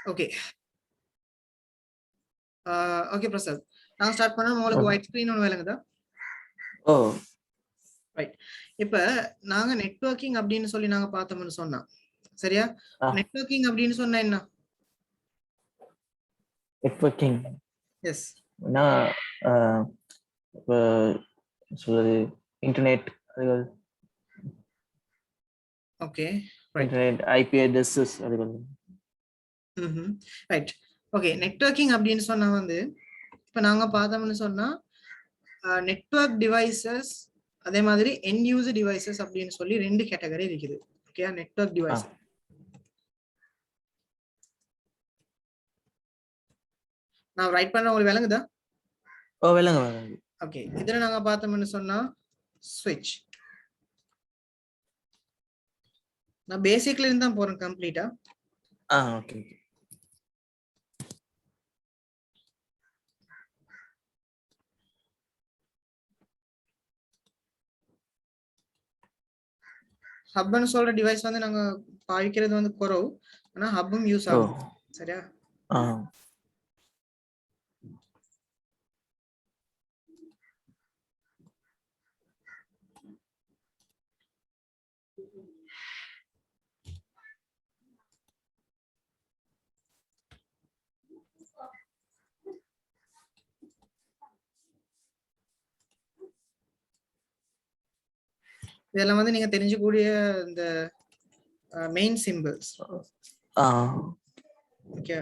Okay. Okay Prasad. நான் start பண்ணா உங்களுக்கு ஒயிட் ஸ்கிரீன் ஒன்று விளங்குதா? ஓ ரைட். இப்ப நாங்க நெட்வொர்க்கிங் அப்படின்னு சொல்லி நாங்க பார்த்தோம்னு சொன்னா சரியா? நெட்வொர்க்கிங் அப்படின்னு சொன்னா என்ன? Networking yes. இப்போ சொல்றது இன்டர்நெட் அதுகள் ஓகே இன்டர்நெட் ஐபி அட்ரஸஸ் அதுகள். ரைட். ஓகே, நெட்வொர்க்கிங் அப்படின்னு சொன்னா வந்து இப்ப நாங்க பார்த்தோம்னு சொன்னா நெட்வொர்க் டிவைசஸ் அதே மாதிரி எண்ட் யூசர் டிவைசஸ் அப்படின்னு சொல்லி ரெண்டு கேட்டகரி இருக்குது. ஓகே, நெட்வொர்க் டிவைஸ் நான் ரைட் பண்ண உங்களுக்கு விளங்குதா? ஓ விளங்கு விளங்கு. ஓகே, இதுல நாங்க பார்த்தோம்னு சொன்னா ஸ்விட்ச். நான் பேசிக்ல இருந்து தான் போறேன் கம்ப்ளீட்டா. Okay okay. ஹப்னு சொல்ற டிவைஸ் வந்து நாங்க பாவிக்கிறது வந்து குறவு, ஆனா ஹப்பும் யூஸ் ஆகுது. சரியா? இதெல்லாம் வந்து நீங்க தெரிஞ்சுக்கூடிய இந்த மெயின் சிம்பிள்ஸ். ஓகே,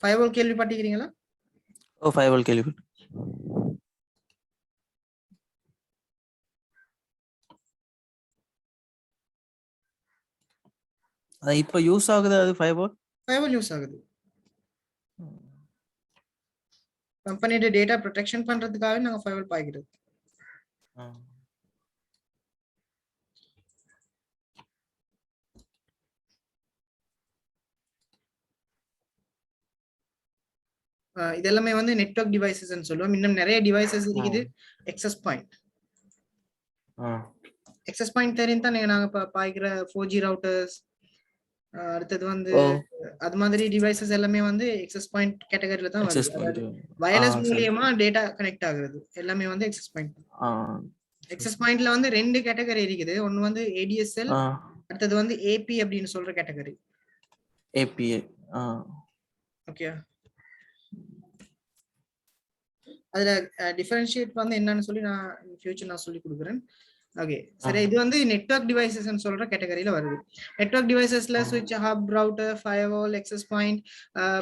ஃபயர்வால் கேள்விப்பட்டிருக்கீங்களா? ஓ ஃபயர்வால் கேள்விப்பட்டு. இப்ப யூஸ் ஆகுது அது ஃபயர்வால் யூஸ் ஆகுது. கம்பெனியோட டேட்டா ப்ரொடெக்ஷன் பண்றதுக்காக நாங்க ஃபயர்வால் பாய்க்கிறது. இது எல்லாமே வந்து நெட்வொர்க் டிவைசஸ் சொல்லுவோம். இன்னும் நிறைய டிவைசஸ் இருக்குது. Excess point. எக்ஸஸ் பாயிண்ட் தெரியும் தான் நாங்க பாய்க்கிற 4G ரவுட்டர்ஸ், அடுத்தது வந்து அது மாதிரி டிவைசஸ் எல்லாமே வந்து எக்ஸஸ் பாயிண்ட் கேட்டகரியில தான் வருது. வயர்லெஸ் மூலியமா டேட்டா கனெக்ட் ஆகுறது எல்லாமே வந்து எக்ஸஸ் பாயிண்ட். எக்ஸஸ் பாயிண்ட்ல வந்து ரெண்டு கேட்டகரி இருக்குது. ஒன்னு வந்து ADSL, அடுத்தது வந்து AP அப்படின்னு சொல்ற கேட்டகரி. APA. ஓகே, அதுல டிஃபரன்ஷியேட் வந்து என்னன்னு சொல்லி நான் ஃபியூச்சர் நான் சொல்லி கொடுக்குறேன். ஓகே சரி, இது வந்து நெட்வொர்க் டிவைசஸ் சொல்ற கேட்டகரியில வருது. நெட்வொர்க் டிவைசஸ்ல சுவிட்ச், hub, router, firewall, access point,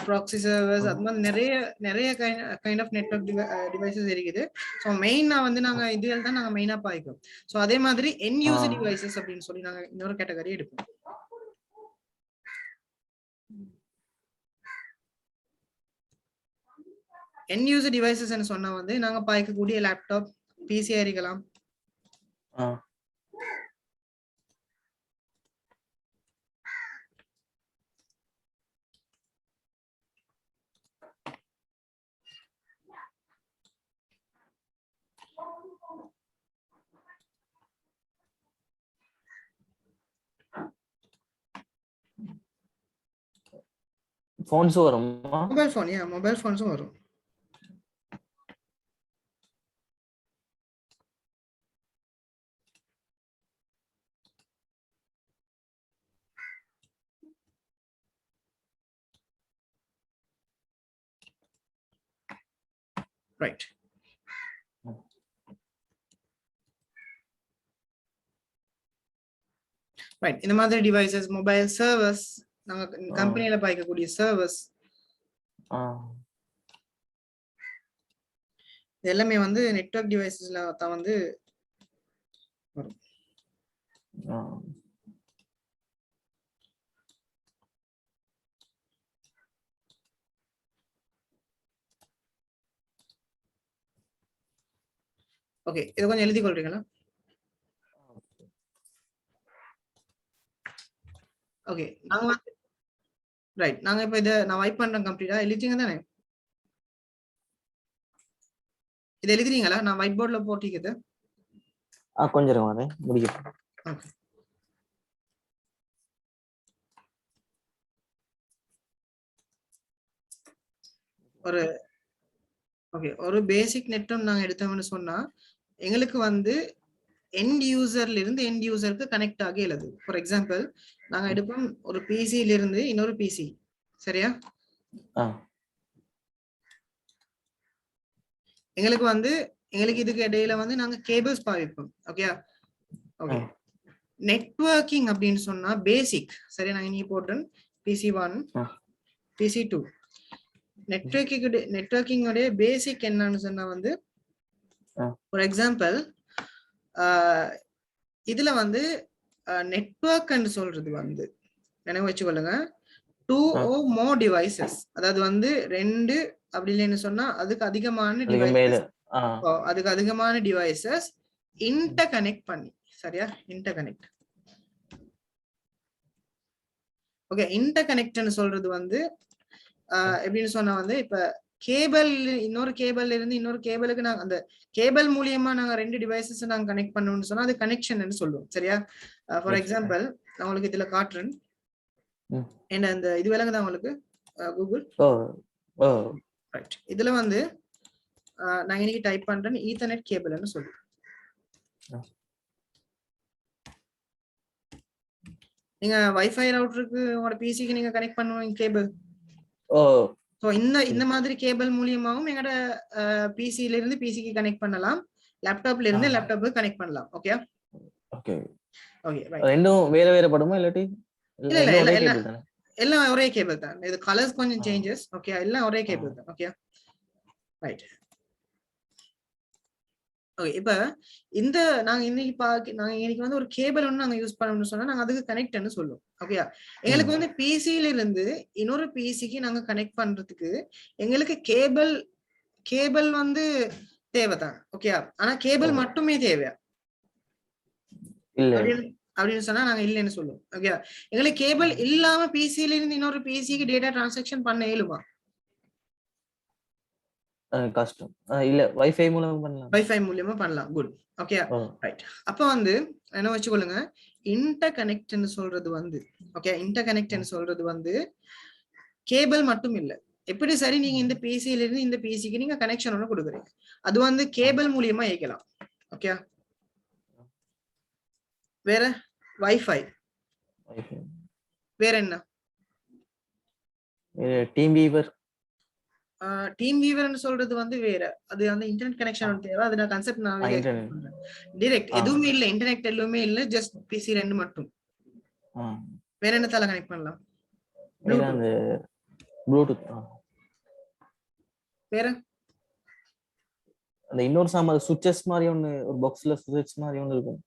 proxy servers, அது மாதிரி நிறைய கைண்ட் ஆஃப் நெட்வொர்க் டிவைசஸ் இருக்குது. ஸோ மெயினா வந்து நாங்க இதுல தான் நாங்க மெயினா பாய்க்கிறோம். ஸோ அதே மாதிரி எண்ட் யூசர் டிவைசஸ் அப்படின்னு சொல்லி நாங்க இன்னொரு கேட்டகரி எடுப்போம். எண்ட் யூசர் டிவைசஸ் சொன்னா வந்து நாங்க பாய்க்கக்கூடிய லேப்டாப், பிசி இருக்கலாம். ஃபோன்ஸும் வரும். மொபைல் ஃபோன்ஸும் வரும். ரைட். ரைட், இந்த மாதிரி டிவைசஸ், மொபைல் சர்வர்ஸ், நாங்க கம்பெனில பாய்க்கக்கூடிய சர்வர்ஸ் எல்லாமே வந்து நெட்வொர்க் டிவைசஸ்ல தான் வந்து வரும். ஓகே, இது கொஞ்சம் எழுதி கொள்றீங்களா? ஓகே, நாங்க வந்து ரைட், நாங்க இப்ப இத நான் வைப் பண்றேன் கம்ப்ளீட்டா. எழுதிங்க தானே? இது எழுதுறீங்களா? நான் ஒயிட் போர்ட்ல போட்டிருக்கேன். கொஞ்சம் இருங்க வரேன் முடிக்கிறேன். ஓகே. ஒரு ஓகே, ஒரு பேசிக் நெட்டும் நாங்க எடுத்தோம்னு சொன்னா எங்களுக்கு வந்து எண்ட் யூசர்ல இருந்து எண்ட் யூசருக்கு கனெக்ட் ஆகி எழுது. ஃபார் எக்ஸாம்பிள் நாங்க எடுப்போம் ஒரு பிசில இருந்து இன்னொரு பிசி, சரியா? எங்களுக்கு வந்து இதுக்கு இடையில வந்து நாங்க கேபிள்ஸ் பாவிப்போம். Okay okay. நெட்வொர்க்கிங் அப்படின்னு சொன்னா பேசிக், சரி? நாங்க இனி போட்டேன் PC1 PC2. நெட்வொர்க்கிங் உடைய பேசிக் என்னன்னு சொன்னா வந்து ஃபார் எக்ஸாம்பிள் இதுல வந்து நெட்வொர்க் சொல்றது வந்து நினைவு வச்சுக்கொள்ளுங்க 2 or more devices, அதாவது வந்து 2 அப்படி இல்லைன்னு சொன்னா அதுக்கு அதிகமான டிவைசஸ் இன்டர்கனெக்ட் பண்ணி, சரியா? இன்டர்கனெக்ட். ஓகே, இன்டர்கனெக்ட்னு சொல்றது வந்து எப்படின்னு சொன்னா வந்து இப்ப கேபிள் இன்னொரு கேபிள்ல இருந்து இன்னொரு கேபிளுக்கு நாங்க அந்த கேபிள் மூலியமா நாங்க 2 டிவைசஸ் நாங்க கனெக்ட் பண்ணணும்னு சொன்னா அது கனெக்ஷன் சொல்லுவோம், சரியா? ஃபார் எக்ஸாம்பிள் நான் உங்களுக்கு இதுல காட்டுறேன். என்ன அந்த இது விளங்குதா உங்களுக்கு? Google right. இதுல வந்து நான் இன்னைக்கு டைப் பண்றேன் ஈத்தர்நெட் கேபிள்னு சொல்லி. நீங்க வைஃபை ரவுட்டருக்கு உங்களோட பிசிக்கு நீங்க கனெக்ட் பண்ணுவீங்க கேபிள். சோ இந்த மாதிரி கேபிள் மூலியமாவும் எங்கட பிசில இருந்து பிசிக்கு கனெக்ட் பண்ணலாம், லேப்டாப்ல இருந்து லேப்டாப்புக்கு கனெக்ட் பண்ணலாம். Okay okay okay. ரெண்டும் வேற வேற படுமா இல்லாட்டி? இல்ல எல்லாம் ஒரே கேபிள் தான். இது கலர்ஸ் கொஞ்சம் சேஞ்சஸ். ஓகே, எல்லாம் ஒரே கேபிள் தான். Okay right. ஓகே, இப்ப இந்த நாங்க இன்னைக்கு வந்து ஒரு கேபிள் ஒன்று நாங்க யூஸ் பண்ணணும்னு சொன்னா நாங்க அதுக்கு கனெக்ட்னு சொல்லுவோம். ஓகேயா? எங்களுக்கு வந்து பிசில இருந்து இன்னொரு பிசிக்கு நாங்க கனெக்ட் பண்றதுக்கு எங்களுக்கு கேபிள் வந்து தேவைதான். ஓகேயா? ஆனா கேபிள் மட்டுமே தேவையா அப்படின்னு சொன்னா நாங்க இல்லைன்னு சொல்லுவோம். ஓகே, எங்களுக்கு கேபிள் இல்லாம பிசில இருந்து இன்னொரு பிசிக்கு டேட்டா டிரான்சாக்ஷன் பண்ண இயலுமா? கஷ்டம். இல்ல வைஃபை மூலமா பண்ணலாம். வைஃபை மூலமா பண்ணலாம். குட். Okay right. அப்ப வந்து என்ன வச்சுக்கொள்ளுங்க, இன்டர்கனெக்ட்னு சொல்றது வந்து ஓகே, இன்டர்கனெக்ட்னு சொல்றது வந்து கேபிள் மட்டும் இல்ல. எப்படி சரி நீங்க இந்த பிசில இருந்து இந்த பிசிக்கு நீங்க கனெக்ஷன் ஒன்று கொடுக்குறீங்க, அது வந்து கேபிள் மூலியமா இயக்கலாம். ஓகே, வேற வைஃபை, வேற என்ன? Team viewer. டீம் வீவர்னு சொல்றது வந்து வேற, அது அந்த இன்டர்நெட் கனெக்ஷன் தேவை. அது நான் கான்செப்ட் நான் டைரக்ட் எதுவுமே இல்ல, இன்டர்நெட் எதுவுமே இல்ல, ஜஸ்ட் பிசி 2 மட்டும். வேற என்னத்தால கனெக்ட் பண்ணலாம்? ப்ளூடூத். வேற அந்த இன்னொரு சாமா சுவிட்சஸ் மாதிரி ஒன்னு, ஒரு பாக்ஸ்ல சுவிட்ச் மாதிரி ஒன்னு இருக்கும்.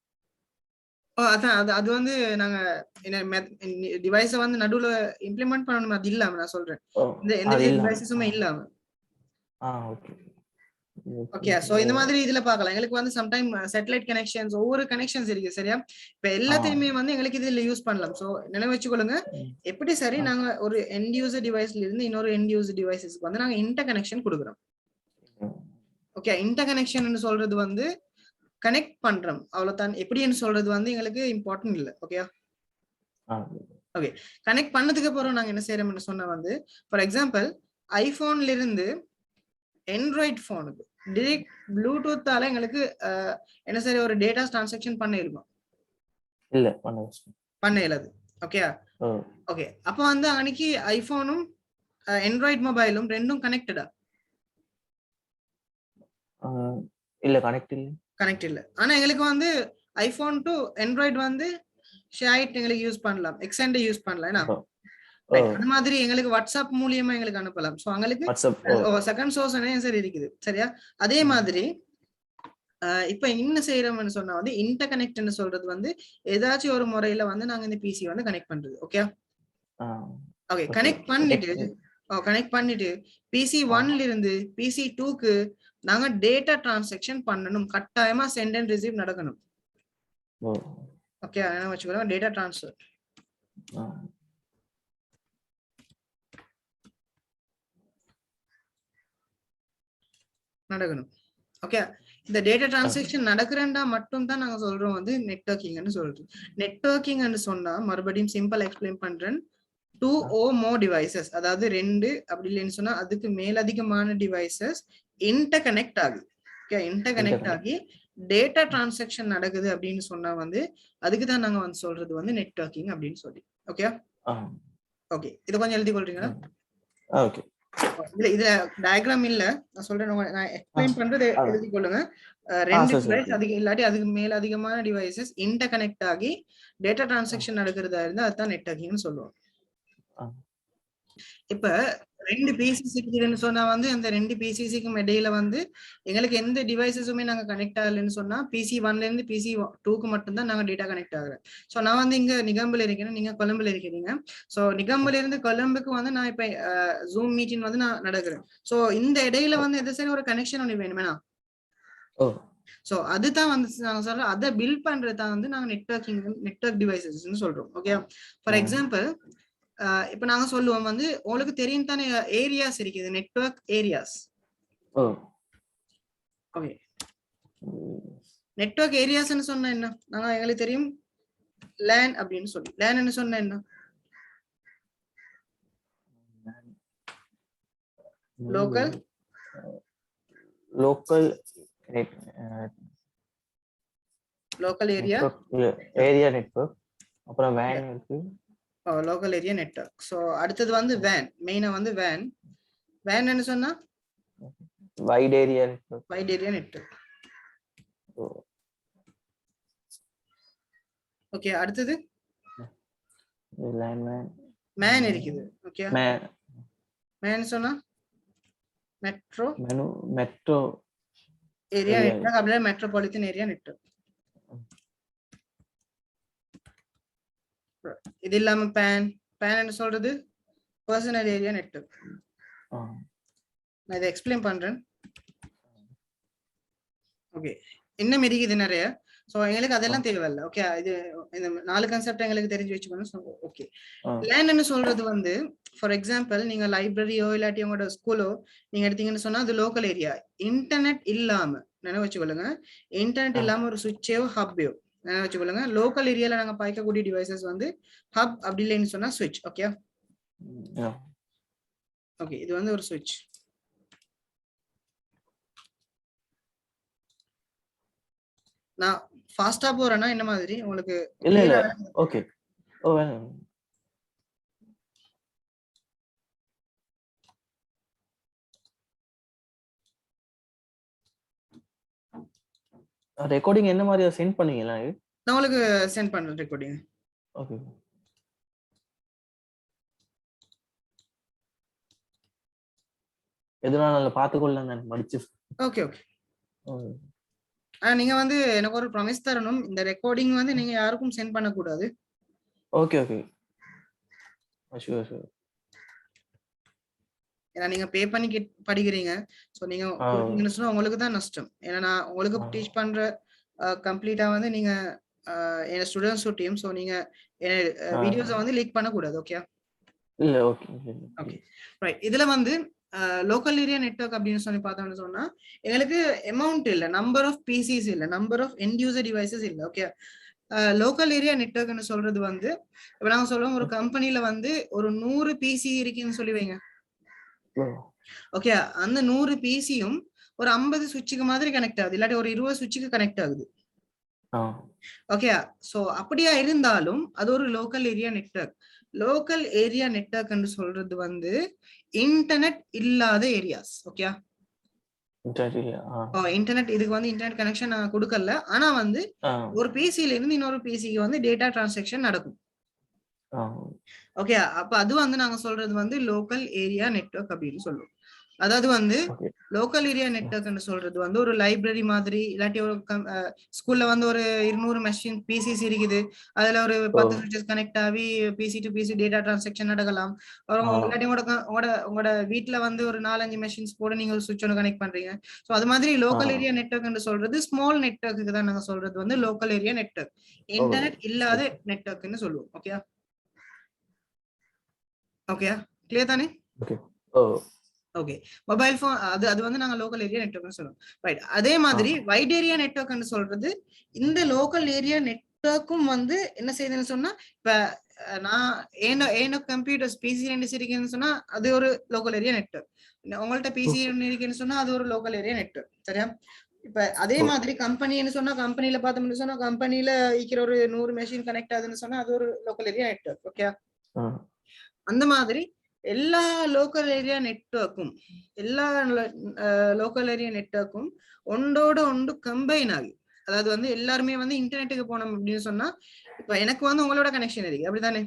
அதான் அது வந்து நாங்க டிவைஸ வந்து நடுவுல இம்ப்ளிமெண்ட் பண்ணணும். அது இல்லாம நான் சொல்றேன், எந்த டிவைஸஸுமே இல்லாம. ஓகே, சோ இந்த மாதிரி இதுல பார்க்கலாம். எங்களுக்கு வந்து சம்டைம் சேட்டலைட் கனெக்ஷன்ஸ், ஒவ்வொரு கனெக்ஷன்ஸ் இருக்கு, சரியா? இப்ப எல்லாத்தையுமே வந்து எங்களுக்கு இதுல யூஸ் பண்ணலாம். சோ நினைவு வச்சுக்கொள்ளுங்க, எப்படி சரி நாங்க ஒரு எண்ட் யூசர் டிவைஸ்ல இருந்து இன்னொரு எண்ட் யூசர் டிவைசஸ்க்கு வந்து நாங்க இன்டர் கனெக்ஷன் கொடுக்குறோம். ஓகே, இன்டர் கனெக்ஷன் சொல்றது வந்து கனெக்ட் பண்றோம், அவ்வளவுதான். எப்படின்னு சொல்றது வந்து எங்களுக்கு இம்பார்ட்டன்ட் இல்ல. Okay okay. கனெக்ட் பண்ணதுக்கு அப்புறம் நாங்க என்ன செய்யறோம்னு சொன்னா வந்து ஃபார் எக்ஸாம்பிள் ஐபோன்ல இருந்து ஆண்ட்ராய்ட் போனுக்கு டைரக்ட் ப்ளூடூத்தால எங்களுக்கு என்ன சரி ஒரு டேட்டா டிரான்சாக்ஷன் பண்ண இருக்கும் இல்ல? பண்ண இயலாது. Okay okay. அப்ப வந்து அன்னைக்கு ஐபோனும் ஆண்ட்ராய்ட் மொபைலும் ரெண்டும் கனெக்டடா? இல்ல, கனெக்ட் இல்ல. ஆனா எங்களுக்கு வந்து ஐபோன் டு ஆண்ட்ராய்டு வந்து ஷேர் எங்களுக்கு யூஸ் பண்ணலாம், எக்ஸ்டெண்ட் யூஸ் பண்ணலாம். அந்த மாதிரி எங்களுக்கு வாட்ஸ்அப் மூலியமா எங்களுக்கு அனுப்பலாம். சோ உங்களுக்கு செகண்ட் சோர்ஸ் சரி இருக்குது, சரியா? அதே மாதிரி இப்ப என்ன செய்யறோம்னு சொன்னா வந்து இன்டர் கனெக்ட்னு சொல்றது வந்து ஏதாச்சும் ஒரு முறையில வந்து நாங்க இந்த பிசி வந்து கனெக்ட் பண்றது. Okay okay. கனெக்ட் பண்ணிட்டு பிசி 1ல இருந்து பிசி 2க்கு நாங்க டேட்டா டிரான்சாக்ஷன் பண்ணணும். கட்டாயமா சென்ட் அண்ட் ரிசீவ் நடக்கணும். ஓகே, என்ன வச்சுக்கிறோம், டேட்டா டிரான்ஸ்ஃபர் நடக்கணும். ஓகே. இந்த டேட்டா டிரான்சாக்ஷன் நடக்கிறேன்டா மட்டும் தான் நாங்க சொல்றோம் வந்து நெட்வொர்க்கிங்னு சொல்றோம். நெட்வொர்க்கிங்னு சொன்னா மறுபடியும் சிம்பிள் எக்ஸ்பிளைன் பண்றேன். 2 or more devices, அதாவது 2 அப்படி இல்லைன்னு சொன்னா அதுக்கு மேலதிகமான டிவைசஸ் இன்டர்கனெக்ட் ஆகுது. ஓகே, இன்டர்கனெக்ட் ஆகி டேட்டா டிரான்சாக்ஷன் நடக்குது அப்படின்னு சொன்னா வந்து அதுக்கு தான் நாங்க வந்து சொல்றது வந்து நெட்வொர்க்கிங் அப்படின்னு சொல்லி. ஓகே ஓகே, இது கொஞ்சம் எழுதி கொள்றீங்களா? ஓகே. இதுல டயக்ராம் இல்ல, நான் சொல்றேன், நான் எக்ஸ்பிளைன் பண்றது எழுதி கொள்ளுங்க. 2 டிவைஸ் அதுக்கு இல்லாட்டி அதுக்கு மேல அதிகமான டிவைசஸ் இன்டர்கனெக்ட் ஆகி டேட்டா டிரான்சாக்ஷன் நடக்கிறதா இருந்தா அதுதான் நெட்வொர்க்கிங்னு சொல்லுவோம். இப்ப 2 பிசிசி இருக்குதுன்னு சொன்னா வந்து அந்த 2 பிசிசிக்கும் இடையில வந்து எங்களுக்கு எந்த டிவைசஸுமே நாங்க கனெக்ட் ஆகலன்னு சொன்னா பிசி 1ல இருந்து பிசி 2க்கு மட்டும் தான் நாங்க டேட்டா கனெக்ட் ஆகுறேன். சோ நான் வந்து இங்க நிகம்புல இருக்கேன், நீங்க கொழும்புல இருக்கீங்க. சோ நிகம்புல இருந்து கொழும்புக்கு வந்து நான் இப்ப ஜூம் மீட்டிங் வந்து நான் நடக்கிறேன். சோ இந்த இடையில வந்து எது சரி ஒரு கனெக்ஷன் ஒன்று வேணுமேனா? சோ அதுதான் வந்து நாங்க சொல்றோம், அதை பில்ட் பண்றதுதான் வந்து நாங்க நெட்வொர்க் டிவைசஸ்ன்னு சொல்றோம். ஓகே, ஃபார் எக்ஸாம்பிள் இப்ப நாங்க சொல்லுவோம் வந்து உங்களுக்கு தெரியும் தானே ஏரியாஸ் இருக்குது, நெட்வொர்க் ஏரியாஸ். ஓகே, நெட்வொர்க் ஏரியாஸ்னு சொன்னா என்ன? நாங்க எங்களுக்கு தெரியும் லேன் அப்படின்னு சொல்லி. லேன்னு சொன்னா என்ன? Local area network. அப்புறம் வேன் இருக்கு, லோக்கல் ஏரியா நெட்வொர்க். சோ அடுத்தது வந்து வேன், மெயினா வந்து வேன். வேன் என்ன சொன்னா white area network. Wide area network. Okay, அடுத்தது மேன் இருக்குது. ஓகே, மேன் சொன்னா மெட்ரோ ஏரியா நெட்வொர்க், அப்படியே மெட்ரோபாலிட்டன் ஏரியா நெட்வொர்க். இது இல்லாம பேன் என்ன சொல்றது பர்சனல் ஏரியா நெட்வொர்க். நான் இதை எக்ஸ்பிளைன் பண்றேன். ஓகே, இன்னும் இருக்குது நிறைய. சோ எங்களுக்கு அதெல்லாம் தேவையில்லை. ஓகே, இது இந்த 4 கான்செப்ட் எங்களுக்கு தெரிஞ்சு வச்சுக்கணும். ஓகே, லேன்னு சொல்றது வந்து ஃபார் எக்ஸாம்பிள் நீங்க லைப்ரரியோ இல்லாட்டி உங்களோட ஸ்கூலோ நீங்க எடுத்தீங்கன்னு சொன்னா அது லோக்கல் ஏரியா. இன்டர்நெட் இல்லாம நினைவு வச்சுக்கொள்ளுங்க, இன்டர்நெட் இல்லாம ஒரு சுவிட்சோ ஹப்போ நினைவு வச்சுக்கொள்ளுங்க. லோக்கல் ஏரியால நாங்க பாய்க்கக்கூடிய டிவைசஸ் வந்து ஹப், அப்படி இல்லைன்னு சொன்னா சுவிட்ச். ஓகே ஓகே, இது வந்து ஒரு சுவிட்ச். நான் ஃபாஸ்டா போறேன்னா என்ன மாதிரி உங்களுக்கு? இல்ல ஓகே. ரெக்கார்டிங் என்ன மாதிரி சென்ட் பண்ணீங்களா? நான் உங்களுக்கு சென்ட் பண்றேன் ரெக்கார்டிங். ஓகே, எதுனால பாத்துக்கொள்ளலாம் நான் மடிச்சு. ஓகே ஓகே, நீங்க வந்து எனக்கு ஒரு ப்ராமிஸ் தரணும், இந்த ரெக்கார்டிங் வந்து நீங்க யாருக்கும் சென்ட் பண்ண கூடாது. Okay okay, sure sure. ஏன்னா நீங்க பே பண்ணி படிக்கிறீங்க. சோ நீங்க உங்களுக்கு தான் நஷ்டம். ஏன்னா நான் உங்களுக்கு டீச் பண்ற கம்ப்ளீட்டா வந்து நீங்க என் ஸ்டூடெண்ட்ஸ் டீம். சோ நீங்க வீடியோஸை வந்து லீக் பண்ண கூடாது. ஓகே இல்ல ஓகே ஓகே ரைட். இதுல வந்து லோக்கல் ஏரியா நெட்வொர்க் அப்படின்னு சொல்லி பார்த்தோம்னு சொன்னா எங்களுக்கு அமௌண்ட் இல்ல, நம்பர் ஆஃப் பிசிஸ் இல்ல, number of end user devices இல்ல. ஓகே, லோக்கல் ஏரியா நெட்வொர்க்னு சொல்றது வந்து இப்ப நாங்க சொல்லுவோம் ஒரு கம்பெனில வந்து ஒரு 100 பிசி இருக்குன்னு சொல்லி வைங்க. ஓகே, அந்த 100 பிசியும் ஒரு 50 சுவிட்சுக்கு மாதிரி கனெக்ட் ஆகுது, இல்லாட்டி ஒரு 20 சுவிட்சுக்கு கனெக்ட் ஆகுது. ஓகே, சோ அப்படியா இருந்தாலும் அது ஒரு local area network. Local area நெட்வொர்க்னு சொல்றது வந்து இன்டர்நெட் இல்லாத ஏரியாஸ். ஓகே, இன்டர்நெட் இதுக்கு வந்து இன்டர்நெட் கனெக்ஷன் கொடுக்கல, ஆனா வந்து ஒரு பிசில இருந்து இன்னொரு பிசிக்கு வந்து டேட்டா டிரான்சாக்ஷன் நடக்கும். ஓகே, அப்ப அது வந்து நாங்க சொல்றது வந்து லோக்கல் ஏரியா நெட்வொர்க் அப்படின்னு சொல்லுவோம். அதாவது வந்து லோக்கல் ஏரியா நெட்வொர்க்னு சொல்றது வந்து ஒரு லைப்ரரி மாதிரி, இல்லாட்டி ஒரு ஸ்கூல்ல வந்து ஒரு 200 மெஷின் பிசிஸ் இருக்குது, அதுல ஒரு 10 சுவிட்சஸ் கனெக்ட் ஆகி PC to PC data transaction நடக்கலாம். இல்லாட்டி உங்களோட வீட்டுல வந்து ஒரு 4-5 மெஷின்ஸ் போட நீங்க ஒரு சுவிட்ச் ஒன்று கனெக்ட் பண்றீங்க. ஸோ அது மாதிரி லோக்கல் ஏரியா நெட்வொர்க்னு சொல்றது ஸ்மால் நெட்வொர்க்கு தான் நாங்க சொல்றது வந்து லோக்கல் ஏரியா நெட்வொர்க், இன்டர்நெட் இல்லாத நெட்வொர்க்னு சொல்லுவோம். ஓகே கிளியர் தானே? ஓகே ஓகே, மொபைல் ஃபோன் அது அது வந்து நாங்க லோக்கல் ஏரியா நெட்வொர்க்னு சொல்லுவோம். ரைட். அதே மாதிரி வைட் ஏரியா நெட்வொர்க்னு சொல்றது இந்த லோக்கல் ஏரியா நெட்வொர்க்கும் வந்து என்ன செய்யுதுன்னு சொன்னா, இப்ப நான் ஏனோ கம்ப்யூட்டர்ஸ் பிசி 2 இருக்குன்னு சொன்னா அது ஒரு லோக்கல் ஏரியா நெட்வொர்க். உங்கள்ட்ட பிசி 2 இருக்குன்னு சொன்னா அது ஒரு லோக்கல் ஏரியா நெட்வொர்க். சரியா? இப்ப அதே மாதிரி கம்பெனின்னு சொன்னா கம்பெனில பார்த்தோம்னு சொன்னா கம்பெனில இருக்கிற ஒரு 100 மெஷின் கனெக்ட் ஆகுதுன்னு சொன்னா அது ஒரு லோக்கல் ஏரியா நெட்வொர்க். ஓகே, அந்த மாதிரி எல்லா லோக்கல் ஏரியா நெட்வொர்க்கும் ஒன்றோட ஒன்று கம்பைன் ஆகி, அதாவது வந்து எல்லாருமே வந்து இன்டர்நெட்டுக்கு போனோம் அப்படின்னு சொன்னா இப்ப எனக்கு வந்து உங்களோட கனெக்ஷன் இருக்கு அப்படித்தானே?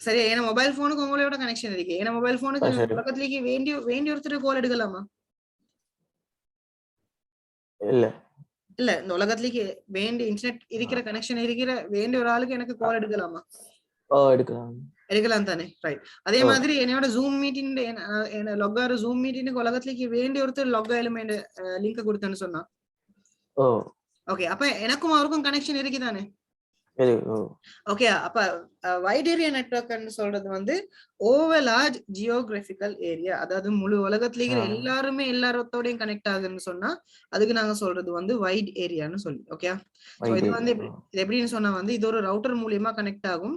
சரி, ஏன்னா மொபைல் போனுக்கு உங்களோட கனெக்ஷன் இருக்கு. ஏன்னா மொபைல் போனுக்கு உலகத்திலேயே வேண்டிய ஒருத்தர் கால் எடுக்கலாமா? இல்ல, இந்த உலகத்திலேயே வேண்டிய இன்டர்நெட் இருக்கிற கனெக்ஷன் இருக்கிற வேண்டிய ஒரு ஆளுக்கு எனக்கு கால் எடுக்கலாமா? எடுக்கலாம் தானே? ரைட். அதே மாதிரி என்னோட ஜூம் மீட்டிங் லொக்கார ஜூம் மீட்டிங்க்கு உலகத்திலேயே வேண்டிய ஒருத்தர் லொக் எலிமெண்ட் லிங்க் கொடுத்தேன்னு சொன்னா ஓகே, அப்ப எனக்கும் அவருக்கும் கனெக்ஷன் இருக்குதானே? ஓகே, அப்ப வைட் ஏரியா நெட்வொர்க்னு சொல்றது வந்து ஓவர் லார்ஜ் ஜியோகிராபிக்கல் ஏரியா, அதாவது முழு உலகத்துல இருக்கிற எல்லாருமே எல்லாரோடையும் கனெக்ட் ஆகுதுன்னு சொன்னா அதுக்கு நாங்க சொல்றது வந்து வைட் ஏரியான்னு சொல்லி. ஓகே, இது வந்து எப்படின்னு சொன்னா வந்து இது ஒரு ரவுட்டர் மூலியமா கனெக்ட் ஆகும்.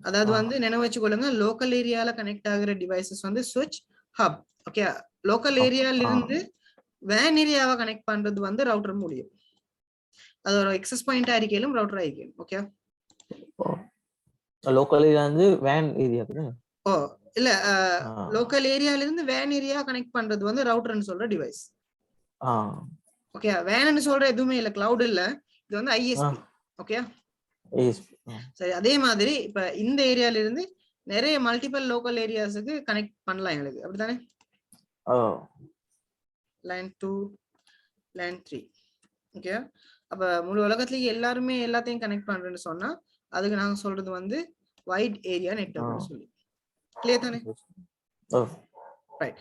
அதாவது வந்து நினைவு வச்சுக்கொள்ளுங்க, லோக்கல் ஏரியால கனெக்ட் ஆகுற டிவைசஸ் வந்து சுவிட்ச், ஹப். ஓகே, லோக்கல் ஏரியால இருந்து வேன் ஏரியாவை கனெக்ட் பண்றது வந்து ரவுட்டர் மூலியம். அது ஒரு எக்ஸஸ் பாயிண்ட் ஆയിരിക്കും ரவுட்டர் ஆയിരിക്കും. ஓகே, லோக்கல் ஏரியா வந்து வேன் ஏரியாக்கு. இல்ல, லோக்கல் ஏரியால இருந்து வேன் ஏரியா கனெக்ட் பண்றது வந்து ரவுட்டர்னு சொல்ற டிவைஸ். ஓகே, வேன்னு சொல்ற எதுவுமே இல்ல, கிளவுட் இல்ல, இது வந்து ஐஎஸ்பி. ஓகே, சரி. அதே மாதிரி இப்ப இந்த ஏரியால இருந்து நிறைய மல்டிபிள் லோக்கல் ஏரியாஸுக்கு கனெக்ட் பண்ணலாம் எங்களுக்கு, அப்படித்தானே? Line 2, line 3. ஓகே, அப்ப முழு உலகத்திலேயே எல்லாருமே எல்லாத்தையும் கனெக்ட் பண்றேன்னு சொன்னா அதுக்கு நாங்க சொல்றது வந்து வைட் ஏரியா நெட்வொர்க்னு சொல்லி. கிளியர் தானே? ரைட்.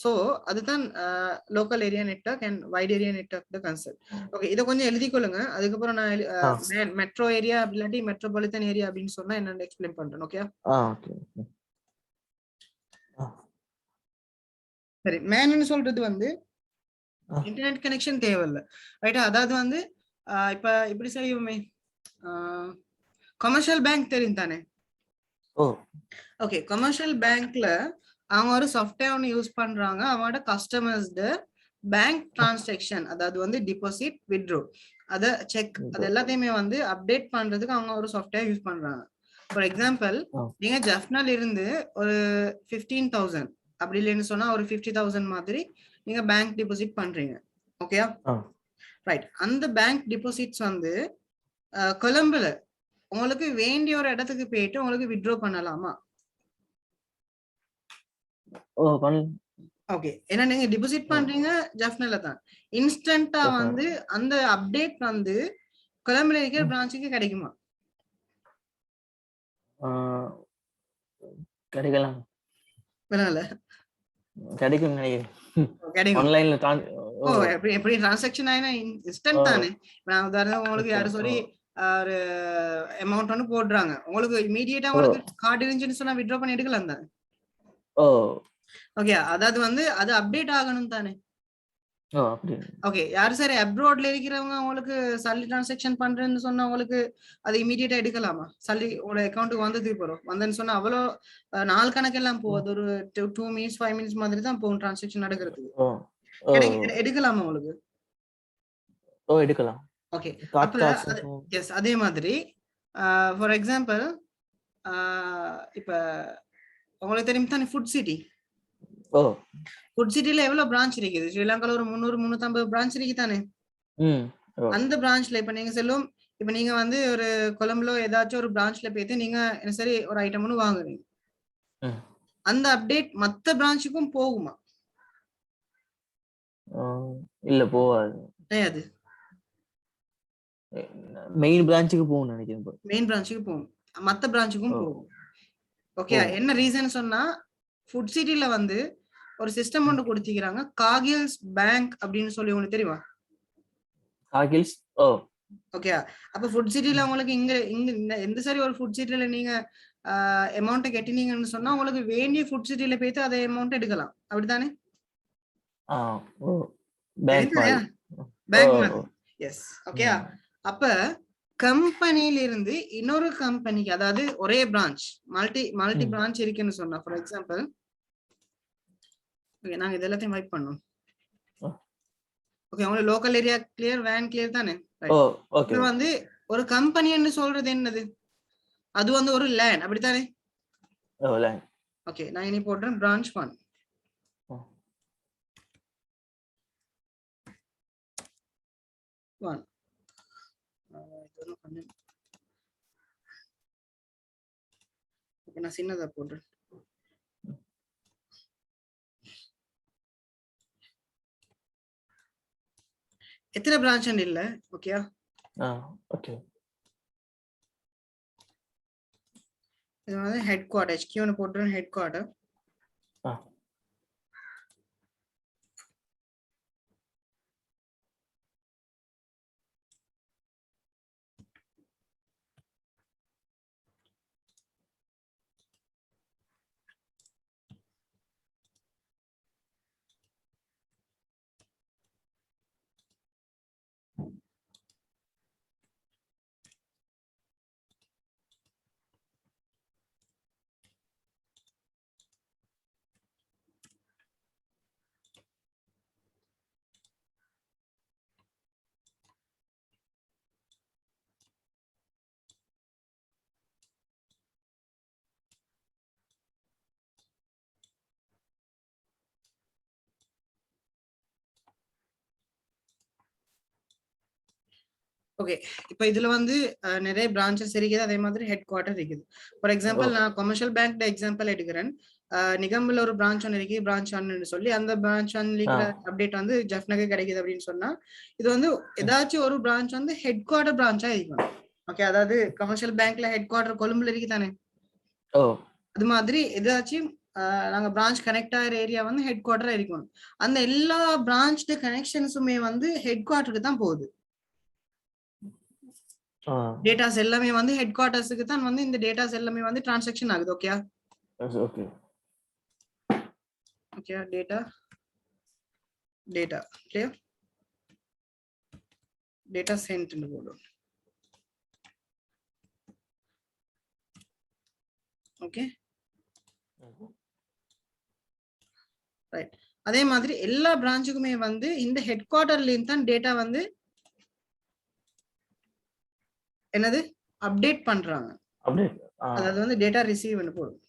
சோ அதுதான் local area network and white area network concept. Okay, இதை கொஞ்சம் எழுதிக்கொள்ளுங்க. அதுக்கப்புறம் நான் மெட்ரோ ஏரியா இல்லாட்டி மெட்ரோபாலிட்டன் ஏரியா அப்படின்னு சொன்னா என்னன்னு எக்ஸ்பிளைன் பண்றேன். ஓகே, சரி. மேன்னு சொல்றது வந்து இன்டர்நெட் கனெக்ஷன் தேவையில்லை, ரைட்டா? அதாவது வந்து இப்ப இப்படி செய்வோமே, கமர்ஷியல் பேங்க் தெரியும் தானே? ஓகே, கமர்ஷியல் பேங்க்ல அவங்க ஒரு சாஃப்ட்வேர் ஒன்று யூஸ் பண்றாங்க. அவங்களோட கஸ்டமர்ஸ்ட பேங்க் டிரான்சாக்ஷன், அதாவது வந்து டிபாசிட், வித்ட்ரோ, அத செக், அது எல்லாத்தையுமே வந்து அப்டேட் பண்றதுக்கு அவங்க ஒரு சாஃப்ட்வேர் யூஸ் பண்றாங்க. ஃபார் எக்ஸாம்பிள், நீங்க ஜெஃப்னால இருந்து ஒரு 15,000 அப்படி இல்லைன்னு சொன்னா ஒரு 50,000 மாதிரி நீங்க பேங்க் டிபாசிட் பண்றீங்க. Okay, right. அந்த பேங்க் டிபாசிட்ஸ் வந்து கொலம்புல உங்களுக்கு வேண்டிய ஒரு இடத்துக்கு போயிட்டு உங்களுக்கு வித்ட்ரா பண்ணலாமா? ஓகே, ஏன்னா நீங்க டிபாசிட் பண்றீங்க ஜெஃப்னால தான். இன்ஸ்டன்ட்டா வந்து அந்த அப்டேட் வந்து கொலம்புல இருக்கிற பிரான்ச்சுக்கு கிடைக்குமா? கிடைக்கலாம், கிடைக்கும் நினைக்கிறேன். ஆன்லைன்ல எப்படி டிரான்சாக்ஷன் ஆயினா இன்ஸ்டன்ட் தானே. நான் உதாரணம் உங்களுக்கு யாரும் சொல்லி ஒரு அமௌண்ட் ஒன்று போடுறாங்க, உங்களுக்கு இமீடியட்டா உங்களுக்கு கார்டு இருந்துச்சுன்னு சொன்னா வித்ட்ரா பண்ணி எடுக்கலாம் தானே? ஓகே, அதாவது வந்து அது அப்டேட் ஆகணும் தானே? ஓகே, யாரு சரி அப்ராட்ல இருக்கிறவங்க உங்களுக்கு சல்லி டிரான்சாக்ஷன் பண்றேன்னு சொன்னா உங்களுக்கு அது இமீடியட்டா எடுக்கலாமா? சல்லி உங்களோட அக்கௌண்ட்டுக்கு வந்தது போறோம் வந்தேன்னு சொன்னா அவ்வளோ நாள் கணக்கெல்லாம் போகுது, ஒரு 2 minutes 5 minutes மாதிரி தான் போகும் டிரான்சாக்ஷன் நடக்கிறதுக்கு. எடுக்கலாமா உங்களுக்கு? எடுக்கலாம். Okay, yes. அதே மாதிரி ஃபார் எக்ஸாம்பிள் இப்ப உங்களுக்கு தெரியும் தானே ஃபுட் சிட்டி. ஃபுட் சிட்டில எவ்வளவு பிரான்ச் இருக்குது? ஸ்ரீலங்கால ஒரு 300-350 பிரான்ச் இருக்கு தானே? அந்த பிரான்ச்ல இப்ப நீங்க செல்லும், இப்ப நீங்க வந்து ஒரு கொலம்புல ஏதாச்சும் ஒரு பிரான்ச்ல போயிட்டு நீங்க என்ன சரி ஒரு ஐட்டம் ஒன்று வாங்குறீங்க, அந்த அப்டேட் மத்த பிரான்ச்சுக்கும் போகுமா? இல்ல, போகாது. அது மெயின் பிரான்ச்சுக்கு போகும் நினைக்கிறேன். மெயின் பிரான்ச்சுக்கு போகும், மத்த பிரான்ச்சுக்கும் போகும். ஓகே, என்ன ரீசன் சொன்னா ஃபுட் சிட்டில வந்து ஒரு சிஸ்டம் ஒன்று கொடுத்திருக்காங்க, காகில்ஸ் பேங்க் அப்படின்னு சொல்லி. உங்களுக்கு தெரியுமா காகில்ஸ்? ஓகே, அப்ப ஃபுட் சிட்டில உங்களுக்கு இங்க எந்த சரி ஒரு ஃபுட் சிட்டில நீங்க அமௌண்ட்டை கட்டினீங்கன்னு சொன்னா உங்களுக்கு வேண்டிய ஃபுட் சிட்டில போயிட்டு அதே அமௌண்ட் எடுக்கலாம் அப்படித்தானே? ஓ பேங்க் மாதிரி. பேங்க் மாதிரி. எஸ். ஓகே. அப்ப கம்பெனில இருந்து இன்னொரு கம்பெனிக்கு, அதாவது ஒரே பிரான்ச் மல்டி பிரான்ச் இருக்குன்னு சொன்னா, ஃபார் எக்ஸாம்பிள் ஓகே நாங்க இது எல்லாத்தையும் வைப் பண்ணோம். ஓகே உங்களுக்கு local area clear, van clear தானே? ஓகே. வந்து ஒரு கம்பெனின்னு சொல்றது என்னது? அது வந்து ஒரு லேண்ட் அப்படித்தானே? லேண்ட். ஓகே நான் இனி போடுறேன் பிரான்ச் 1. நான் சின்னதா போடுறேன். எத்தனை பிரான்ச் இல்ல? ஓகேயா? ஓகே. இது வந்து ஹெட் குவார்ட்டர், HQ னு போடுறேன். Head quarter. ஓகே இப்ப இதுல வந்து நிறைய பிரான்ச்சஸ் இருக்குது, அதே மாதிரி ஹெட் குவார்ட்டர் இருக்குது. ஃபார் எக்ஸாம்பிள் நான் கமர்ஷியல் பேங்க் எக்ஸாம்பிள் எடுக்கிறேன். நிகம்புல ஒரு பிரான்ச் ஒன்று இருக்கு, பிரான்ச் 1 சொல்லி அந்த பிரான்ச் 1 இருக்கிற அப்டேட் வந்து ஜெஃப்னாக்கு கிடைக்குது அப்படின்னு சொன்னா, இது வந்து ஏதாச்சும் ஒரு பிரான்ச் வந்து ஹெட் குவார்ட்டர் பிரான்ச்சா இருக்கணும். ஓகே அதாவது கமர்ஷியல் பேங்க்ல ஹெட் குவார்ட்டர் கொழும்புல இருக்கு தானே? அது மாதிரி ஏதாச்சும் நாங்க பிரான்ச் கனெக்ட் ஆகிற ஏரியா வந்து ஹெட் குவார்ட்டரா இருக்கணும். அந்த எல்லா பிரான்ச் கனெக்ஷன்ஸுமே வந்து ஹெட் குவார்ட்டருக்கு தான் போகுது. டேட்டாஸ் எல்லாமே வந்து ஹெட் குவார்ட்டர்ஸ்க்கு தான் வந்து இந்த டேட்டாஸ் எல்லாமே வந்து டிரான்சாக்ஷன் ஆகுது. ஓகேயா? Okay okay data clear. Data sent னு போடுறோம். Okay right. அதே மாதிரி எல்லா பிரான்ச்சுக்குமே வந்து இந்த ஹெட் குவார்ட்டர்ல இருந்து தான் டேட்டா வந்து என்னது அப்டேட் பண்றாங்க. அதாவது வந்து டேட்டா ரிசீவ் பண்ண போடும்.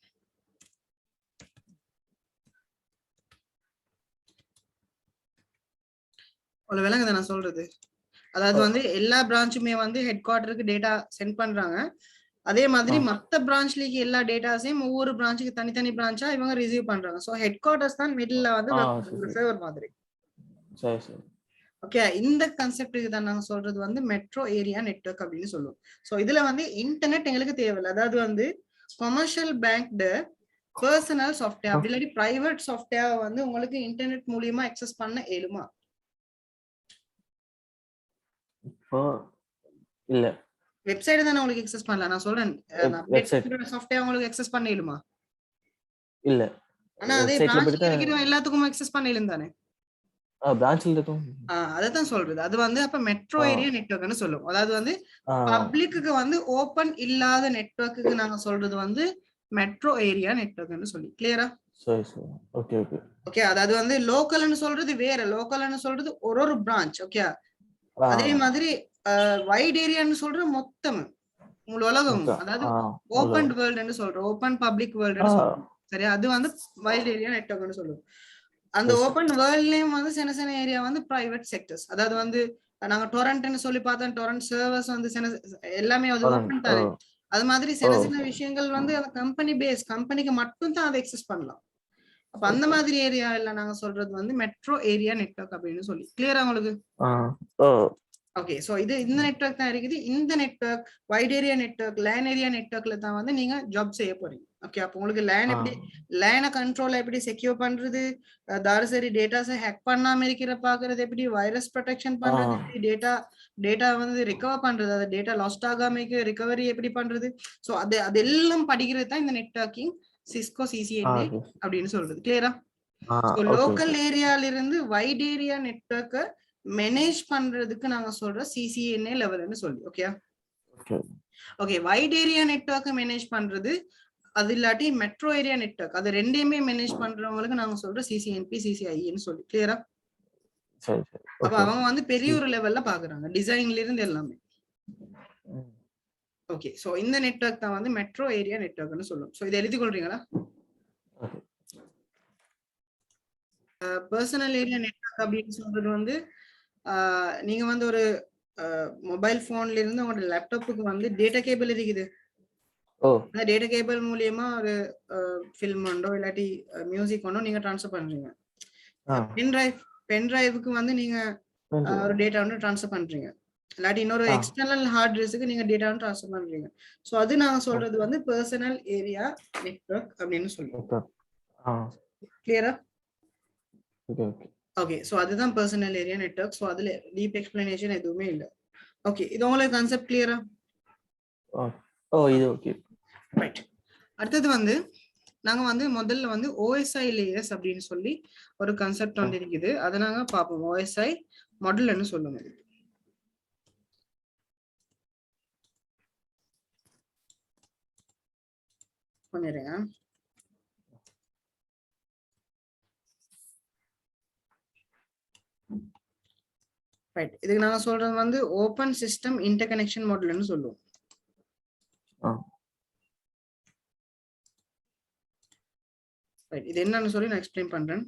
ஒரு விலங்குதை நான் சொல்றது, அதாவது வந்து எல்லா பிரான்ச்சுமே வந்து ஹெட் குவார்ட்டருக்கு டேட்டா சென்ட் பண்றாங்க. அதே மாதிரி மத்த பிரான்ச்லக்கு எல்லா டேட்டாஸையும் ஒவ்வொரு பிரான்ச்சுக்கு தனித்தனி பிரான்ச்சா இவங்க ரிசீவ் பண்றாங்க. சோ ஹெட் குவார்ட்டர்ஸ் தான் மிடில்ல வந்து ஒரு சர்வர் மாதிரி. சரி சரி. ஓகே இந்த கான்செப்டுக்கு தான் நாங்க சொல்றது வந்து மெட்ரோ ஏரியா நெட்வொர்க் அப்படின்னு சொல்லுவோம். சோ இதுல வந்து இன்டர்நெட் எங்களுக்கு தேவையில்லை. அதாவது வந்து கமர்ஷியல் பேங்க்டு பர்சனல் சாஃப்ட்வேர் அப்படி இல்லாட்டி பிரைவேட் சாஃப்ட்வேர் வந்து உங்களுக்கு இன்டர்நெட் மூலியமா அக்சஸ் பண்ண இயலுமா? இல்ல. வெப்சைட் தானே உங்களுக்கு அக்சஸ் பண்ணலாம். நான் சொல்றேன் சாஃப்ட்வேர் உங்களுக்கு அக்சஸ் பண்ண இயலுமா? இல்ல. ஆனா அதே பிரான்ச்ல இருக்கிற எல்லாத்துக்கும் அக்சஸ் பண்ண இயலும் தானே? பிரான்ச்ல இருக்கும். அததான் சொல்றது. அது வந்து அப்ப மெட்ரோ ஏரியா நெட்வொர்க்னு சொல்லுவோம். அதாவது வந்து பப்ளிக்கு வந்து ஓபன் இல்லாத நெட்வொர்க்குக்கு நாங்க சொல்றது வந்து மெட்ரோ ஏரியா நெட்வொர்க்னு சொல்லி. கிளியரா? சரி சரி. Okay okay. ஓகே அதாவது வந்து லோக்கல்னு சொல்றது வேற, லோக்கல்னு சொல்றது ஒரு பிரான்ச். ஓகே அதே மாதிரி வைட் ஏரியான்னு சொல்ற மொத்தம் முழு உலகம், அதாவது ஓபன் வேர்ல்ட்னு சொல்றோம், ஓபன் பப்ளிக் வேர்ல்ட்னு சொல்றோம். சரியா? அது வந்து வைட் ஏரியா நெட்வொர்க்னு சொல்லுவோம். அந்த ஓபன் வேர்ல்ட்லயும் வந்து சின்ன சின்ன ஏரியா வந்து பிரைவேட் செக்டர்ஸ். அதாவது வந்து நாங்க டொரண்ட்னு சொல்லி பார்த்தோம், டொரண்ட் சர்வர்ஸ் வந்து எல்லாமே அது ஓபன் தானே. அது மாதிரி சின்ன சின்ன விஷயங்கள் வந்து அந்த கம்பெனி பேஸ், கம்பெனிக்கு மட்டும் தான் அதை எக்ஸஸ் பண்ணலாம். அப்ப அந்த மாதிரி ஏரியா இல்ல நாங்க சொல்றது வந்து மெட்ரோ ஏரியா நெட்வொர்க் அப்படின்னு சொல்லி. கிளியரா உங்களுக்கு? ஓகே சோ இது இந்த நெட்வொர்க் தான் இருக்குது. இந்த network wide area network LAN area நெட்வொர்க்ல தான் வந்து நீங்க ஜாப் செய்ய போறீங்க. ஓகே அப்போ உங்களுக்கு லேன் எப்படி லேனை கண்ட்ரோல் எப்படி செக்யூர் பண்றது, தாரசரி டேட்டாஸை ஹேக் பண்ணாம இருக்கிற பாக்குறது எப்படி, வைரஸ் ப்ரொடெக்ஷன் பண்றது எப்படி, டேட்டா வந்து ரிகவர் பண்றது, அது டேட்டா லாஸ்ட் ஆகாம ரிகவரி எப்படி பண்றது, சோ அதெல்லாம் படிக்கிறது தான் இந்த நெட்வொர்க்கிங் சிஸ்கோ சிசிஎன்ஏ அப்படின்னு சொல்றது. கிளியரா? லோக்கல் ஏரியால இருந்து வைட் ஏரியா நெட்வொர்க்கை மேனேஜ் பண்றதுக்கு நாங்க சொல்ற சிசிஎன்ஏ லெவல்னு சொல்லி. ஓகே ஓகே வைட் ஏரியா நெட்வொர்க்கை மேனேஜ் பண்றது, அது இல்லாட்டி மெட்ரோ ஏரியா நெட்வொர்க், அது ரெண்டையுமே மேனேஜ் பண்றவங்களுக்கு நாங்க சொல்ற சிசிஎன்பி சிசிஐன்னு சொல்லி. கிளியரா? அப்ப அவங்க வந்து பெரிய ஒரு லெவல்ல பாக்குறாங்க டிசைன்ல இருந்து எல்லாமே. ஓகே சோ இந்த நெட்வொர்க் தான் வந்து மெட்ரோ ஏரியா நெட்வொர்க்னு சொல்லுவோம். சோ இதை எழுதி கொள்றீங்களா? பர்சனல் ஏரியா நெட்வொர்க் அப்படின்னு சொல்றது வந்து நீங்க வந்து ஒரு மொபைல் போன்ல இருந்து உங்களோட லேப்டாப்புக்கு வந்து டேட்டா கேபிள் இருக்குது. அந்த டேட்டா கேபிள் மூலியமா ஒரு ஃபில்ம் ஒன்றோ இல்லாட்டி மியூசிக் ஒன்றோ நீங்க ட்ரான்ஸ்ஃபர் பண்றீங்க. பென் டிரைவுக்கு வந்து நீங்க ஒரு டேட்டா வந்து ட்ரான்ஸ்ஃபர் பண்றீங்க, இல்லாட்டி இன்னொரு எக்ஸ்டர்னல் ஹார்ட் டிஸ்க்கு நீங்க டேட்டா வந்து ட்ரான்ஸ்ஃபர் பண்றீங்க. சோ அது நாங்க சொல்றது வந்து பர்சனல் ஏரியா நெட்வொர்க் அப்படின்னு சொல்லுவோம். கிளியரா? ஓகே சோ அதுதான் பர்சனல் ஏரியா நெட்வொர்க். சோ அதுல டீப் எக்ஸ்பிளனேஷன் எதுவுமே இல்ல. ஓகே இது உங்களுக்கு கான்செப்ட் கிளியரா? இது ஓகே ரைட். அடுத்தது வந்து நாங்க வந்து முதல்ல வந்து ஓஎஸ்ஐ லேயர்ஸ் அப்படின்னு சொல்லி ஒரு கான்செப்ட் வந்து இருக்குது, அதை நாங்க பார்ப்போம். ஓஎஸ்ஐ மாடல்னு சொல்லுங்க. பண்ணிடுங்க. ரைட். இதுக்கு நாங்க சொல்றது வந்து ஓபன் சிஸ்டம் இன்டர்கனெக்ஷன் மாடல்னு சொல்லுவோம். ரைட். இது என்னன்னு சொல்லி நான் எக்ஸ்பிளைன் பண்றேன்.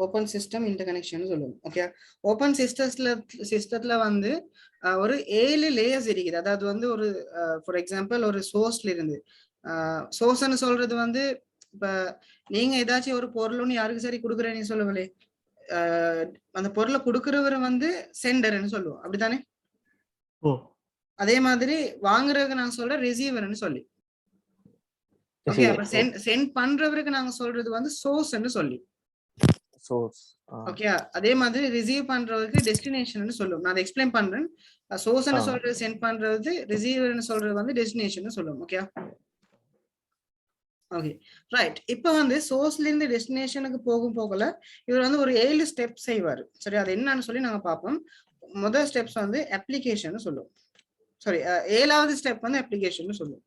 ஓபன் சிஸ்டம் இன்டர்கனெக்ஷன் சொல்லுவோம். ஓகே ஓபன் சிஸ்டத்துல வந்து ஒரு 7 லேயர்ஸ் இருக்குது. அதாவது வந்து ஒரு ஃபார் எக்ஸாம்பிள் ஒரு சோர்ஸ்ல இருந்து சோர்ஸ்ன்னு சொல்றது வந்து இப்ப நீங்க ஏதாச்சும் ஒரு பொருள்னு யாருக்கு சரி கொடுக்குறேன்னு சொல்லுங்களே, அந்த பொருளை கொடுக்குறவர் வந்து சென்டர்னு சொல்லுவோம். அப்படித்தானே? அதே மாதிரி வாங்குறதுக்கு நாங்க சொல்ற ரிசீவர்னு சொல்லி. ஓகே அப்ப சென்ட் பண்றவருக்கு நாங்க சொல்றது வந்து சோர்ஸ்னு சொல்லி. ஓகே அதே மாதிரி ரிசீவ் பண்றதுக்கு டெஸ்டினேஷன் சொல்லுவோம். நான் அதை எக்ஸ்பிளைன் பண்றேன். சோர்ஸ்னு சொல்றது சென்ட் பண்றது, ரிசீவர்னு சொல்றது வந்து டெஸ்டினேஷன் சொல்லுவோம். Okay okay right. இப்போ வந்து சோர்ஸ்ல இருந்து டெஸ்டினேஷனுக்கு போகல இவர் வந்து ஒரு 7 ஸ்டெப் செய்வார். சரி அது என்னன்னு சொல்லி நாங்க பார்ப்போம். முதல் ஸ்டெப்ஸ் வந்து அப்ளிகேஷன் சொல்லுவோம். சாரி 7வது ஸ்டெப் வந்து அப்ளிகேஷன் சொல்லுவோம்.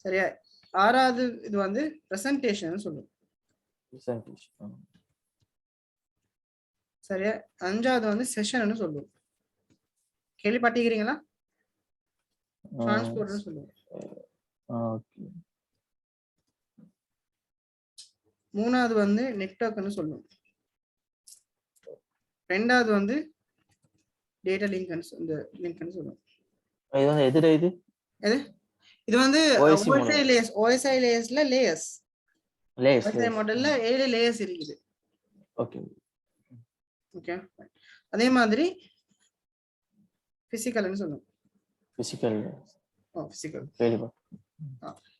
சரியா? 6வது இது வந்து பிரசன்டேஷன் சொல்லுவோம். சரியா? 5வது வந்து செஷன் சொல்லுவோம். கேள்விப்பட்டிருக்கீங்களா? டிரான்ஸ்போர்ட்னு சொல்லுவோம். 3வது வந்து நெட்வொர்க்னு சொல்லுவோம். 2வது வந்து டேட்டா லிங்க்னு சொல்லுவோம். இது வந்து OSI லேயர்ஸ்ல லேயர்ஸ் மாடல்ல 7 லேயர்ஸ் இருக்குது. ஓகே ஓகே அதே மாதிரி பிசிக்கல்னு சொல்லுவோம். பிசிக்கல்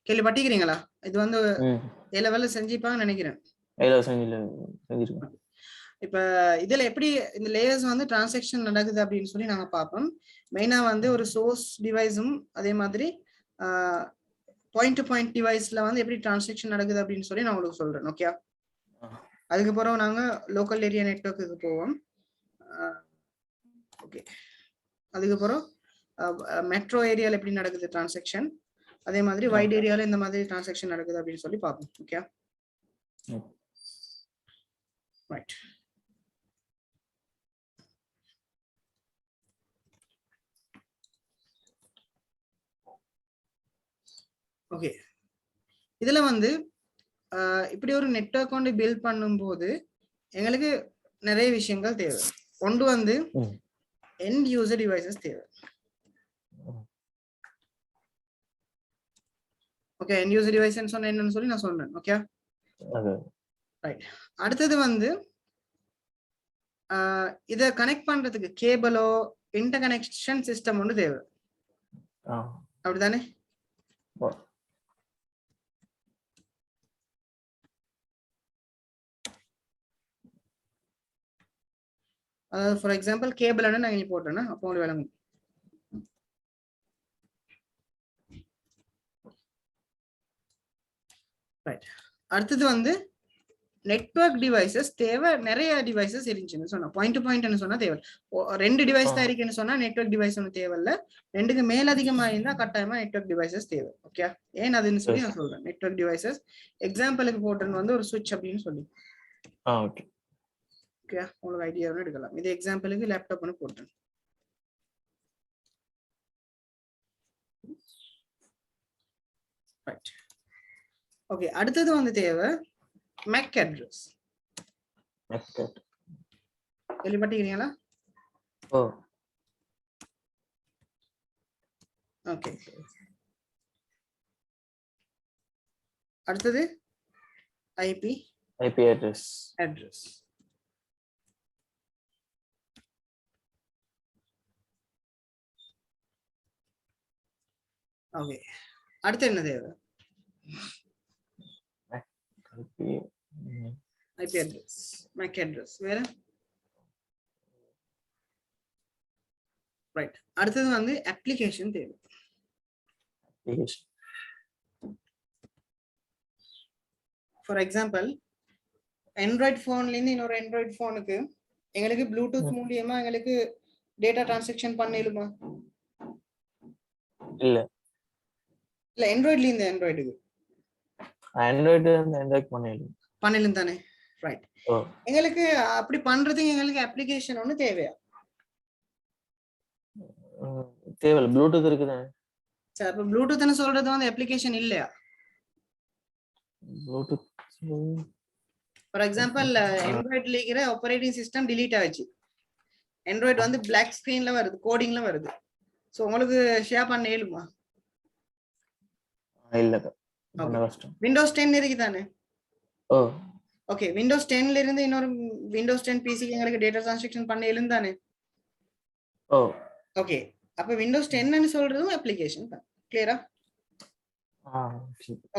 கேள்விப்பட்டிருக்கீங்களா? இது வந்து ஏ லெவல்ல செஞ்சிப்பாங்கன்னு நினைக்கிறேன். இப்ப இதுல எப்படி இந்த லேயர்ஸ் வந்து டிரான்சாக்ஷன் நடக்குது அப்படின்னு சொல்லி நாங்க பார்ப்போம். மெயினா வந்து ஒரு சோர்ஸ் டிவைஸும் அதே மாதிரி பாயிண்ட் டு பாயிண்ட் டிவைஸ்ல வந்து எப்படி டிரான்சாக்ஷன் நடக்குது அப்படின்னு சொல்லி நான் உங்களுக்கு சொல்றேன். ஓகே அதுக்கப்புறம் நாங்க லோக்கல் ஏரியா நெட்வொர்க்குக்கு போவோம். ஓகே அதுக்கப்புறம் மெட்ரோ ஏரியால எப்படி நடக்குது டிரான்சாக்ஷன், அதே மாதிரி வைட் ஏரியால இந்த மாதிரி டிரான்சாக்ஷன் நடக்குது அப்படின்னு சொல்லி பார்ப்போம். Okay right. ஓகே இதுல வந்து இப்படி ஒரு நெட்வொர்க் கொண்டு பில்ட் பண்ணும்போது எங்களுக்கு நிறைய விஷயங்கள் தேவை. ஒன்று வந்து end user devices தேவை. ஓகே, end user device சொன்னா என்னன்னு சொல்லி நான் சொன்னேன். Okay right. அடுத்தது வந்து இதை கனெக்ட் பண்றதுக்கு கேபிளோ இன்டர் கனெக்ஷன் சிஸ்டம் ஒன்று தேவை. அப்படிதானே? ஃபார் எக்ஸாம்பிள் கேபிள் நான் இங்க போட்டேன்னா அப்போ உங்களுக்கு விளங்கும். ரைட். அடுத்தது வந்து நெட்வொர்க் டிவைசஸ் தேவை. நிறைய டிவைசஸ் இருந்துச்சுன்னு சொன்னா பாயிண்ட் டு பாயிண்ட் சொன்னா தேவை. 2 டிவைஸ் தான் இருக்குன்னு சொன்னா நெட்வொர்க் டிவைஸ் ஒன்று தேவையில்ல. 2க்கு மேல அதிகமா இருந்தா கட்டாயமா நெட்வொர்க் டிவைசஸ் தேவை. ஓகே, ஏன் அதுன்னு சொல்லி நான் சொல்றேன். நெட்வொர்க் டிவைசஸ் எக்ஸாம்பிளுக்கு போட்டேன்னு வந்து ஒரு சுவிட்ச் அப்படின்னு சொல்லி. ஓகே ஓகே, உங்களுக்கு ஐடியா எடுக்கலாம். இது எக்ஸாம்பிளுக்கு லேப்டாப்னு போட்டேன். ரைட். ஓகே, அடுத்தது வந்து தேவை MAC அட்ரஸ். கேள்விப்பட்டிருக்கீங்களா? ஓகே. அடுத்தது IP அட்ரஸ். ஓகே, அடுத்து என்ன தேவை? IP address, MAC address. வேற? ரைட். அடுத்தது வந்து அப்ளிகேஷன் தேவை. ஃபார் எக்ஸாம்பிள் ஆண்ட்ராய்ட் போன்ல இருந்து இன்னொரு ஆண்ட்ராய்ட் போனுக்கு எங்களுக்கு ப்ளூடூத் மூலியமா எங்களுக்கு டேட்டா டிரான்சாக்ஷன் பண்ணலுமா? இல்ல ஆண்ட்ராய்ட்ல இருந்து ஆண்ட்ராய்டுக்கு பண்ணலும் தானே? ரைட். எங்களுக்கு அப்படி பண்றதுக்கு எங்களுக்கு அப்ளிகேஷன் ஒன்று தேவையா? தேவையில்ல, ப்ளூடூத் இருக்குதே. சரி, அப்ப ப்ளூடூத்னு சொல்றது வந்து அப்ளிகேஷன் இல்லையா? ப்ளூடூத் ஃபார் எக்ஸாம்பிள் ஆண்ட்ராய்ட்ல இருக்கிற ஆப்பரேட்டிங் சிஸ்டம் டிலீட் ஆயிடுச்சு. ஆண்ட்ராய்டு வந்து பிளாக் ஸ்கிரீன்ல வருது, கோடிங்ல வருது. சோ உங்களுக்கு ஷேர் பண்ண இயலுமா? இல்ல, விண்டோஸ் 10 இருக்கு தானே? ஓகே, விண்டோஸ் 10ல இருந்து இன்னொரு விண்டோஸ் 10 பிசிக்கு எங்களுக்கு டேட்டா டிரான்சாக்ஷன் பண்ண இயலும் தானே? ஓகே, அப்ப விண்டோஸ் 10ன்னு சொல்றதும் அப்ளிகேஷன் தான். கிளியரா?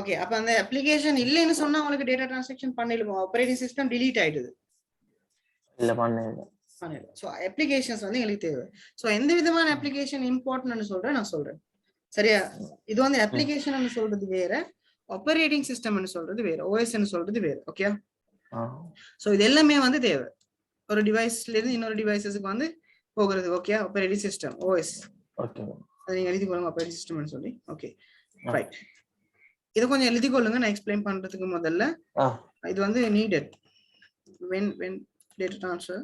ஓகே, அப்ப அந்த அப்ளிகேஷன் இல்லைன்னு சொன்னா உங்களுக்கு டேட்டா டிரான்சாக்ஷன் பண்ணலுமா? ஆப்பரேட்டிங் சிஸ்டம் டிலீட் ஆயிடுது. இல்ல, பண்ணல. சோ அப்ளிகேஷன்ஸ் வந்து எங்களுக்கு தேவை. சோ எந்த விதமான அப்ளிகேஷன் இம்பார்ட்டன்ட்னு சொல்றேன் நான் சொல்றேன். சரியா? இது வந்து அப்ளிகேஷன் சொல்றது வேற, ஆப்பரேட்டிங் சிஸ்டம்னு சொல்றது வேற, ஓஎஸ்ன்னு சொல்றது வேற. ஓகே, சோ இது எல்லாமே வந்து தேவை ஒரு டிவைஸ்ல இருந்து இன்னொரு டிவைசஸ்க்கு வந்து போகிறது. Okay, operating system OS. Okay, அதை நீங்க எழுதி கொள்ளுங்க ஆப்பரேட்டிங் சிஸ்டம்னு சொல்லி. Okay right. இத கொஞ்சம் எழுதி கொள்ளுங்க நான் எக்ஸ்பிளைன் பண்றதுக்கு முதல்ல. இது வந்து நீடட் when data transfer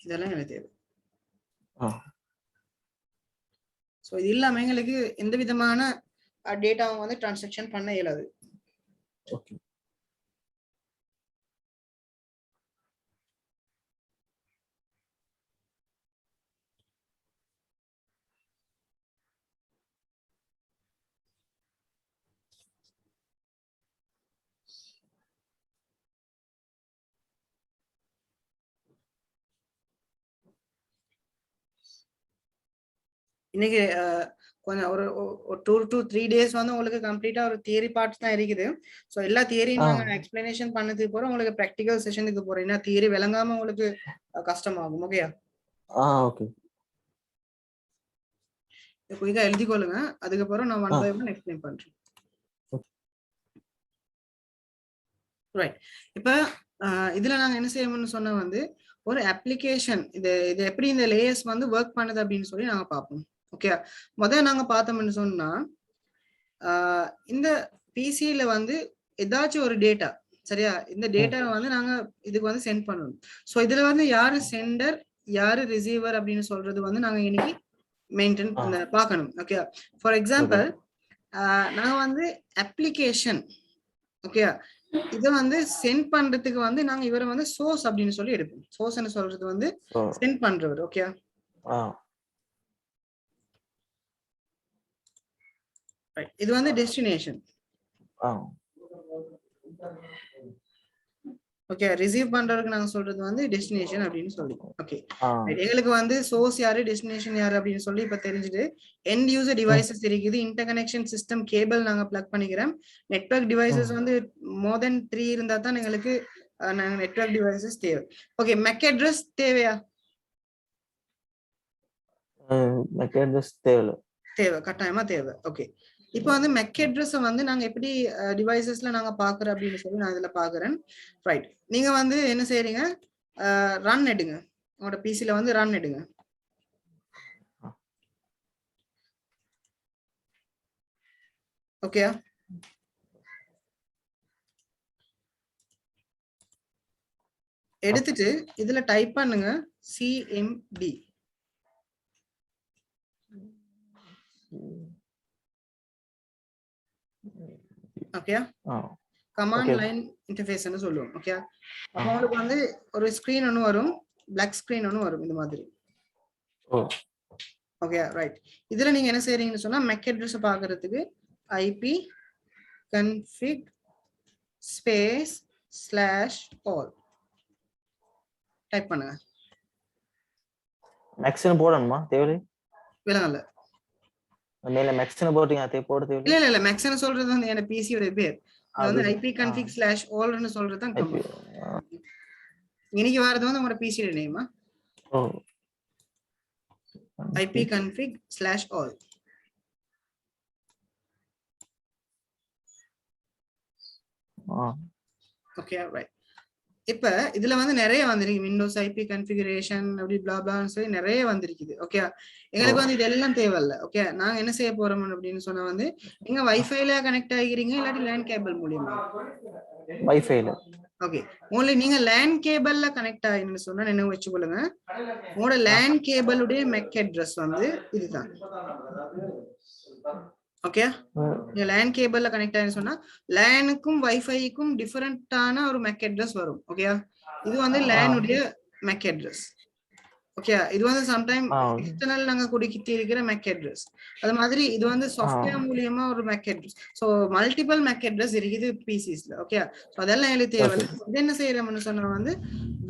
இதெல்லாம் எனக்கு தேவை. சோ இது இல்லாம எங்களுக்கு எந்த விதமான டேட்டாவும் வந்து டிரான்சாக்ஷன் பண்ண இயலாது. ஓகே, இன்னைக்கு கொஞ்சம் ஒரு 2 to 3 days வந்து உங்களுக்கு கம்ப்ளீட்டா ஒரு தியரி பார்ட்ஸ் தான் இருக்குது. சோ எல்லா தியரியும் நாங்க எக்ஸ்பிளனேஷன் பண்ணதுக்கு போறோம். உங்களுக்கு பிராக்டிகல் செஷனுக்கு போறோம். ஏன்னா தியரி விளங்காம உங்களுக்கு கஷ்டமாகும். ஓகேயா? ஓகே. குயிக்கா எழுதி கொள்ளுங்க. அதுக்கப்புறம் நான் 1 by 1 எக்ஸ்பிளைன் பண்றேன். ரைட். இப்ப இதுல நாங்க என்ன செய்யணும்னு சொன்னா வந்து ஒரு அப்ளிகேஷன் இது எப்படி இந்த லேயர்ஸ் வந்து ஒர்க் பண்ணுது அப்படின்னு சொல்லி நாங்க பார்ப்போம். ஓகே, முதல்ல நாங்க பார்த்தோம்னு சொன்னா இந்த பிசில வந்து ஏதாச்சும் ஒரு டேட்டா சரியா? இந்த டேட்டாவை வந்து நாங்க இதுக்கு வந்து சென்ட் பண்ணணும். ஸோ இதுல வந்து யாரு சென்டர் யாரு ரிசீவர் அப்படின்னு சொல்றது வந்து நாங்க இன்னைக்கு மெயின்டைன் பார்க்கணும். ஓகே, ஃபார் எக்ஸாம்பிள் நாங்க வந்து அப்ளிகேஷன் ஓகே இதை வந்து சென்ட் பண்றதுக்கு வந்து நாங்க இவரை வந்து சோர்ஸ் அப்படின்னு சொல்லி எடுப்போம். சோர்ஸ்ன்னு சொல்றது வந்து சென்ட் பண்றவர். ஓகே, இது வந்து டெஸ்டினேஷன். ஓகே, ரிசீவ் பண்றதுக்கு நாங்க சொல்றது வந்து டெஸ்டினேஷன் அப்படின்னு சொல்லி. ஓகே, எங்களுக்கு வந்து சோர்ஸ் யாரு டெஸ்டினேஷன் யாரு அப்படின்னு சொல்லி இப்ப தெரிஞ்சுட்டு எண்ட் யூசர் டிவைசஸ் இருக்குது, இன்டர் கனெக்ஷன் சிஸ்டம் கேபிள் நாங்க பிளக் பண்ணிக்கிறோம். நெட்வொர்க் டிவைசஸ் வந்து மோர் தென் 3 இருந்தா தான் எங்களுக்கு நாங்க நெட்வொர்க் டிவைசஸ் தேவை. ஓகே, மேக் அட்ரஸ் தேவையா? தேவை, கட்டாயமா தேவை. ஓகே, இப்போ வந்து மெக் அட்ரஸ் வந்து நாங்க எப்படி டிவைசஸ்ல நாங்க பாக்குறோம் அப்படின்னு சொல்லி நான் இதுல பாக்குறேன். ரைட், நீங்க வந்து என்ன செய்யறீங்க, ரன் எடுங்க, உங்களோட பிசில வந்து ரன் எடுங்க. ஓகே, எடுத்துட்டு இதுல டைப் பண்ணுங்க CMD. Okay, command line interface சொல்லுவோம். ஓகே, அப்போ உங்களுக்கு வந்து ஒரு ஸ்கிரீன் ஒன்று வரும், பிளாக் ஸ்கிரீன் ஒன்று வரும் இந்த மாதிரி. Okay, right. இதுல நீங்க என்ன செய்றீங்கன்னு சொன்னா மேக் அட்ரஸ் பாக்குறதுக்கு IP config space slash all type பண்ணுங்க. மேக்ஸ்னு போடணுமா? தேவை விலங்கல்ல, மேல மேக்ஸ்னு போடுறீங்க, அதே போட தேவை இல்ல இல்ல மேக்ஸ்னு சொல்றது வந்து என்ன பிசியோட பேர். அது வந்து ஐபி கன்ஃபிக் ஸ்லாஷ் ஆல்னு சொல்றது தான் கமாண்ட். இன்னைக்கு வரது வந்து உங்களோட பிசியோட நேமா IP config slash all. Okay, right. இப்ப இதுல வந்து நிறைய வந்திருக்கு, விண்டோஸ் ஐபி கன்ஃபிகரேஷன் அப்படி பிளா பிளான்னு சொல்லி நிறைய வந்திருக்குது. ஓகே, எங்களுக்கு வந்து இதெல்லாம் தேவையில்ல. ஓகே, நாங்க என்ன செய்ய போறோம் அப்படின்னு சொன்னா வந்து நீங்க வைஃபைல கனெக்ட் ஆகிறீங்க இல்லாட்டி லேண்ட் கேபிள் மூலியமா? வைஃபைல. ஓகே, உங்களுக்கு நீங்க லேண்ட் கேபிள்ல கனெக்ட் ஆகிருன்னு சொன்னா என்ன வச்சுக்கொள்ளுங்க, உங்களோட லேண்ட் கேபிளுடைய மெக் அட்ரஸ் வந்து இதுதான். ஓகே, நீங்க லேன் கேபிள்ல கனெக்ட் ஆயின்னு சொன்னா லேனுக்கும் வைஃபைக்கும் டிஃபரெண்டான ஒரு மெக் அட்ரஸ் வரும். ஓகே, இது வந்து லேனுடைய மெக் அட்ரஸ். ஓகே, இது வந்து சம்டைம் எக்ஸ்டர்னல் நாங்க கொடுக்கிட்டு இருக்கிற மெக் அட்ரஸ். அது மாதிரி இது வந்து சாஃப்ட்வேர் மூலியமா ஒரு மெக் அட்ரஸ். ஸோ மல்டிபிள் மெக் அட்ரஸ் இருக்குது பிசிஸ்ல. ஓகே, ஸோ அதெல்லாம் எங்களுக்கு தேவை. இது என்ன செய்யறோம்னு சொன்னா வந்து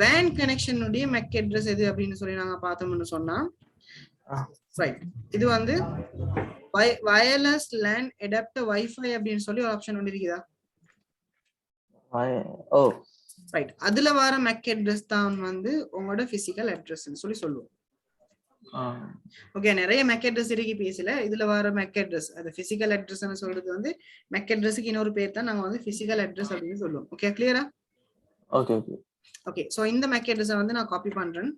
வேன் கனெக்ஷனுடைய மெக் அட்ரஸ் எது அப்படின்னு சொல்லி நாங்க பார்த்தோம்னு சொன்னா ரைட், இது வந்து வயர்லெஸ் லேன் அடாப்டர் வைஃபை அப்படின்னு சொல்லி ஒரு ஆப்ஷன் ஒன்று இருக்குதா? ரைட், அதுல வர மேக் அட்ரஸ் தான் வந்து உங்களோட பிசிக்கல் அட்ரஸ்னு சொல்லி சொல்லுவோம். ஓகே, நிறைய மேக் அட்ரஸ் இருக்கு பேசல, இதுல வர மேக் அட்ரஸ் அது பிசிக்கல் அட்ரஸ்னு சொல்றது வந்து மேக் அட்ரஸ்க்கு இன்னொரு பேர் தான் நாங்க வந்து பிசிக்கல் அட்ரஸ் அப்படின்னு சொல்லுவோம். ஓகே, கிளியரா? ஓகே ஓகே ஓகே, சோ இந்த மேக் அட்ரஸை வந்து நான் காப்பி பண்றேன்.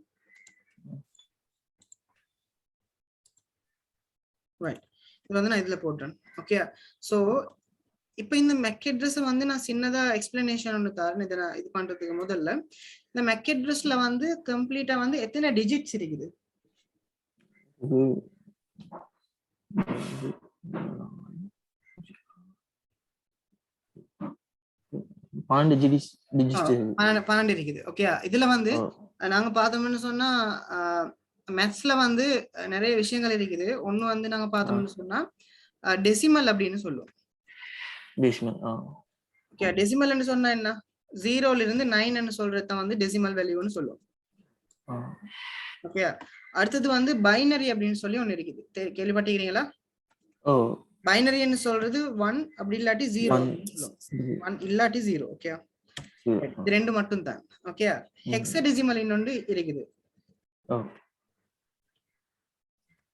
ரைட், இது வந்து நான் இதுல போடுறேன். ஓகே, சோ இப்போ இந்த மெக் அட்ரஸ் வந்து நான் சின்னதா எக்ஸ்பிளனேஷன் ஒன்று தரேன். இதை நான் இது பண்றதுக்கு முதல்ல இந்த மெக் அட்ரஸ்ல வந்து கம்ப்ளீட்டா வந்து எத்தனை டிஜிட்ஸ் இருக்குது? 12 இருக்குது. ஓகே, இதுல வந்து நாங்க பார்த்தோம்னு சொன்னா மேத்ஸ்ல வந்து நிறைய விஷயங்கள் இருக்குது. ஒண்ணு வந்து நாங்க பார்த்தோம்னு சொன்னா டெசிமல் அப்படின்னு சொல்லுவோம். ஓகே, டெசிமல்னு சொன்னா என்ன, 0ல இருந்து 9 சொல்றத வந்து டெசிமல் வேல்யூன்னு சொல்லுவோம். ஓகே, அடுத்தது வந்து பைனரி அப்படின்னு சொல்லி ஒண்ணு இருக்குது, கேள்விப்பட்டிருக்கீங்களா? பைனரின்னு சொல்றது 1 அப்படி இல்லாட்டி 0 1 இல்லாட்டி 0. ஓகே, இது ரெண்டு மட்டும் தான். ஓகே, ஹெக்ஸாடெசிமல் இன்னொன்று இருக்குது,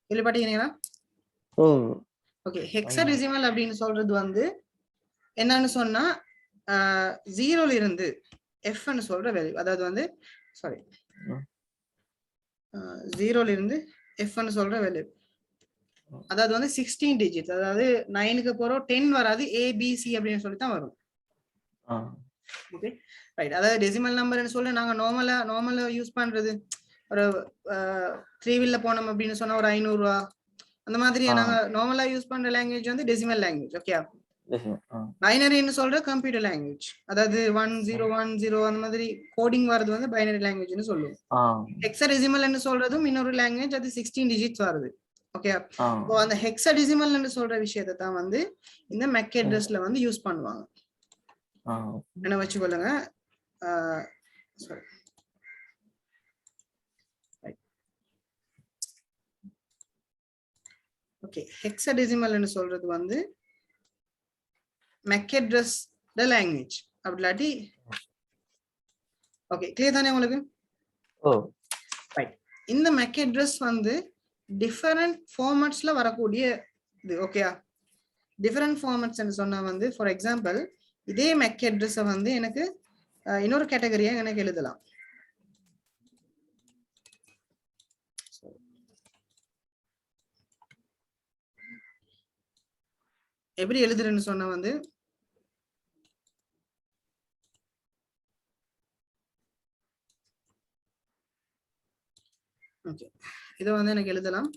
கேள்விப்பட்டிருக்கீங்களா? ஓகே, ஹெக்ஸாடெசிமல் அப்படின்னு சொல்றது வந்து என்னன்னு சொன்னா 0ல இருந்து Fன்னு சொல்ற வேல்யூ, அதாவது வந்து சாரி 0ல இருந்து Fன்னு சொல்ற வேல்யூ, அதாவது வந்து 16 டிஜிட், அதாவது 9க்கு போறோம் 10 வராது, ABC அப்படின்னு சொல்லி தான் வரும். Okay right. அதாவது டெசிமல் நம்பர்னு சொல்ல நாங்க நார்மலா யூஸ் பண்றது ஒரு 3 வீல்ல போனோம் அப்படின்னு சொன்னா ஒரு 500 ரூபா அந்த மாதிரி நாங்க நார்மலா யூஸ் பண்ற லாங்குவேஜ் வந்து டெசிமல் லாங்குவேஜ். ஓகே, பைனரின்னு சொல்ற கம்ப்யூட்டர் லாங்குவேஜ். அதாவது 1010 அந்த மாதிரி கோடிங் வரது வந்து பைனரி லாங்குவேஜ்னு சொல்லுவோம். ஹெக்ஸாடெசிமல்னு சொல்றதும் இன்னொரு லாங்குவேஜ், அது 16 டிஜிட்ஸ் வருது. ஓகே, இப்போ அந்த ஹெக்ஸாடெசிமல்னு சொல்ற விஷயத்தை தான் வந்து இந்த MAC அட்ரஸ்ல வந்து யூஸ் பண்ணுவாங்க. என்ன வச்சுக்கொள்ளுங்க. சாரி, ஓகே, ஹெக்ஸாடெசிமல்னு சொல்றது வந்து MAC அட்ரஸ் த லாங்குவேஜ் அப்படி இல்லாட்டி. ஓகே, கிளியர் தானே உங்களுக்கு? ரைட். இந்த MAC அட்ரஸ் வந்து டிஃபரண்ட் ஃபார்மட்ஸ்ல வரக்கூடிய இது. ஓகே, டிஃபரண்ட் ஃபார்மட்ஸ் சொன்னா வந்து ஃபார் எக்ஸாம்பிள் இதே MAC அட்ரஸை வந்து எனக்கு இன்னொரு கேட்டகரியா எனக்கு எழுதலாம். எப்படி எழுதுறேன்னு சொன்னா வந்து ஓகே, இதை வந்து எனக்கு எழுதலாம்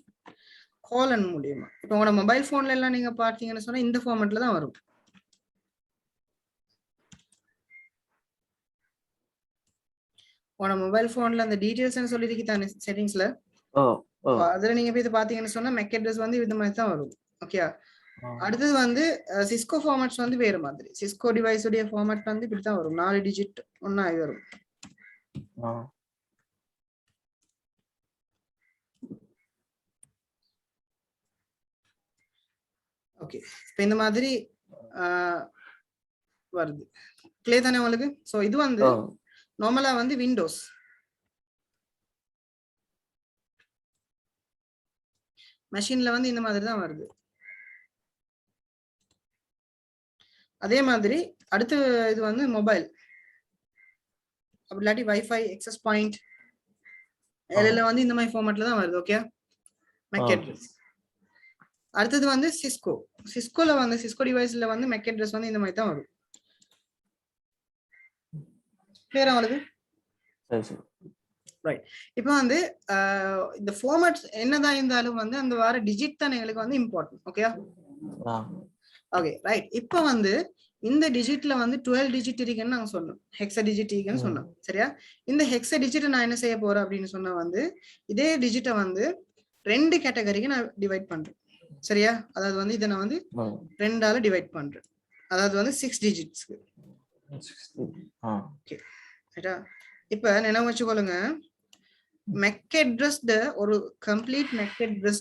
கோலன் மூலியமா. இப்போ உங்களோட மொபைல் போன்ல எல்லாம் நீங்க பார்த்தீங்கன்னு சொன்னா இந்த ஃபார்மட்ல தான் வரும். உங்களோட மொபைல் போன்ல அந்த டீடைல்ஸ் சொல்லிருக்கு தானே செட்டிங்ஸ்ல, அதுல நீங்க போய் பாத்தீங்கன்னு சொன்னா MAC அட்ரஸ் வந்து இந்த மாதிரி தான் வரும். ஓகே, அடுத்தது வந்து சிஸ்கோ ஃபார்மட்ஸ் வந்து வேற மாதிரி. சிஸ்கோ டிவைஸ் உடைய ஃபார்மட் வந்து இப்படி தான் வரும், 4 டிஜிட் ஒண்ணாய் வரும். ஓகே, இப்போ இந்த மாதிரி வருது. கிளியர் தானே உங்களுக்கு? சோ இது வந்து நார்மலா வந்து விண்டோஸ். மெஷின்ல வந்து இந்த மாதிரி தான் வருது. அதே மாதிரி அடுத்து இது வந்து மொபைல், அப்படி இல்லாட்டி வைஃபை, எக்ஸஸ் பாயிண்ட் எல்லாம் வந்து இந்த மாதிரி ஃபார்மட்ல தான் வருது. Okay, MAC address. அடுத்தது வந்து சிஸ்கோல வந்து சிஸ்கோ டிவைஸ்ல வந்து MAC அட்ரஸ் வந்து இந்த மாதிரி தான் வரும். கிளியரா உங்களுக்கு? ரைட். இப்போ வந்து இந்த ஃபார்மட்ஸ் என்னதான் இருந்தாலும் வந்து அந்த வர டிஜிட் தான் எங்களுக்கு வந்து இம்பார்ட்டன்ட். Okay, okay right. இப்போ வந்து இந்த டிஜிட்ல வந்து 12 டிஜிட் இருக்குன்னு நாங்க சொன்னோம், ஹெக்ஸா டிஜிட் இருக்குன்னு சொன்னோம். சரியா? இந்த ஹெக்ஸா டிஜிட்டை நான் என்ன செய்ய போறேன் அப்படின்னு சொன்னா வந்து இதே டிஜிட்டை வந்து 2 கேட்டகரிக்கு நான் டிவைட் பண்றேன். சரியா? அதாவது வந்து இதை நான் வந்து 2ஆல டிவைட் பண்றேன். அதாவது வந்து 6 டிஜிட்ஸ்க்கு. ஓகே ரைட்டா? இப்ப நினைவு வச்சுக்கொள்ளுங்க, MAC address ஒரு complete MAC address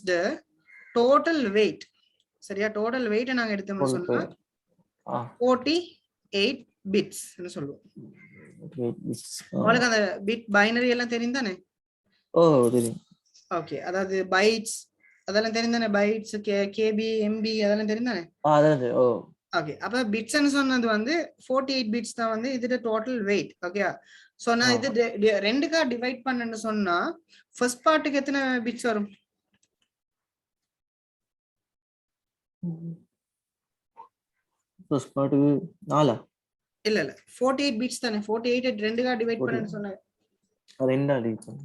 total wait. சரியா? டோட்டல் வெயிட் நாங்க எடுத்தோம்னு சொன்னா 48 பிட்ஸ் னு சொல்லுவோம். உங்களுக்கு அந்த பிட் பைனரி எல்லாம் தெரியும் தானே? தெரியும். ஓகே, அதாவது பைட்ஸ் அதெல்லாம் தெரியும் தானே? பைட்ஸ், கேபி, எம்பி அதெல்லாம் தெரியும் தானே? ஓகே, அப்ப பிட்ஸ் னு சொன்னது வந்து 48 பிட்ஸ் தான் வந்து இதோட டோட்டல் வெயிட். ஓகே, சோ நான் இது 2க்கா டிவைட் பண்ணேன்னு சொன்னா ஃபர்ஸ்ட் பார்ட்டுக்கு எத்தனை பிட்ஸ் வரும்? ஃபர்ஸ்ட் பார்ட்டுக்கு 4. இல்ல 48 பிட்ஸ் தானே. 48 2க்கா டிவைட் பண்ணேன்னு சொன்னேன். 2ஆ டிவைட் பண்ணு.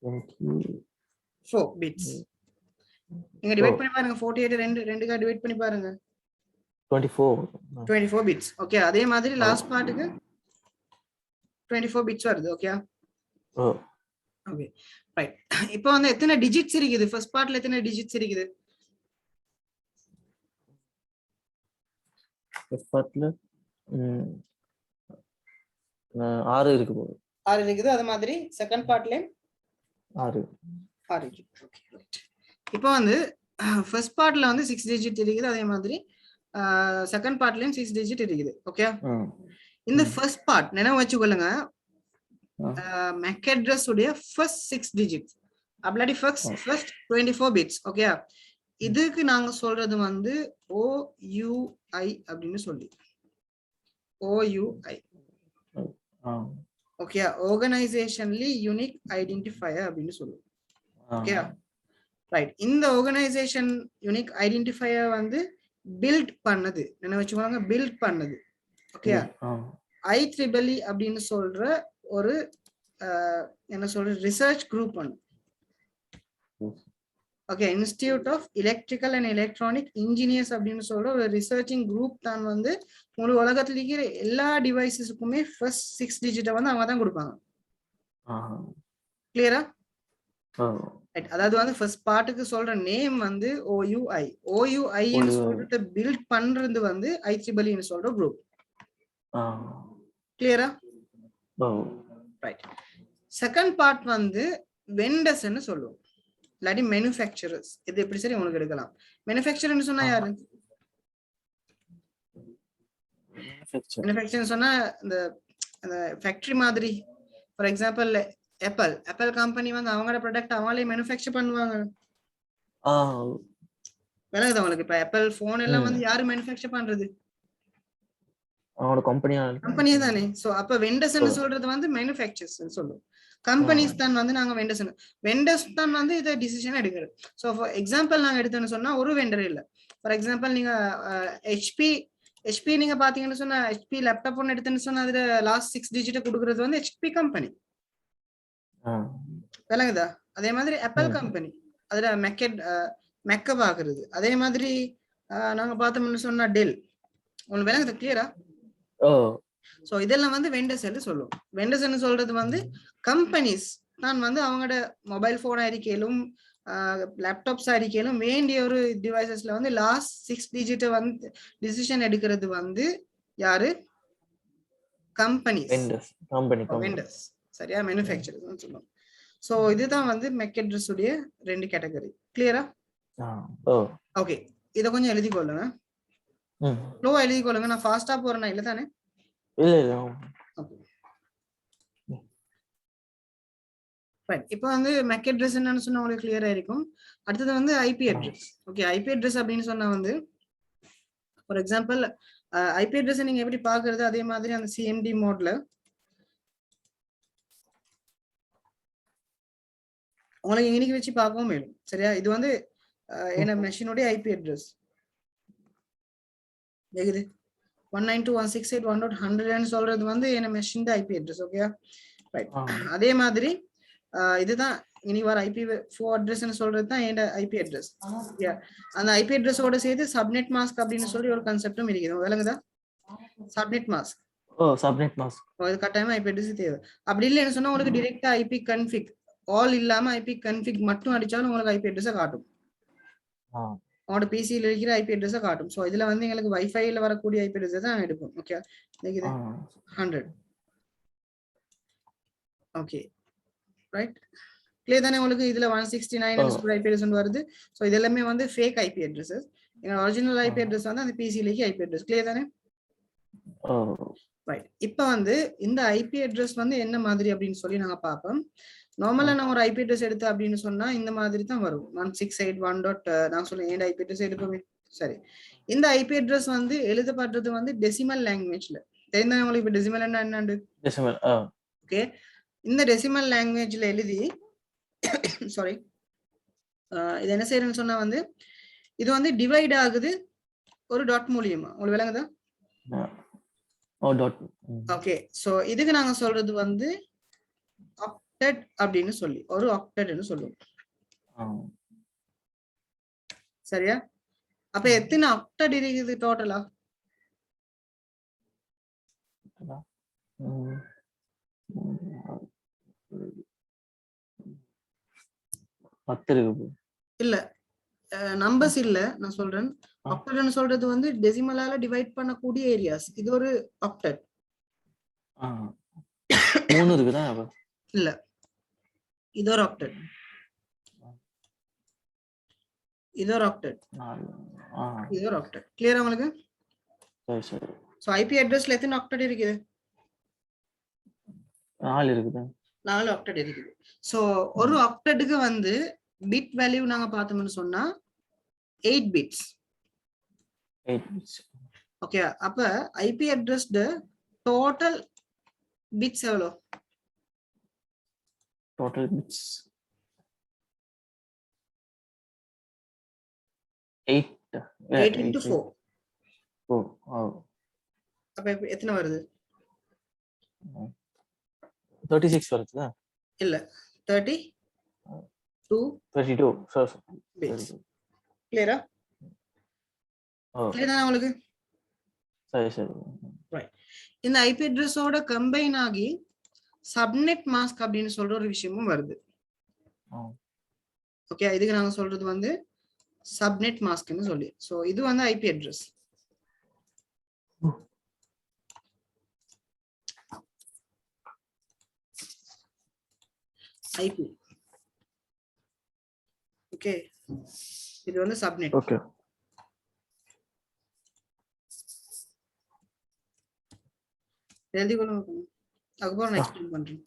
24 பிட்ஸ். நீங்க டிவைட் பண்ணி பாருங்க. 48 2க்கா டிவைட் பண்ணி பாருங்க. 24 பிட்ஸ். ஓகே, அதே மாதிரி லாஸ்ட் பார்ட்டுக்கு 24 பிட்ஸ் வருது. Okay okay right. இப்போ வந்து எத்தனை டிஜிட்ஸ் இருக்குது? ஃபர்ஸ்ட் பார்ட்ல எத்தனை டிஜிட்ஸ் இருக்குது? ஃபர்ஸ்ட் பார்ட்ல 6 இருக்கு போல. 6 இருக்குது. அதே மாதிரி செகண்ட் பார்ட்ல 6 இருக்கு. Okay right. இப்போ வந்து ஃபர்ஸ்ட் பார்ட்ல வந்து 6 டிஜிட் இருக்குது. அதே மாதிரி செகண்ட் பார்ட்லயும் 6 டிஜிட் இருக்குது. ஓகே, இந்த ஃபர்ஸ்ட் பார்ட் நினைவு வச்சுக்கொள்ளுங்க, MAC address உடைய ஃபர்ஸ்ட் 6 டிஜிட்ஸ் அப்படி ஃபர்ஸ்ட் 24 பிட்ஸ். ஓகே, இதுக்கு நாங்க சொல்றது வந்து OUI அப்படின்னு சொல்லி, OUI. ஓகே, ஆர்கனைசேஷன்லி யூனிக் ஐடென்டிஃபையர் அப்படின்னு சொல்லுவோம். Okay right. இந்த ஆர்கனைசேஷன் யூனிக் ஐடென்டிஃபையர் வந்து பில்ட் பண்ணது என்ன வச்சுக்கோங்க, பில்ட் பண்ணது. ஓகே, IEEE அப்படின்னு சொல்ற ஒரு என்ன சொல்ற ரிசர்ச் குரூப் ஒன்று. Okay, institute of electrical and electronic engineers அப்படின்னு சொல்ற ஒரு ரிசர்ச்சிங் குரூப் தான் வந்து முழு உலகத்துல இருக்கிற எல்லா டிவைசஸுக்குமே ஃபர்ஸ்ட் 6 டிஜிட்டை வந்து அவங்க தான் கொடுப்பாங்க. கிளியரா? அதாவது வந்து ஃபர்ஸ்ட் பார்ட்டுக்கு சொல்ற நேம் வந்து OUI. OUI ன்னு சொல்றத பில்ட் பண்றது வந்து IEEE ன்னு சொல்ற குரூப். கிளியரா? ரைட். செகண்ட் பார்ட் வந்து வெண்டர்ஸ் ன்னு சொல்லுவோம், இல்லாட்டி மேனுஃபேக்சரர்ஸ். இது எப்படி சரி உங்களுக்கு எடுக்கலாம். மேனுஃபேக்சரர்னு சொன்னா யாரு? மேனுஃபேக்சரர் சொன்னா இந்த ஃபேக்டரி மாதிரி. ஃபார் எக்ஸாம்பிள் ஆப்பிள் கம்பெனி வந்து அவங்களோட ப்ராடக்ட் அவங்களே மேனுஃபேக்சர் பண்ணுவாங்க. விளங்குது உங்களுக்கு? இப்ப ஆப்பிள் போன் எல்லாம் வந்து யாரு மேனுஃபேக்சர் பண்றது? அவங்களோட கம்பெனியே தானே. சோ அப்ப வெண்டர்ஸ் சொல்றது வந்து மேனுஃபேக்சர்ஸ் சொல்லுவோம். கம்பெனிஸ் தான் வந்து நாங்க வெண்டர்ஸ் தான் வந்து இதை டிசிஷன் எடுக்கிறது. ஸோ ஃபார் எக்ஸாம்பிள் நாங்க எடுத்தோம்னு சொன்னா ஒரு வெண்டர் இல்லை. ஃபார் எக்ஸாம்பிள் நீங்க ஹெச்பி நீங்க பாத்தீங்கன்னு சொன்னா ஹெச்பி லேப்டாப் ஒன்று எடுத்துன்னு சொன்னா அதுல லாஸ்ட் 6 டிஜிட்டை கொடுக்கறது வந்து ஹெச்பி கம்பெனி. விளங்குதா? அதே மாதிரி ஆப்பிள் கம்பெனி அதுல மெக்க பாக்குறது. அதே மாதிரி நாங்க பார்த்தோம்னு சொன்னா டெல். உங்களுக்கு விளங்குது? கிளியரா? சோ இதெல்லாம் வந்து வெண்டர்ஸ் சொல்லுவோம். வெண்டர்ஸ் சொல்றது வந்து கம்பெனிஸ் தான் வந்து அவங்களோட மொபைல் போன் அறிக்கையிலும் லேப்டாப்ஸ் அறிக்கையிலும் வேண்டிய ஒரு டிவைசஸ்ல வந்து லாஸ்ட் 6 டிஜிட்டை வந்து டிசிஷன் எடுக்கிறது வந்து யாரு? Companies, vendors. சரியா? மேனுஃபேக்சரர்ஸ் சொல்லுவோம். சோ இதுதான் வந்து மெக் அட்ரஸ் உடைய 2 கேட்டகரி. கிளியரா? ஓகே, இத கொஞ்சம் எழுதி கொள்ளுங்க. ஸ்லோவா எழுதி கொள்ளுங்க. நான் ஃபாஸ்டா போறேனா இல்ல தானே? இல்ல. இப்போ வந்து மெக் அட்ரஸ் என்னன்னு சொன்னா உங்களுக்கு கிளியரா இருக்கும். அடுத்தது வந்து IP address. Okay, IP address அப்படின்னு சொன்னா வந்து ஃபார் எக்ஸாம்பிள் ஐபி அட்ரஸ் நீங்க எப்படி பாக்குறது அதே மாதிரி அந்த சிஎம்டி மோட்ல உங்களுக்கு இன்னைக்கு வச்சு பார்க்கவும் வேணும். சரியா? இது வந்து என்ன மெஷினுடைய ஐபி அட்ரஸ் கேக்குது. 192.168.1.100 சொல்றது வந்து என்ன machine IP address. Okay right. அதே மாதிரி இதுதான் இனி வர IPv4 அட்ரஸ் சொல்றது தான் என்ன ஐபி அட்ரஸ். அந்த ஐபி அட்ரஸோட சேர்த்து சப்நெட் மாஸ்க் அப்படின்னு சொல்லி ஒரு கான்செப்டும் இருக்குது. விளங்குதா? Subnet mask. Subnet mask. இது கட்டாயமா ஐபி அட்ரஸ் தேவை. அப்படி இல்லைன்னு சொன்னா உங்களுக்கு டைரக்டா ஐபி கன்ஃபிக் ஆல் இல்லாம ஐபி கன்ஃபிக் மட்டும் அடிச்சாலும் உங்களுக்கு ஐபி அட்ரஸை காட்டும். உங்களோட பிசியில் இருக்கிற ஐபி அட்ரஸை காட்டும். ஸோ இதுல வந்து எங்களுக்கு வைஃபைல வரக்கூடிய ஐபி அட்ரஸ் தான் எடுப்போம். ஓகே, இது 100. Okay right. கிளியர் தானே உங்களுக்கு? இதுல 169 ஐபி அட்ரஸ் வருது. ஸோ இது எல்லாமே வந்து ஃபேக் ஐபி அட்ரஸஸ். எங்க ஒரிஜினல் ஐபி அட்ரஸ் வந்து அந்த பிசியிலேயே ஐபி அட்ரஸ். கிளியர் தானே? ரைட். இப்போ வந்து இந்த ஐபி அட்ரஸ் வந்து என்ன மாதிரி அப்படின்னு சொல்லி நாங்க பார்ப்போம். நார்மலா நான் ஒரு ஐபி அட்ரஸ் எடுத்து அப்படின்னு சொன்னா இந்த மாதிரி தான் வரும். 168.1. நான் சொல்லுவேன் ஏன் ஐபி அட்ரஸ் எடுப்போமே. சரி, இந்த ஐபி அட்ரஸ் வந்து எழுதப்படுறது வந்து டெசிமல் லாங்குவேஜ்ல. தெரியுதா உங்களுக்கு? இப்போ டெசிமல் என்னண்டு? டெசிமல். ஓகே, இந்த டெசிமல் லாங்குவேஜ்ல எழுதி சாரி இது என்ன செய்யறேன்னு சொன்னா வந்து இது வந்து டிவைட் ஆகுது ஒரு டாட் மூலியமா. உங்களுக்கு விளங்குதா? ஓகே, சோ இதுக்கு நாங்க சொல்றது வந்து ஆக்டெட் அப்படின்னு சொல்லி ஒரு ஆக்டெட்னு சொல்லுவோம். சரியா? அப்ப எத்தனை ஆக்டெட் இருக்குது டோட்டலா? 10 இருக்கு. இல்ல, நம்பர்ஸ் இல்ல நான் சொல்றேன். ஆக்டெட்னு சொல்றது வந்து டெசிமலால டிவைட் பண்ணக்கூடிய ஏரியாஸ். இது ஒரு ஆக்டெட். 3 இருக்குதா? இல்ல, இது ஒரு ஆக்டெட். இது ஒரு ஆக்டெட். இது ஒரு ஆக்டெட். கிளியரா உங்களுக்கு? சரி சரி. சோ ஐபி அட்ரஸ்ல எத்தனை ஆக்டெட் இருக்குது? 4 இருக்குது. 4 ஆக்டெட் இருக்குது. சோ ஒரு ஆக்டெட்டுக்கு வந்து பிட் வேல்யூ நாங்க பார்த்தோம்னு சொன்னா 8 பிட்ஸ். 8 பிட்ஸ். ஓகே, அப்ப ஐபி அட்ரஸ்ல டோட்டல் பிட்ஸ் எவ்வளவு? டோட்டல் பிட்ஸ் 8 8 into 4 ஓ அப்ப எத்தனை வருது 36 வருதுல இல்ல 32 32 bits clear-ஆ ஓ clear தானே உங்களுக்கு சரி ரைட் இந்த ஐபி அட்ரஸோட கம்பைன் ஆகி சப்நெட் மாஸ்க் அப்படின்னு சொல்ற ஒரு விஷயமும் வருது ஓகே இதுக்கு நாங்க சொல்றது வந்து சப்நெட் மாஸ்க்னு சொல்லி சோ இது வந்து ஐபி அட்ரஸ் ஐபி ஓகே இது வந்து சப்நெட் ஓகே எழுதி கொள்ளுங்க அதுக்கப்புறம் நான் எக்ஸ்பிளைன் பண்றேன்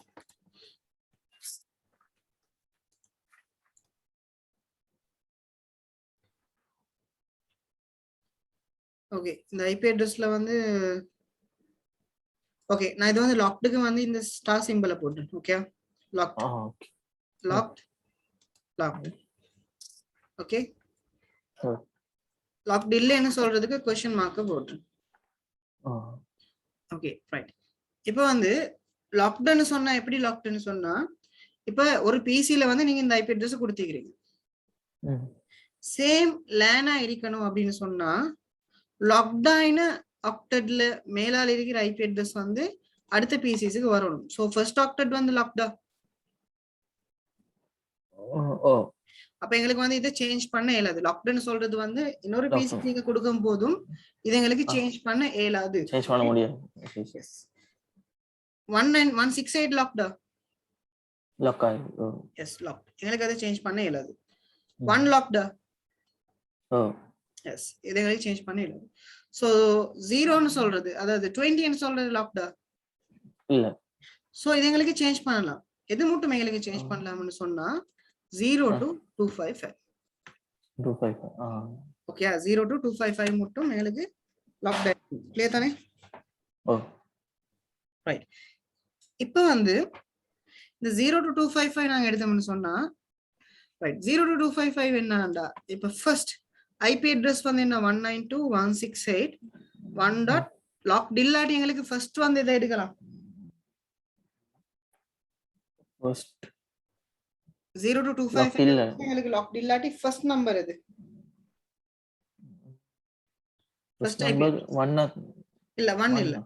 ஓகே இந்த ஐபி அட்ரஸ்ல வந்து ஓகே நான் இது வந்து லாக்டுக்கு வந்து இந்த ஸ்டார் சிம்பலை போட்டேன் okay locked okay locked locked okay locked இல்லைன்னு சொல்றதுக்கு क्वेश्चन மார்க் போட்டேன் ஓகே ரைட் இப்போ வந்து லாக்டவுன் சொன்னா எப்படி லாக்டவுன் சொன்னா இப்போ ஒரு பிசில வந்து நீங்க இந்த ஐபி அட்ரஸ் கொடுத்துக்கிறீங்க சேம் லேனா இருக்கணும் அப்படின்னு சொன்னா லாக்டவுன் ஆக்டட்ல மேலால இருக்கிற ஐபி அட்ரஸ் வந்து அடுத்த பிசிஸ்க்கு வரணும் சோ ஃபர்ஸ்ட் ஆக்டட் வந்து லாக்டா அப்ப எங்களுக்கு வந்து இதை சேஞ்ச் பண்ண இயலாது லாக்டவுன் சொல்றது வந்து இன்னொரு பிசி நீங்க கொடுக்கும் போதும் இது எங்களுக்கு சேஞ்ச் பண்ண இயலாது சேஞ்ச் பண்ண முடியாது 168 லாக்டா லாக் எஸ் லாக் எங்களுக்கு அதை சேஞ்ச் பண்ண இயலாது 1 லாக்டா எஸ் இதை எங்களுக்கு சேஞ்ச் பண்ண இயலாது சோ 0ன்னு சொல்றது அதாவது 20ன்னு சொல்றது லாக்டா இல்ல சோ இது எங்களுக்கு சேஞ்ச் பண்ணலாம் எது மட்டும் எங்களுக்கு சேஞ்ச் பண்ணலாம்னு சொன்னா 0 to 255 ஓகே 0 to 255 மட்டும் எங்களுக்கு லாக்டவுன் கிளியர் தானே ரைட் இப்போ வந்து இந்த 0 to 255 நாங்க எடுத்தோம்னு சொன்னா ரைட் 0 to 255 என்னடா இப்போ ஃபர்ஸ்ட் ஐபி அட்ரஸ் வந்து என்ன 192.168 1. லாக்ட் இல்லாட்டி எங்களுக்கு ஃபர்ஸ்ட் வந்து இதை எடுக்கலாம் ஃபர்ஸ்ட் 0 to 255 எங்களுக்கு லாக்ட் இல்லாட்டி ஃபர்ஸ்ட் நம்பர் எது ஃபர்ஸ்ட் நம்பர் 1 இல்ல 1 இல்ல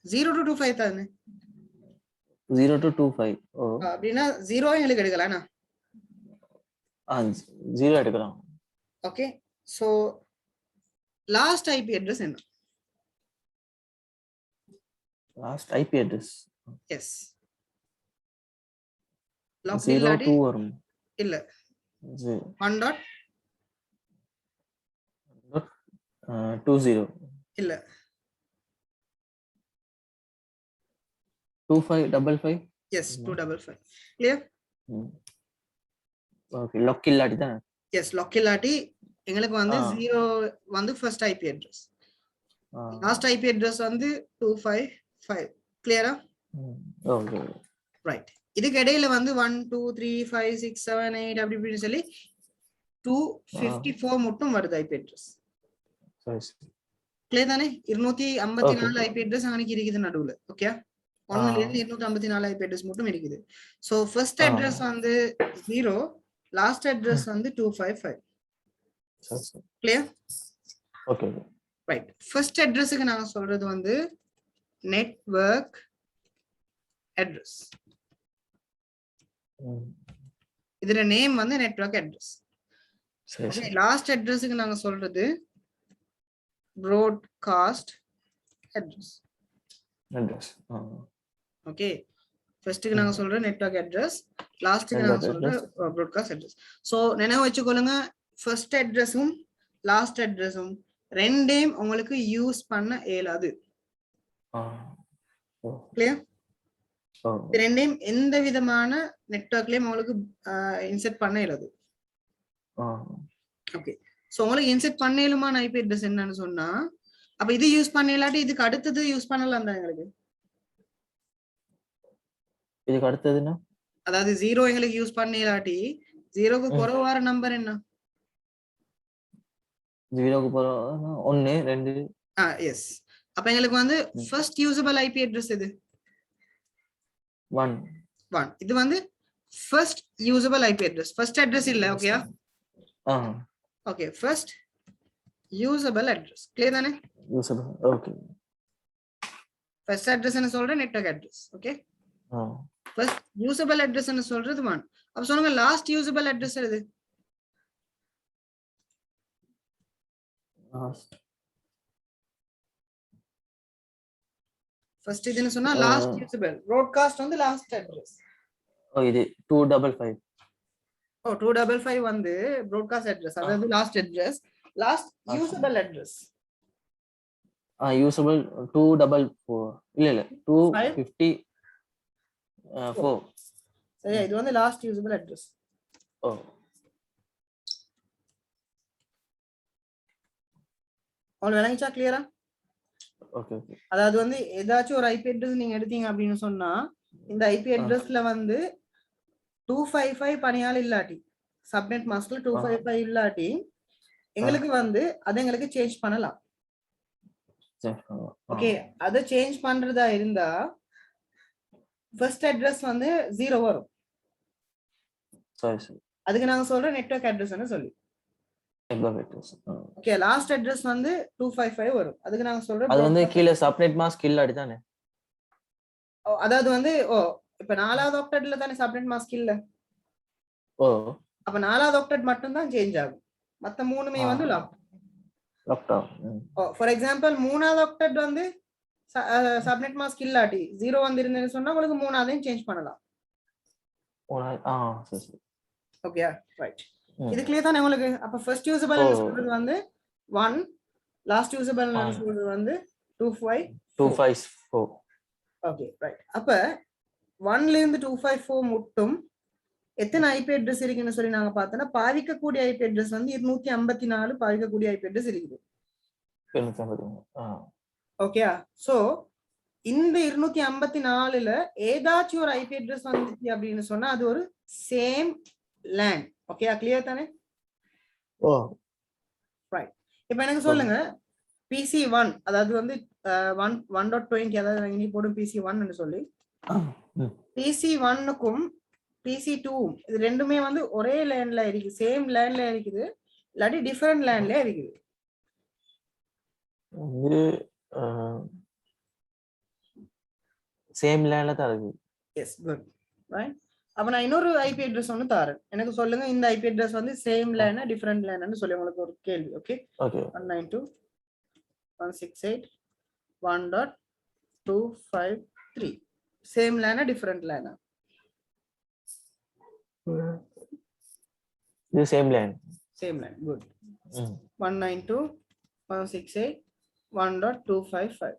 0 to 25 தானே 0 to 25 அப்படினா 0 எங்களுக்கு எடுக்கலாம்னா 0 எடுக்கலாம் okay so last IP address என்ன லாஸ்ட் ஐபி அட்ரஸ் எஸ் லாக் 02 வரும் இல்ல 1. 20 இல்ல 2555 எஸ் 255 கிளியர் ஓகே லாக் இல்லாட்டி தான் எஸ் லாக் இல்லாட்டி எங்களுக்கு வந்து 0 வந்து first IP address last IP address வந்து 255 கிளியரா ஓகே ரைட் இதுக்கு இடையில வந்து 1 2 3 5 6 7 8 அப்படி இப்படின்னு சொல்லி 254 மட்டும் வருது ஐபி அட்ரஸ் கிளியர் தானே 254 ஐபி அட்ரஸ் அன்னைக்கு இருக்குது நடுவுல ஓகே 1 ல இருந்து 254 ஐபி அட்ரஸ் மட்டும் இருக்குது சோ ஃபர்ஸ்ட் அட்ரஸ் வந்து 0 லாஸ்ட் அட்ரஸ் வந்து 255 கிளியர் ஓகே ரைட் ஃபர்ஸ்ட் அட்ரஸ்க்கு நாங்க சொல்றது வந்து நெட்வொர்க் அட்ரஸ் இதுல நேம் வந்து நெட்வொர்க் அட்ரஸ் சரி லாஸ்ட் அட்ரஸ்க்கு நாங்க சொல்றது broadcast address ஓகே ஃபர்ஸ்ட்க்கு நாங்க சொல்ற நெட்வொர்க் அட்ரஸ் லாஸ்ட்க்கு நாங்க சொல்ற broadcast address சோ நினைவு வச்சுக்கொள்ளுங்க ஃபர்ஸ்ட் அட்ரஸும் லாஸ்ட் அட்ரஸும் ரெண்டையும் உங்களுக்கு யூஸ் பண்ண இயலாது கிளியர் ரெண்டையும் எந்த விதமான நெட்வொர்க்லயும் உங்களுக்கு இன்செர்ட் பண்ண இயலாது ஓகே சோ உங்களுக்கு இன்செர்ட் பண்ண இயலுமான ஐபி அட்ரஸ் என்னன்னு சொன்னா அப்ப இது யூஸ் பண்ண இல்லாட்டி இதுக்கு அடுத்தது யூஸ் பண்ணலாம் தான் எங்களுக்கு இதுக்கு அடுத்ததுன்னா அதாவது 0 எங்களுக்கு யூஸ் பண்ண இல்லாட்டி 0க்கு குறைவான நம்பர் என்ன ஜீரோக்கு போறோம் 1 2 எஸ். அப்ப எங்களுக்கு வந்து ஃபர்ஸ்ட் யூசபிள் ஐபி அட்ரஸ் எது? 1 1. இது வந்து first usable IP address. First address இல்ல, ஓகேயா? Okay, first usable address. Clear தானே? யூசபிள். ஓகே. ஃபர்ஸ்ட் அட்ரஸ் என்ன சொல்றேன்? Network address. Okay. First usable address என்ன சொல்றது 1. அப்ப சொல்லுங்க லாஸ்ட் யூசபிள் அட்ரஸ் எது? லாஸ்ட். ஃபர்ஸ்ட் இது என்ன சொன்னா லாஸ்ட் யூசபிள். ப்ராட்காஸ்ட் வந்து லாஸ்ட் அட்ரஸ். இது 255. 255 வந்து ப்ராட்காஸ்ட் அட்ரஸ். அதாவது last address. Last usable address. Usable 244. இல்ல 254. சரியா, இது வந்து லாஸ்ட் யூசபிள் அட்ரஸ். உங்களுக்கு விளங்கிச்சா? கிளியரா? ஓகே. அதாவது வந்து ஏதாச்சும் ஒரு ஐபி அட்ரஸ் நீங்க எடுத்தீங்க அப்படின்னு சொன்னா இந்த ஐபி அட்ரஸ்ல வந்து 255 பணியால் இல்லாட்டி சப்நெட் மாஸ்க்ல 255 இல்லாட்டி எங்களுக்கு வந்து அதை எங்களுக்கு சேஞ்ச் பண்ணலாம். ஓகே, அதை சேஞ்ச் பண்றதா இருந்தா ஃபர்ஸ்ட் அட்ரஸ் வந்து 0 வரும். அதுக்கு நாங்க சொல்றோம் நெட்வொர்க் அட்ரஸ்னு சொல்லி. ஓகே, லாஸ்ட் அட்ரஸ் வந்து 255 வரும். அதுக்கு நாங்க சொல்றோம் அது வந்து கீழ சப்நெட் மாஸ்க் இல்லாட்டி தானே. அதாவது வந்து இப்ப 4வது ஆக்டெட்ல தானே சப்நெட் மாஸ்க் இல்ல. அப்ப 4வது ஆக்டெட் மட்டும் தான் சேஞ்ச் ஆகும். மத்த மூணுமே வந்து லாக். ஃபார் எக்ஸாம்பிள் 3வது ஆக்டெட் வந்து சப்நெட் மாஸ்க் இல்லாட்டி 0 வந்து இருந்தேன்னு சொன்னா உங்களுக்கு 3ஆவதையும் சேஞ்ச் பண்ணலாம். Okay, right. இது கிளியர் தானே உங்களுக்கு? அப்ப ஃபர்ஸ்ட் யூசபிள் சொல்றது வந்து 1, லாஸ்ட் யூசபிள் சொல்றது வந்து 254. Okay, right. அப்ப 1ல இருந்து 254 மட்டும் எத்தனை ஐபி அட்ரஸ் இருக்குன்னு சொல்லி நாங்க பார்த்தோம்னா பாதிக்கக்கூடிய ஐபி அட்ரஸ் வந்து 254 பாதிக்கக்கூடிய ஐபி அட்ரஸ் இருக்குது. ஓகே, சோ இந்த 254ல ஏதாச்சும் ஒரு ஐபி அட்ரஸ் வந்துச்சு அப்படின்னு சொன்னா அது ஒரு சேம் லேன். ஓகே, கிளியர் தானே? ரைட். இப்போ எனக்கு சொல்லுங்க PC1, அதாவது வந்து 1.20, அதாவது இனி போடும் PC1 சொல்லி PC1க்கும் PC2 இது ரெண்டுமே வந்து ஒரே லேன்ல இருக்கு, சேம் லேன்ல இருக்குது, இல்லாட்டி டிஃபரெண்ட் லேன்ல இருக்குது. சேம் லேன்ல தான் இருக்கு. Yes, good, right. அப்ப நான் இன்னொரு ஐபி அட்ரஸ் ஒன்னு தரேன். எனக்கு சொல்லுங்க இந்த ஐபி அட்ரஸ் வந்து சேம் லேனா டிஃபரெண்ட் லேனான்னு சொல்லி உங்களுக்கு ஒரு கேள்வி. ஓகே, 192.168.1.253 சேம் லேனா டிஃபரெண்ட் லேனா? இது same LAN. Same LAN, good. 192.168.1.255.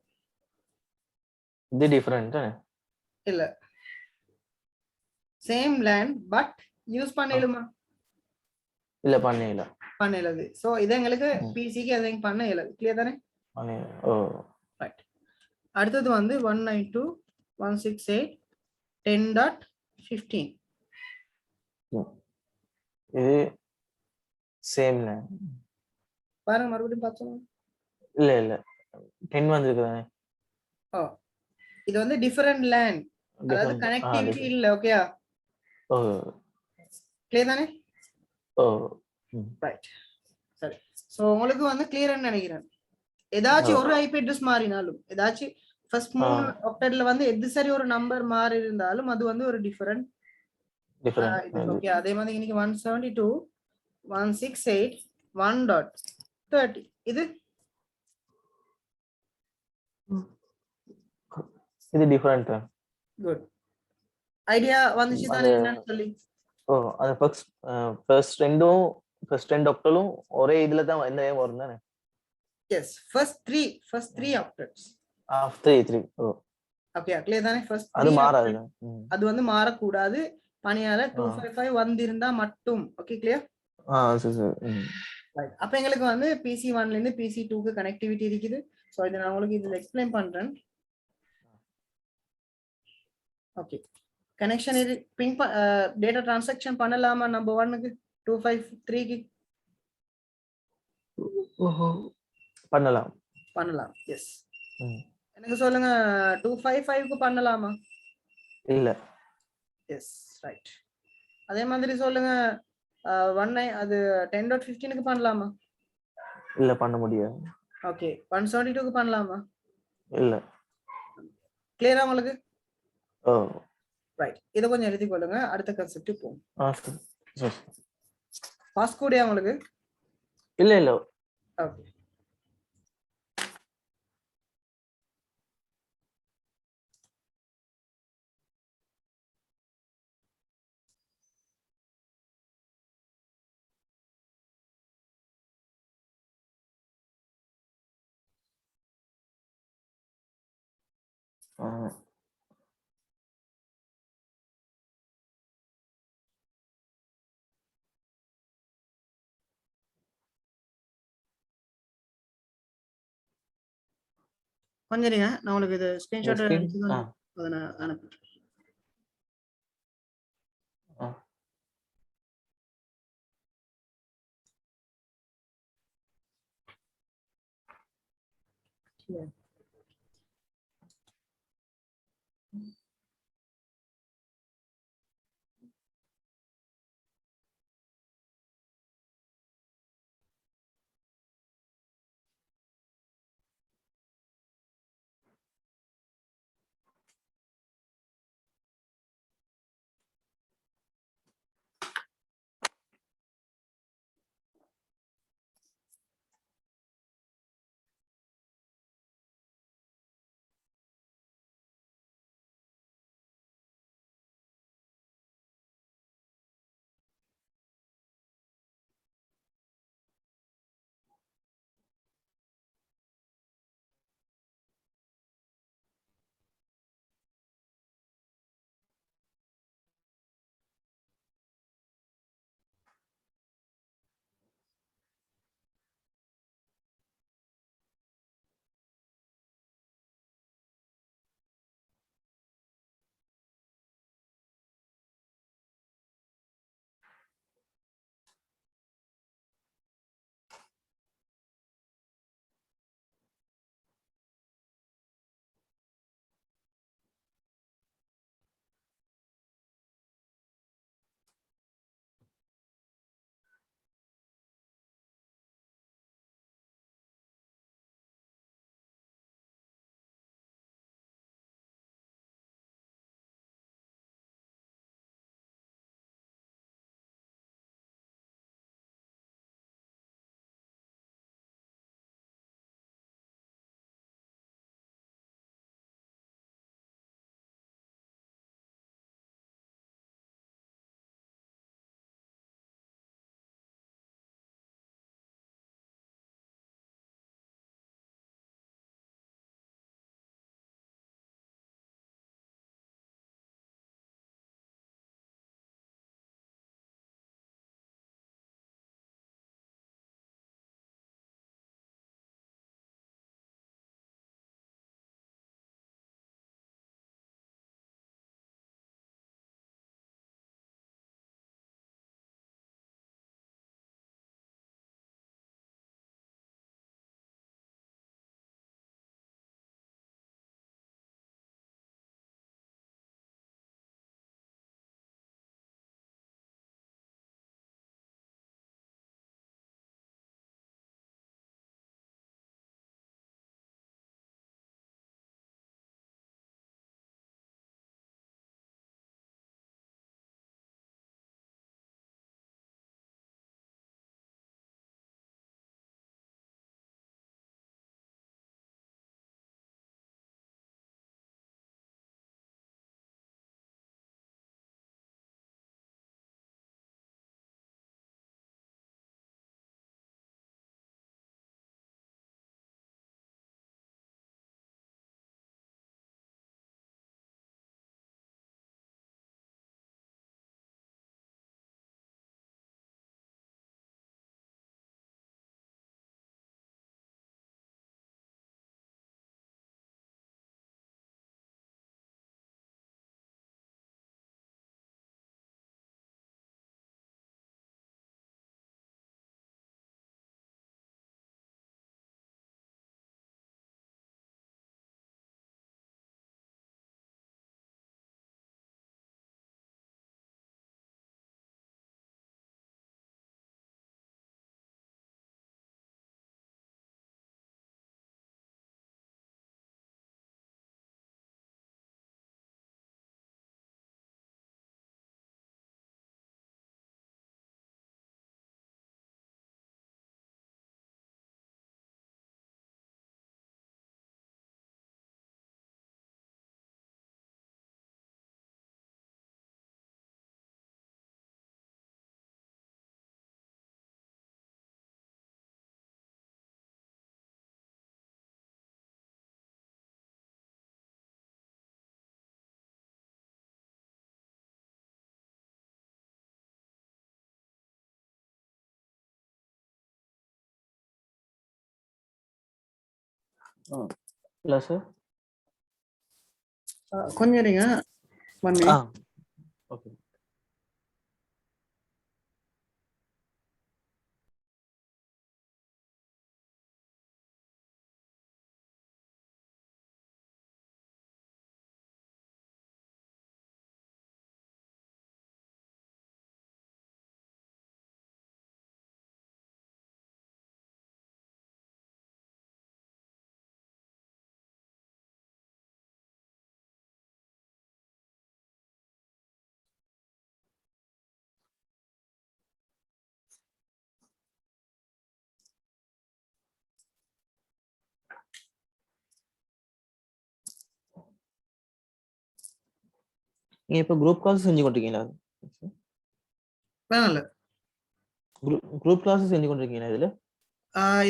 இது டிஃபரெண்ட் இல்ல, சேம் லேன் பட் யூஸ் பண்ணலுமா? இல்ல, பண்ணல. சோ இது எங்களுக்கு பிசிக்கு அதை பண்ண இயலாது. கிளியர் தானே? ரைட். அடுத்தது வந்து 192.168.10.15. இது சேம் லேன். பாருங்க மறுபடியும் பார்த்தோம். இல்ல 10 வந்திருக்கு தானே. இது வந்து டிஃபரெண்ட் லேன், அதாவது கனெக்டிவிட்டி இல்ல. ஓகேயா? கிளியர் தானே? ரைட், சரி. சோ உங்களுக்கு வந்து கிளியர்னு நினைக்கிறேன். ஏதாச்சும் ஒரு ஐபி அட்ரஸ் மாறினாலும், ஏதாச்சும் ஃபர்ஸ்ட் 3 ஆக்டெட்ல வந்து எது சரி ஒரு நம்பர் மாறி இருந்தாலும் அது வந்து ஒரு டிஃபரெண்ட். ஓகே, அதே மாதிரி இன்னைக்கு 172.168.1.30 இது டிஃபரெண்ட். குட். ஐடியா வந்துச்சு தானே என்னன்னு சொல்லி? அது ஃபர்ஸ்ட் ரெண்டு ஆக்டலும் ஒரே இதுல தான் இந்த நேம் வரும் தானே? Yes, first 3 octets. 3. Okay, clear தானே? ஃபர்ஸ்ட் அது மாறாது. அது வந்து மாறக்கூடாது. பணியால 255 வந்திருந்தா மட்டும். Okay, clear? ரைட். அப்ப எங்களுக்கு வந்து PC1ல இருந்து PC2க்கு கனெக்டிவிட்டி இருக்குது. சோ இத நான் உங்களுக்கு இதுல எக்ஸ்பிளைன் பண்றேன். Okay, connection ping data transaction பண்ணலாமா நம்பர் 1க்கு 253க்கு? ஓஹோ! பண்ணலாம். பண்ணலாம். எஸ். ம். எனக்கு சொல்லுங்க 255க்கு பண்ணலாமா? இல்ல. எஸ். ரைட். அதே மாதிரி சொல்லுங்க 19 அது 10.15க்கு பண்ணலாமா? இல்ல பண்ண முடியாது. ஓகே. 172க்கு பண்ணலாமா? இல்ல. கிளியரா உங்களுக்கு? ஓ! ரைட். இத கொஞ்சம் எழுதிக் கொள்ளுங்க. அடுத்த கான்செப்ட்க்கு போவோம். சரி. சரி. பாஸ்கோடியா உங்களுக்கு? இல்ல, இல்ல. ஓகே. ஆ. கொஞ்சம் இருங்க. நான் உங்களுக்கு இது ஸ்கிரீன்ஷாட் ஸ்கிரீன் எடுத்து அத நான் அனுப்புறேன். ஆ. Yeah. இல்ல சார். கொஞ்சம் இருங்க, 1 ஆ minute. ஓகே. நீங்க இப்ப குரூப் கிளாஸ் செஞ்சு கொண்டிருக்கீங்களா? வேணாம் இல்ல. குரூப் கிளாஸ் செஞ்சு கொண்டிருக்கீங்களா இதுல?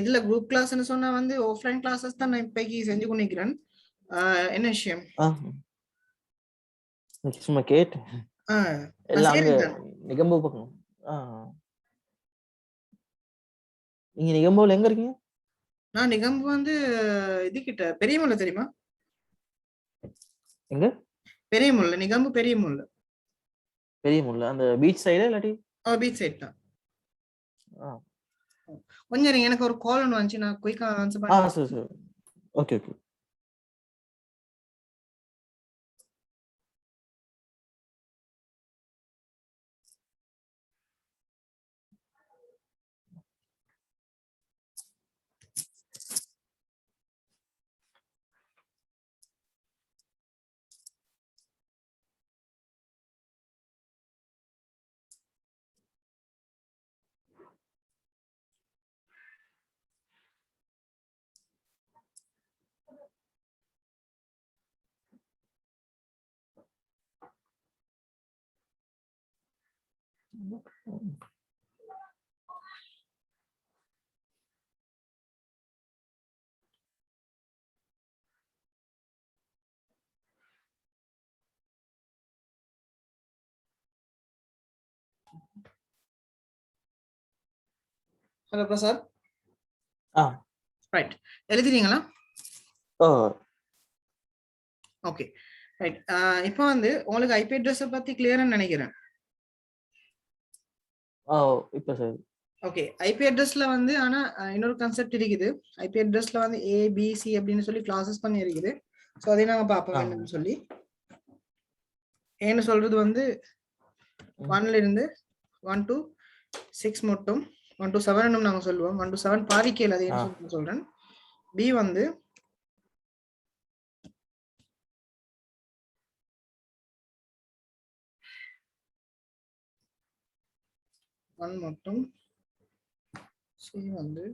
இதுல குரூப் கிளாஸ்னு சொன்னா வந்து ஆஃப்லைன் கிளாஸஸ் தான் நான் இப்போக்கி செஞ்சு கொண்டிருக்கிறேன். என்ன விஷயம்? ஆ சும்மா கேட்டேன். ஆ, நான் எல்லாம் அங்க செய்றேன். நிகம்பு பக்கம். ஆ நீங்க நிகம்புல எங்க இருக்கீங்க? நான் நிகம்பு வந்து இது கிட்ட பெரியமுல்ல தெரியுமா? எங்க? பெரியமுல்ல, நிகம்பு பெரியமுல்ல. பெரிய முல்ல அந்த பீச் சைடா இல்லாட்டி? பீச் சைட் தான். ஆ கொஞ்சம் இருங்க, எனக்கு ஒரு கால் ஒன்று வந்துச்சு, நான் குயிக்கா ஆன்சர் ஆ பண்ணி. சரி சரி. Okay okay. ஹலோ பிரசாத். ஆ ரைட், எழுதிட்டீங்களா? ஓ ஓகே ரைட். இப்போ வந்து உங்களுக்கு ஐபி அட்ரஸை பத்தி கிளியர்னு நினைக்கிறேன். ஆ இப்ப சரி. ஓகே, ஐபி அட்ரஸ்ல வந்து ஆனா இன்னொரு கான்செப்ட் இருக்குது. ஐபி அட்ரஸ்ல வந்து ஏபிசி அப்படின்னு சொல்லி கிளாஸஸ் பண்ணி இருக்குது. ஸோ அதை நாங்க பார்ப்போம் ஆ என்னன்னு சொல்லி. ஏன்னு சொல்றது வந்து 1ல இருந்து 1 to 6 மட்டும், 1 to 7 நாங்க சொல்லுவோம். 1 to 7 பாதிக்கல, அது ஆ ஏன்னு சொல்லி சொல்றேன். பி வந்து 1 மட்டும், சி வந்து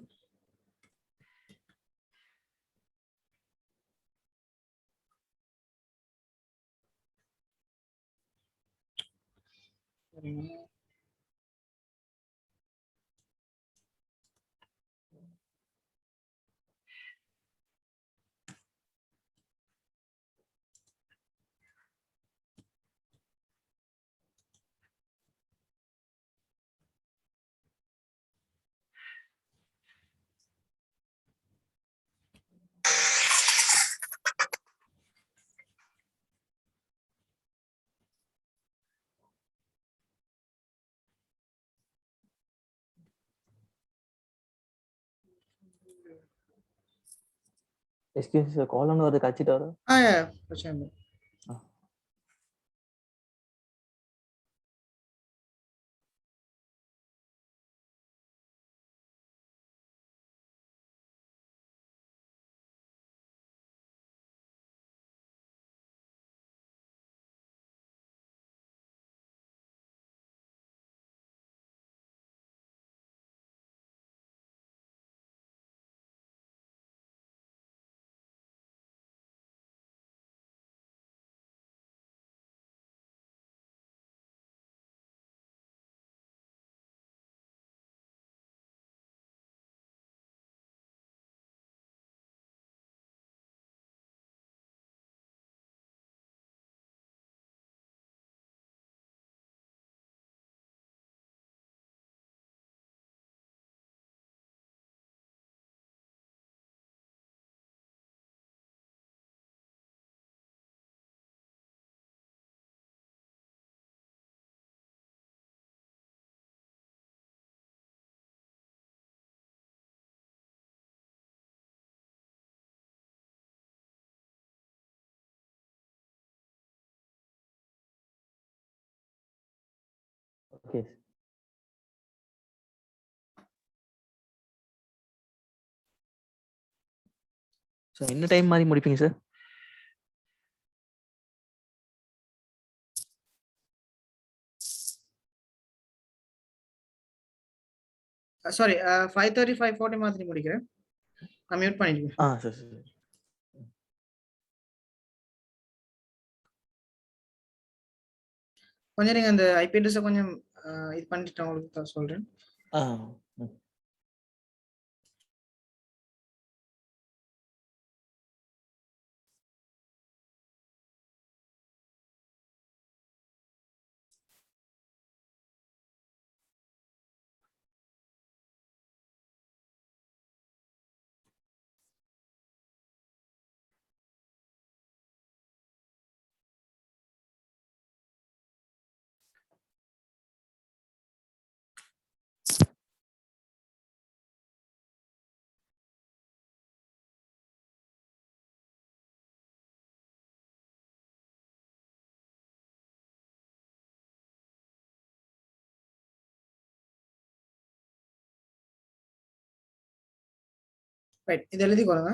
எக்ஸ்கியூஸ் கால் ஒன்று வருது, கச்சிட்டு வர. பிரச்சனை இல்லை. ஓகே. சார் என்ன டைம் மாதிரி முடிப்பீங்க சார்? சாரி 5:30 5:40 மாதிரி முடிக்கிறேன். நான் மியூட் பண்ணிடுவேன். சரி சரி. கொஞ்சம் நீங்க அந்த ஐபி அட்ரஸை கொஞ்சம் இது பண்ணிட்டு உங்களுக்கு தான் சொல்றேன். ரைட், இது எழுதிக்கோங்க.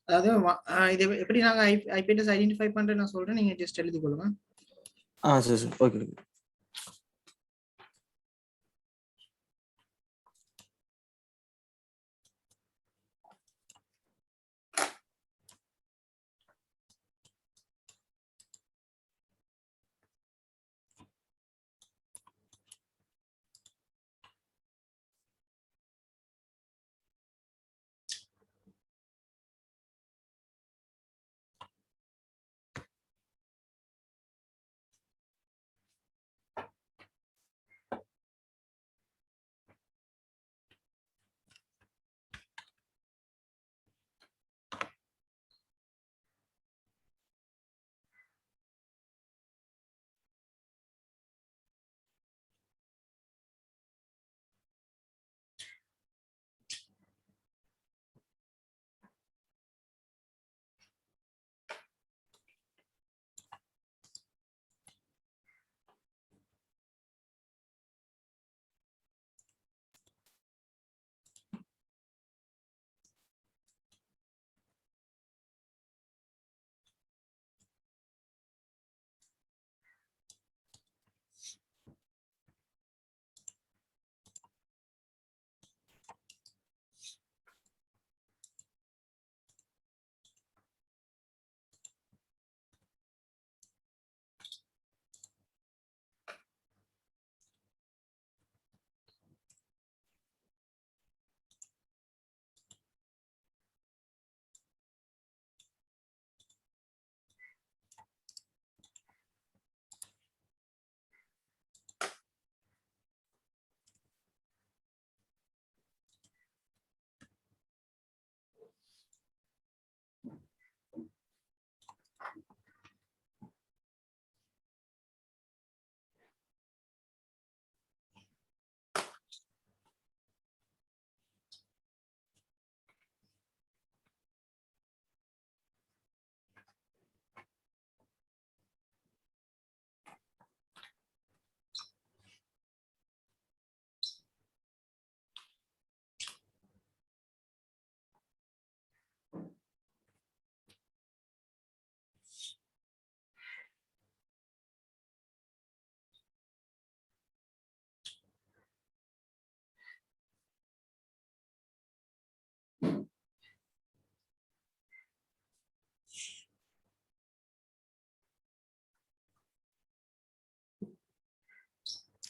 அதாவது இது எப்படி நாங்க ஐபி அட்ரஸ் ஐடென்டிஃபை பண்றேன்னு நான் சொல்றேன், நீங்க ஜஸ்ட் எழுதிக்கொள்ளுங்க. சரி சரி. ஓகே.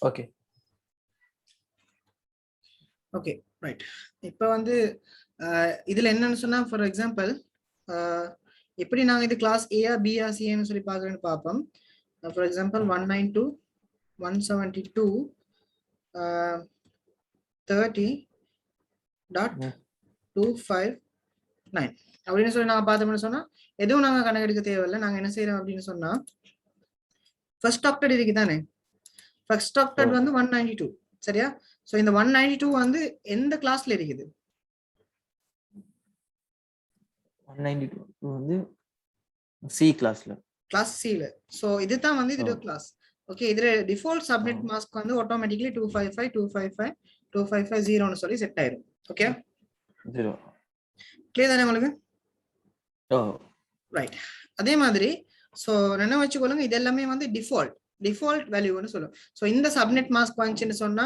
ஓகே. Okay right. இப்போ வந்து இதுல என்னன்னு சொன்னா, ஃபார் எக்ஸாம்பிள் எப்படி நாங்க இது கிளாஸ் ஏஆ பிஆ சிஏன்னு சொல்லி பாக்குறேன்னு பார்ப்போம். ஃபார் எக்ஸாம்பிள் 192 172 30.25 9 அப்படின்னு சொல்லி நாங்க பார்த்தோம்னு சொன்னா எதுவும் நாங்க கணக்கெடுக்க தேவையில்லை. நாங்க என்ன செய்யறோம் அப்படின்னு சொன்னா ஃபர்ஸ்ட் ஆக்டட் இருக்கு தானே, ஃபர்ஸ்ட் ஆக்டட் வந்து 192 சரியா. சோ இந்த 192 வந்து எந்த கிளாஸ்ல இருக்குது? 192 வந்து சி கிளாஸ்ல. கிளாஸ் சில. சோ இதுதான் வந்து இதோட கிளாஸ். ஓகே, இதுல டிஃபால்ட் சப்நெட் மாஸ்க் வந்து ஆட்டோமேட்டிக்கலி 255 255 2550 னு சொல்லி செட் ஆயிடும். ஓகே 0. கிளியர் தானே உங்களுக்கு? ஓ ரைட். அதே மாதிரி சோ என்ன வச்சுக்கொள்ளுங்க, இது எல்லாமே வந்து டிஃபால்ட் வேல்யூன்னு சொல்லும். சோ இந்த சப்நெட் மாஸ்க் வந்துச்சுன்னு சொன்னா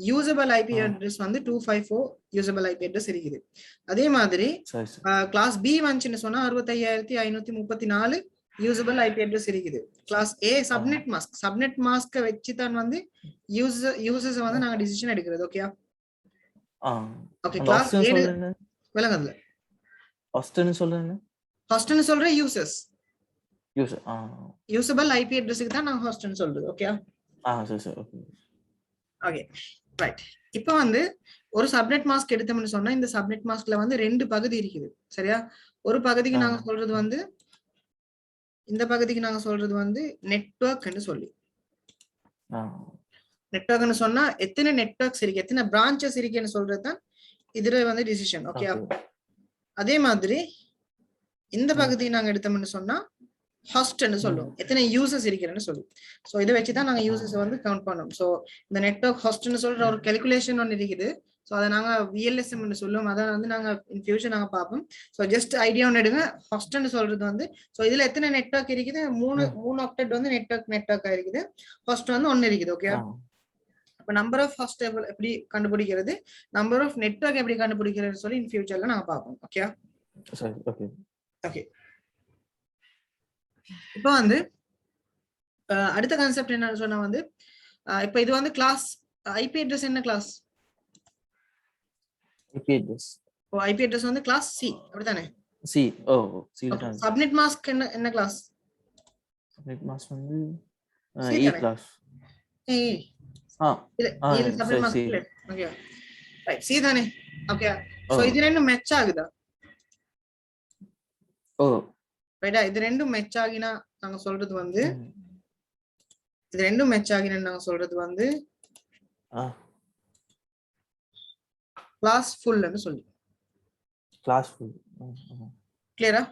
யூசபிள் ஐபி அட்ரஸ் வந்து 254 யூசபிள் ஐபி அட்ரஸ் இருக்குது. அதே மாதிரி கிளாஸ் பி வந்துச்சுன்னு சொன்னா 65534 யூசபிள் ஐபி அட்ரஸ் இருக்குது. கிளாஸ் ஏ சப்நெட் மாஸ்க் வச்சு தான் வந்து யூசர்ஸ் வந்து நாங்க டிசிஷன் எடுக்கிறது. Okay okay. கிளாஸ் ஏ விளங்குதுல, ஹாஸ்ட்னு சொல்றேன், ஹாஸ்ட்னு சொல்ற யூசர்ஸ் யூசர் யூசபிள் ஐபி அட்ரஸ்க்கு தான் நான் ஹாஸ்ட்னு சொல்றது. ஓகே சரி சரி ஓகே ஓகே ரைட். இப்போ வந்து ஒரு சப்நெட் மாஸ்க் எடுத்தோம்னு சொன்னா இந்த சப்நெட் மாஸ்க்ல வந்து 2 பகுதி இருக்குது சரியா. ஒரு பகுதிக்கு நாங்க சொல்றது வந்து இந்த பகுதிக்கு நாங்க சொல்றது வந்து நெட்வொர்க்னு சொல்லி. நெட்வொர்க்னு சொன்னா எத்தனை நெட்வொர்க்ஸ் இருக்கு, எத்தனை பிரான்ச்சஸ் இருக்குன்னு சொல்றது தான் இதுல வந்து டிசிஷன். ஓகே அதே மாதிரி இந்த பகுதி நாங்க எடுத்தோம்னு சொன்னா ஹாஸ்ட்னு சொல்லுவோம், எத்தனை யூசர்ஸ் இருக்கிறேன்னு சொல்லி. சோ இதை வச்சுதான் நாங்க யூசர்ஸ் வந்து கவுண்ட் பண்ணோம். சோ இந்த நெட்வொர்க் ஹாஸ்ட்னு சொல்ற ஒரு கால்குலேஷன் ஒன்று இருக்குது. சோ அதை நாங்க விஎல்எஸ்எம் சொல்லுவோம், அதை வந்து நாங்க இன் ஃபியூச்சர் நாங்க பார்ப்போம். சோ ஜஸ்ட் ஐடியா ஒன்று எடுங்க. ஹாஸ்ட்னு சொல்றது வந்து சோ இதுல எத்தனை நெட்வொர்க் இருக்குது, மூணு ஆக்டெட் வந்து நெட்வொர்க் இருக்குது, ஹாஸ்ட் வந்து 1 இருக்குது. ஓகே அப்ப நம்பர் ஆஃப் ஹாஸ்ட் எப்படி கண்டுபிடிக்கிறது, நம்பர் ஆஃப் நெட்வொர்க் எப்படி கண்டுபிடிக்கிறது சொல்லி இன் ஃபியூச்சர்ல நாங்க பார்ப்போம். Okay okay okay. இப்போ வந்து அடுத்த கான்செப்ட் என்ன சொன்னா வந்து இப்போ இது வந்து கிளாஸ் ஐபி அட்ரஸ் என்ன கிளாஸ்? ஐபி அட்ரஸ் வந்து கிளாஸ் சி அப்படிதானே? சி. ஓ சி. சப்நெட் மாஸ்க் என்ன கிளாஸ்? சப்நெட் மாஸ்க் வந்து இ கிளாஸ். இது சப்நெட் மாஸ்க் இல்ல. ஓகே ரைட், சி தானே? ஓகே சோ இது ரெண்டும் மேட்ச் ஆகுதா? ஓ ரைட்டா, இது ரெண்டும் மேட்ச் ஆகினா நாங்க சொல்றது வந்து இது ரெண்டும் மேட்ச் ஆகினா நாங்க சொல்றது வந்து கிளாஸ் ஃபுல்னு சொல்லி. Class full. கிளியரா?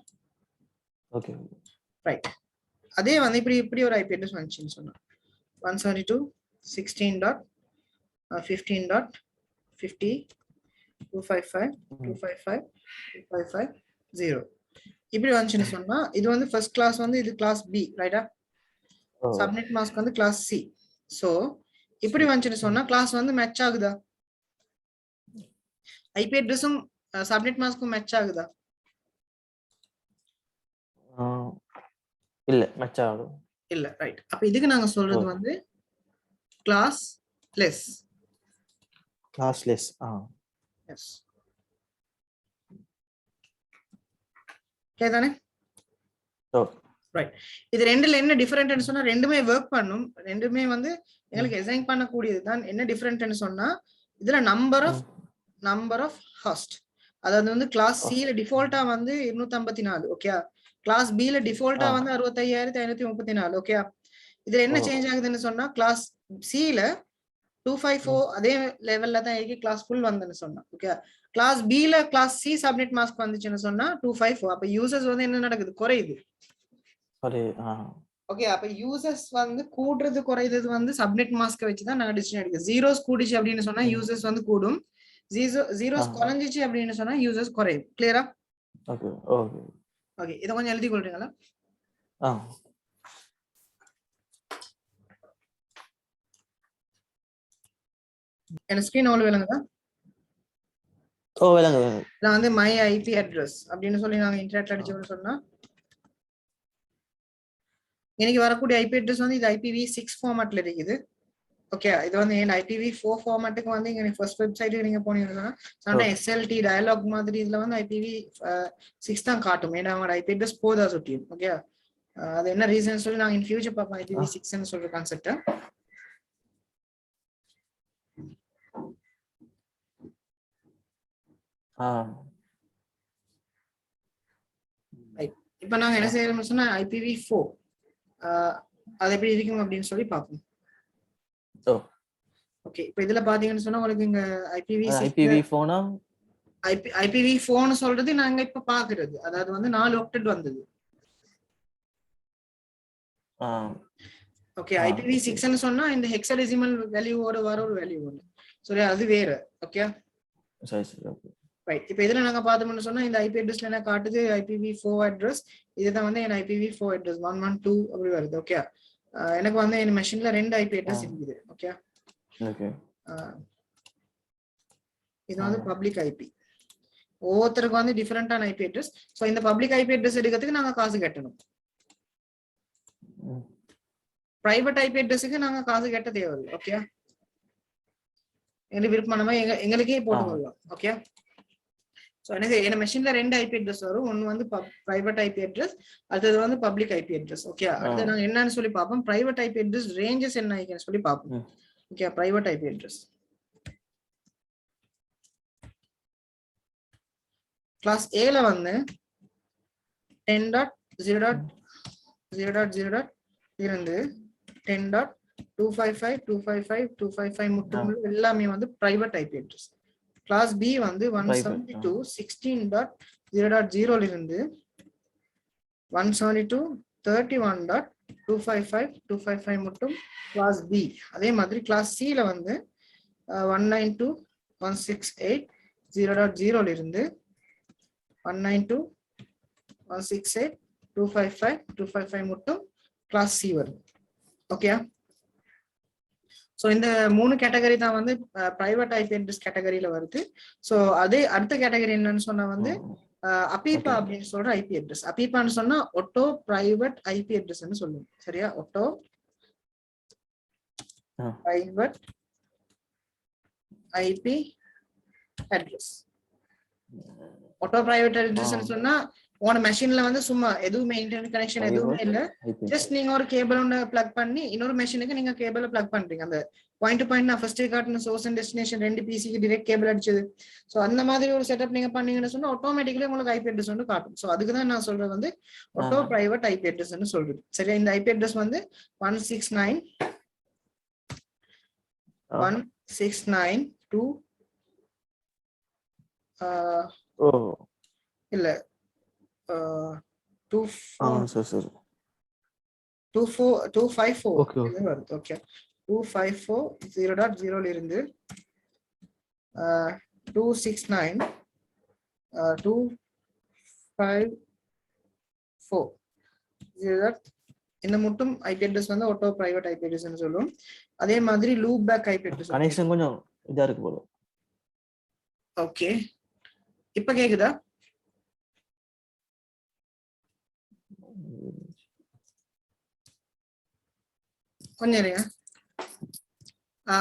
Okay right. அதே வந்து இப்படி ஒரு ஐபி அட்ரஸ் வந்துச்சுன்னு சொன்னா 172.16.15.50 255.255.255.0 இப்படி வந்துச்சுன்னு சொன்னா இது வந்து ஃபர்ஸ்ட் கிளாஸ் வந்து இது கிளாஸ் பி ரைட்டா. சப்நெட் மாஸ்க் வந்து கிளாஸ் சி. சோ இப்படி வந்துச்சுன்னு சொன்னா கிளாஸ் வந்து மேட்ச் ஆகுதா? ஐபி அட்ரஸும் சப்நெட் மாஸ்க்கும் மேட்ச் ஆகுதா? இல்ல மேட்ச் ஆகும் இல்ல. ரைட். அப்ப இதுக்கு நாங்க சொல்றது வந்து கிளாஸ் லெஸ். எஸ் கேதானே? ரைட். இது ரெண்டுல என்ன டிஃபரெண்ட்னு சொன்னா ரெண்டுமே வர்க் பண்ணும், ரெண்டுமே வந்து எங்களுக்கு அசைன் பண்ணக்கூடியது தான். என்ன டிஃபரெண்ட்னு சொன்னா இதுல நம்பர் ஆஃப் ஹாஸ்ட், அதாவது வந்து கிளாஸ் சி ல டிஃபால்ட்டா வந்து 254. ஓகே கிளாஸ் பி ல டிஃபால்ட்டா வந்து 65,534. ஓகே இதுல என்ன சேஞ்ச் ஆகுதுன்னு சொன்னா கிளாஸ் சி ல 254 அதே லெவல்ல தான் இருக்கு, கிளாஸ் ஃபுல் வந்துன்னு சொன்னா. ஓகே கிளாஸ் பி ல கிளாஸ் சி சப்நெட் மாஸ்க் வந்துச்சுன்னு சொன்னா 254. அப்ப யூசர்ஸ் வந்து என்ன நடக்குது, குறையுது. ஓகே அப்ப யூசர்ஸ் வந்து கூடுறது குறையுது வந்து சப்நெட் மாஸ்க் வச்சு தான் நாங்க டிசிஷன் எடுக்கிறோம். ஜீரோஸ் கூடிச்சு அப்படின்னு சொன்னா யூசர்ஸ் வந்து கூடும், ஜீரோஸ் குறைஞ்சிச்சு அப்படின்னு சொன்னா யூசர்ஸ் குறையும். கிளியரா? ஓகே ஓகே ஓகே இத கொஞ்சம் எழுதி கொள்றீங்களா? என்ன ஸ்கிரீன் அவ்வளவு விளங்குதா? விளங்குது. நான் வந்து மை ஐபி அட்ரஸ் அப்படின்னு சொல்லி நாங்க இன்டர்நெட்ல அடிச்சோம்னு சொன்னா இன்னைக்கு வரக்கூடிய ஐபி அட்ரஸ் வந்து இது IPv6 ஃபார்மேட்ல இருக்குது. ஓகே இது வந்து ஏன் IPv4 ஃபார்மேட்டுக்கு வந்து இங்க ஃபர்ஸ்ட் வெப்சைட்டுக்கு நீங்க போனீங்கன்னா சொன்னா SLT டயலாக் மாதிரி இதுல வந்து IPv6 தான் காட்டும். ஏன்னா அவங்க ஐபி அட்ரஸ் போதா சுட்டியும். ஓகே அது என்ன ரீசன் சொல்லி நாங்க இன் ஃபியூச்சர் பார்ப்போம் IPv6 ன்னு சொல்ற கான்செப்ட். இப்போ நாங்க என்ன செய்யறோம்னு சொன்னா IPv4 அது எப்படி இருக்கும் அப்படின்னு சொல்லி பார்ப்போம். ஓ ஓகே, இப்போ இதுல பாத்தீங்கன்னு சொன்னா உங்களுக்கு இங்க IPv6 IPv4 னா IPv4 சொல்றது நாங்க இப்ப பாக்குறது, அதாவது வந்து 4 ஒக்டெட் வந்தது. ஓகே, IPv6 ன்னு சொன்னா இந்த ஹெக்ஸாடெசிமல் வேல்யூவோட வர ஒரு வேல்யூ ஒன்று, சரி அது வேற. ஓகே சரி சரி ஓகே ரைட். இப்போ இதுல நாங்க பார்த்தோம்னு சொன்னா இந்த IP அட்ரஸ்ல என்ன காட்டுது, IPv4 அட்ரஸ். இதுதான் வந்து என் IPv4 அட்ரஸ் 112 அப்படி வருது. ஓகே, எனக்கு வந்து என் மெஷின்ல 2 IP அட்ரஸ் இருக்குது. ஓகே ஓகே இது வந்து பப்ளிக் IP. ஒவ்வொருத்தருக்கு வந்து டிஃபரெண்டான IP அட்ரஸ். ஸோ இந்த பப்ளிக் IP அட்ரஸ் எடுக்கிறதுக்கு நாங்க காசு கட்டணும். பிரைவேட் IP அட்ரஸுக்கு நாங்க காசு கட்ட தேவையில்லை. ஓகே, எங்களுக்கு விருப்பமானமா எங்களுக்கே போட்டு கொள்ளலாம். ஓகே, ஸோ எனக்கு என்ன மெஷின்ல 2 IP அட்ரஸ் வரும். ஒன்று வந்து பிரைவேட் IP அட்ரஸ், அடுத்தது வந்து பப்ளிக் IP அட்ரஸ். ஓகே, அடுத்து நாங்க என்னன்னு சொல்லி பார்ப்போம். பிரைவேட் IP அட்ரஸ் ரேஞ்சஸ் என்ன சொல்லி பார்ப்போம். Okay, private IP address class ஏல வந்து 10.0.0.0 இருந்து 10.255.255.255 மட்டும் எல்லாமே வந்து private IP address. Class B வந்து 172.16.0.0 இருந்து 172.31.255.255 மட்டும் கிளாஸ் பி. அதே மாதிரி கிளாஸ் சி ல வந்து 192.168.0.0 இருந்து 192.168.255.255 மட்டும் கிளாஸ் சி வருது. ஓகே, ஸோ இந்த 3 கேட்டகரி தான் வந்து பிரைவேட் IP அட்ரஸ் கேட்டகரியில வருது. ஸோ அதே அடுத்த கேட்டகரி என்னன்னு சொன்னா வந்து அபீபா அப்படின்னு சொல்ற IP அட்ரஸ். அபீபான்னு சொன்னா ஒட்டோ பிரைவேட் IP அட்ரஸ்ன்னு சொல்லுவோம். சரியா, ஒட்டோ பிரைவேட் IP அட்ரஸ். ஒட்டோ பிரைவேட் அட்ரஸ்ன்னு சொன்னா உன மெஷின்ல வந்து சும்மா எதுவுமே இன்டர்நெட் கனெக்ஷன் எதுவுமே இல்ல, ஜஸ்ட் நீங்க ஒரு கேபிள் ஒன்று பிளக் பண்ணி இன்னொரு மெஷினுக்கு நீங்க கேபிள பிளக் பண்றீங்க. அந்த பாயிண்ட் டு பாயிண்ட் நான் ஃபர்ஸ்ட் காட்டின சோர்ஸ் அண்ட் டெஸ்டினேஷன் 2 பிசிக்கு டிரெக்ட் கேபிள் அடிச்சது. ஸோ அந்த மாதிரி ஒரு செட்டப் நீங்க பண்ணீங்கன்னு சொன்னா ஆட்டோமேட்டிக்கலி உங்களுக்கு IP அட்ரஸ் வந்து காட்டும். ஸோ அதுக்கு தான் நான் சொல்றது வந்து ஒட்டோ பிரைவேட் IP அட்ரஸ்ன்னு சொல்றது. சரியா, இந்த IP அட்ரஸ் வந்து 169.169.2 இல்ல 254 வருது. ஓகே, 254.0.0 இருந்து 269.254 இந்த மட்டும் IP அட்ரஸ் வந்து ஒட்டோ பிரைவேட் IP அட்ரஸ்ன்னு சொல்லுவோம். அதே மாதிரி loopback IP address connection கொஞ்சம் இதா இருக்கு போல. ஓகே, இப்ப கேக்குதா? கொஞ்சம் இருங்க,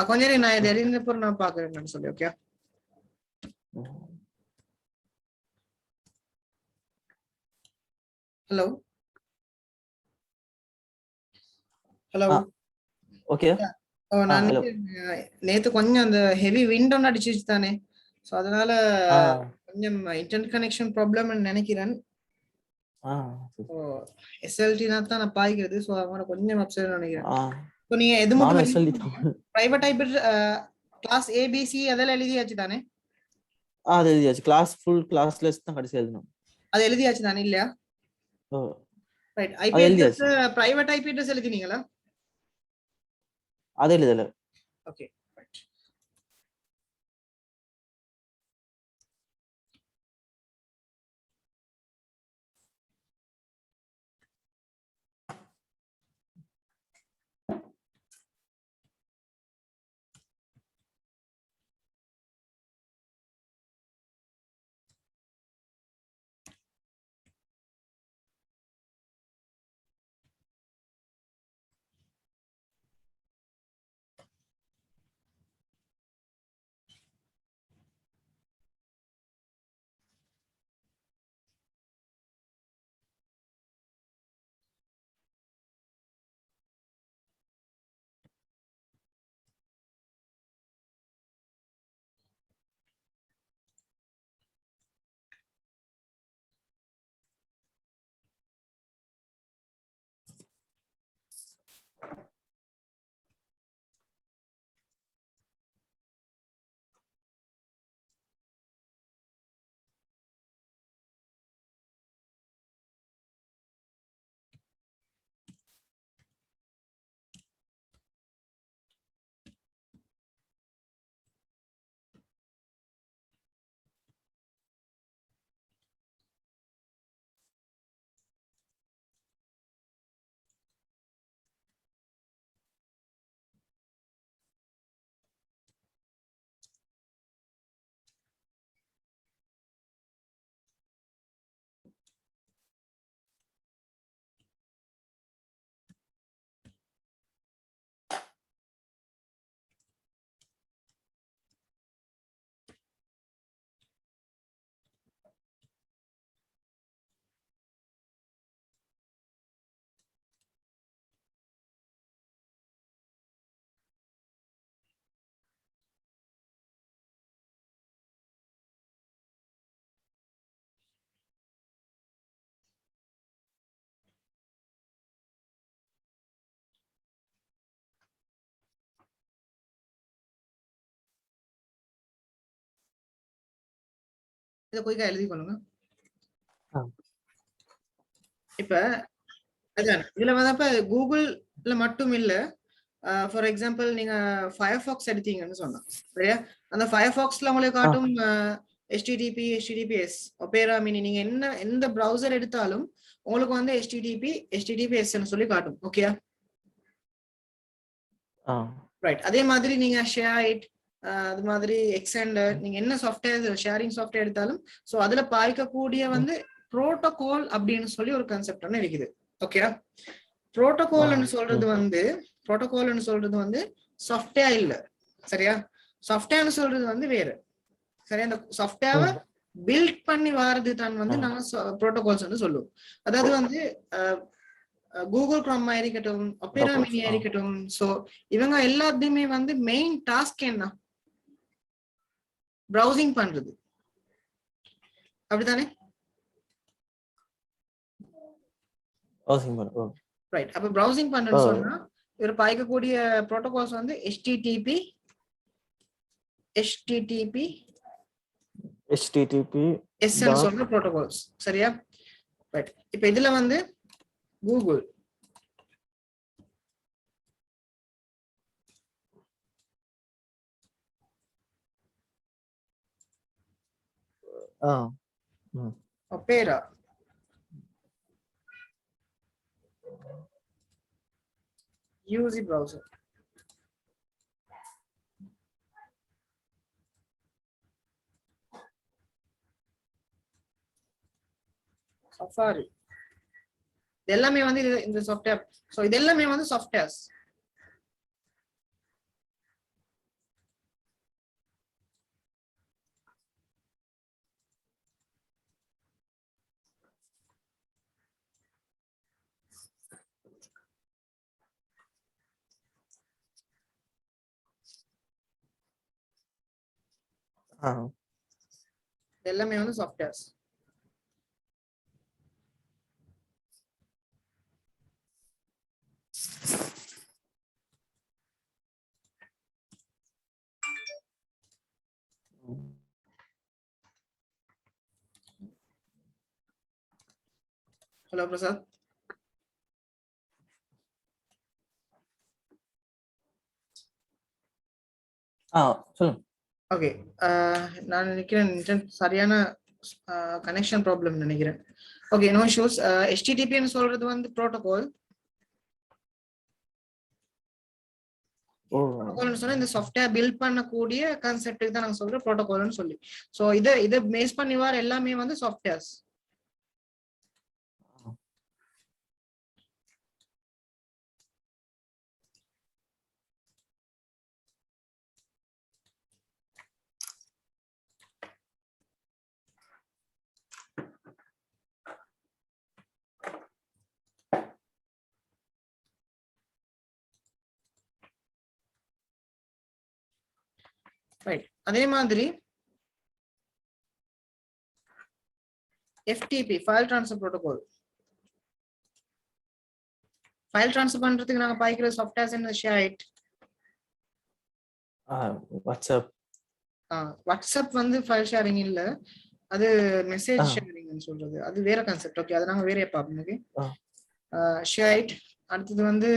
கொஞ்சம் இருங்க, நான் இது எழுதினப்போ நான் பாக்குறேன்னு சொல்லி. Okay, hello hello okay. நான் நேத்து கொஞ்சம் அந்த ஹெவி விண்ட் ஒன்று அடிச்சிச்சு தானே, ஸோ அதனால கொஞ்சம் இன்டர்நெட் கனெக்ஷன் ப்ராப்ளம்னு நினைக்கிறேன். SLT தான் நான் பாய்க்கிறது, ஸோ அவங்கள கொஞ்சம் அப்செட் நினைக்கிறேன். ஸோ நீங்க எது மட்டும் பிரைவேட் IP கிளாஸ் ABC அதெல்லாம் எழுதியாச்சு தானே? அது எழுதியாச்சு. கிளாஸ் ஃபுல் கிளாஸ்லெஸ் தான் கடைசி எழுதணும். அது எழுதியாச்சு தானே இல்லையா? Right. IP address private IP address எழுதினீங்களா? அது எழுதல. Okay, right. இதை குயிக்கா எழுதி கொள்ளுங்க. இப்ப அதான் இதுல வந்து இப்ப கூகுள்ல மட்டும் இல்ல, ஃபார் எக்ஸாம்பிள் நீங்க ஃபயர்ஃபாக்ஸ் எடுத்தீங்கன்னு சொன்னா சரியா, அந்த ஃபயர்ஃபாக்ஸ்ல உங்களுக்கு காட்டும் HTTP HTTPS ஒபேரா மினி, நீங்க எந்த ப்ரௌசர் எடுத்தாலும் உங்களுக்கு வந்து HTTPS ன்னு சொல்லி காட்டும். ஓகேயா? ரைட். அதே மாதிரி நீங்க ஷேர் அது மாதிரி எக்ஸ்டெண்டர், நீங்க என்ன சாஃப்ட்வேர் ஷேரிங் சாஃப்ட்வேர் எடுத்தாலும் சோ அதுல பாய்க்கக்கூடிய வந்து புரோட்டோகால் அப்படின்னு சொல்லி ஒரு கான்செப்ட் ஒன்று இருக்குது. ஓகேயா? புரோட்டோகால்னு சொல்றது வந்து சாஃப்ட்வேர் இல்ல, சரியா? சாஃப்ட்வேர்னு சொல்றது வந்து வேற, சரியா? அந்த சாஃப்ட்வேரை பில்ட் பண்ணி வாரது தான் வந்து நாங்க புரோட்டோகால்ஸ் வந்து சொல்லுவோம். அதாவது வந்து கூகுள் குரோம் இருக்கட்டும், ஒபேரா மினி இருக்கட்டும், சோ இவங்க எல்லாத்தையுமே வந்து மெயின் டாஸ்க் என்ன? பிரவுசிங் பண்றது, அப்படித்தானே? ரைட். அப்ப பிரவுசிங் பண்றேன்னு சொன்னா இவர் பாய்க்கக்கூடிய புரோட்டோகால்ஸ் வந்து HTTP S ன்னு சொல்ற புரோட்டோகால்ஸ், சரியா? ரைட். இப்ப இதுல வந்து Google Opera, UC browser, Safari, எல்லாமே வந்து இந்த சாஃப்ட்வேர். சோ இது எல்லாமே வந்து சாஃப்ட்வேர்ஸ். எல்லாமே வந்து சாஃப்ட்வேர்ஸ். ஹலோ பிரசாத். சொல்லுங்க. ஓகே, நான் நினைக்கிறேன் சரியான கனெக்ஷன் ப்ராப்ளம் நினைக்கிறேன். Okay, no issues. HTTP ன்னு சொல்றது வந்து புரோட்டோகால். புரோட்டோகால்னு சொன்னா இந்த சாஃப்ட்வேர் பில்ட் பண்ணக்கூடிய கான்செப்ட்டுக்கு தான் நாங்க சொல்றோம் புரோட்டோகால்னு சொல்லி. சோ இத பேஸ் பண்ணி வர எல்லாமே வந்து சாஃப்ட்வேர்ஸ். ரைட். அதே மாதிரி FTP file transfer protocol. File transfer பண்றதுக்கு நாங்க பாய்க்கிற சாஃப்ட்வேர்ஸ் என்ன? ஷேர், வாட்ஸ்அப் வந்து ஃபைல் ஷேரிங் இல்ல, அது மெசேஜ் ஷேரிங்னு சொல்றது, அது வேற கான்செப்ட். ஓகே, அது நாங்க வேற பாப்போம். Okay, share. அடுத்து வந்து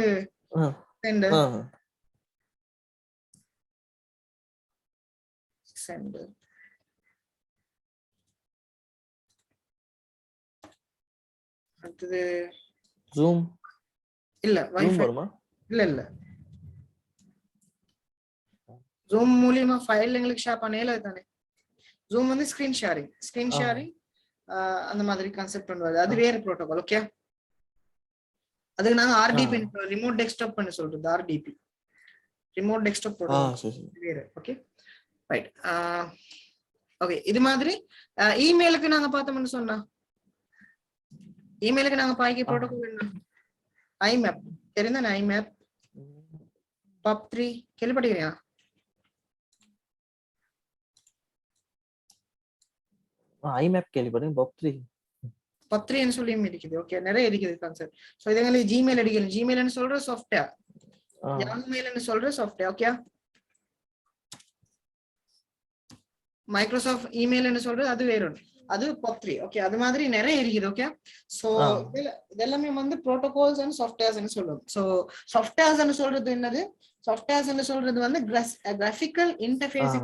செண்டர். அடுத்தது ஜூம் இல்ல, வைஃபை இல்ல. ஜூம் மூலமா ஃபைல் எங்களுக்கு ஷேர் பண்ணல தானே. ஜூம் வந்து ஸ்கிரீன் ஷேரிங் அந்த மாதிரி கான்செப்ட் பண்ணுவாரு, அது வேற புரோட்டோகால். ஓகே, அதுக்கு நாங்க RDP ரிமோட் டெஸ்க்டாப் பண்ணி சொல்றது. RDP ரிமோட் டெஸ்க்டாப் புரோட்டோகால் வேற. Okay, right. ஓகே, இது மாதிரி இமெயிலுக்கு நாங்க பார்த்தோம்னு சொன்னா, இமெயிலுக்கு நாங்க பாய்க்க புரோட்டோகால் என்ன? IMAP தெரியுதானே? IMAP POP3 கேள்விப்பட்டிருக்கியா? IMAP கேள்விப்பட்டேன். POP3 ன்னு சொல்லி இருக்குது. ஓகே, நிறைய இருக்குது கான்செப்ட். சோ இதங்களுக்கு ஜிமெயில் அடிக்கணும். ஜிமெயில்னு சொல்ற சாஃப்ட்வேர், யாஹூ மெயில்னு சொல்ற சாஃப்ட்வேர். ஓகே, மைக்ரோசாஃப்ட் இமெயில்னு சொல்றது அது வேற ஒன்று, அது POP3. ஓகே, அது மாதிரி நிறைய இருக்குது. ஓகே, ஸோ இதெல்லாமே வந்து ப்ரோட்டோகால்ஸ் அண்ட் சாஃப்ட்வேர்ஸ் சொல்றது. ஸோ சாஃப்ட்வேர்ஸ் சொல்றது என்னது? சாஃப்ட்வேர்ஸ் சொல்றது வந்து கிராஃபிக்கல் இன்டர்ஃபேஸ்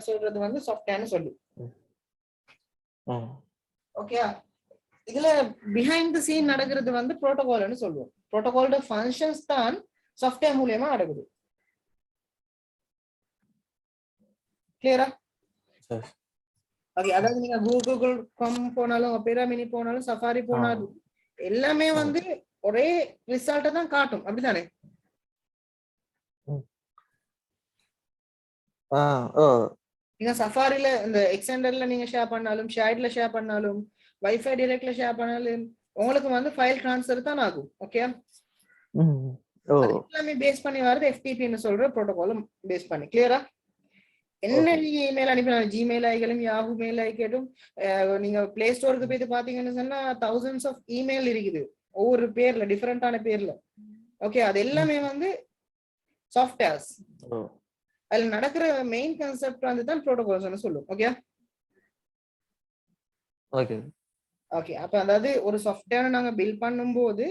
சொல்றது வந்து சாஃப்ட்வேர்னு சொல்லு. ஓகே, இதுல பிஹைண்ட் தி சீன் நடக்கிறது வந்து ப்ரோட்டோகால்னு சொல்லுவோம். ப்ரோட்டோகாலோட ஃபங்க்ஷன்ஸ் தான் சாஃப்ட்வேர் மூலமா நடக்குது. கிளியரா? ஓகே, அதாவது நீங்க கூகுள் போனாலும், ஒபேரா மினி போனாலும், சஃபாரி போனாலும் எல்லாமே வந்து ஒரே ரிசல்ட்டை தான் காட்டும். அப்படித்தானே? நீங்க சஃபாரில இந்த எக்ஸ்டெண்டர்ல நீங்க ஷேர் பண்ணாலும், ஷேர்ட்ல ஷேர் பண்ணாலும், வைஃபை டைரக்ட்ல ஷேர் பண்ணாலும் உங்களுக்கு வந்து ஃபைல் ட்ரான்ஸ்ஃபர் தான் ஆகும். ஓகே, எல்லாமே பேஸ் பண்ணி வரது FTP சொல்ற புரோட்டோகாலும் பேஸ் பண்ணி. கிளியரா? என்ன நீங்க இமெயில் அனுப்பினாலும், ஜிமெயில் ஆகிக்கலும், யாஹூ மெயில் ஆகிக்கட்டும், நீங்க பிளே ஸ்டோருக்கு போயிட்டு பாத்தீங்கன்னு சொன்னா thousands ஆஃப் இமெயில் இருக்குது ஒவ்வொரு பேர்ல, டிஃபரெண்டான பேர்ல. ஓகே, அது எல்லாமே வந்து சாஃப்ட்வேர்ஸ். அதுல நடக்கிற மெயின் கான்செப்ட் வந்து தான் ப்ரோட்டோகால்ஸ் சொல்லும். ஓகே ஓகே ஓகே, அப்ப அதாவது ஒரு சாஃப்ட்வேர் நாங்க பில்ட் பண்ணும்போது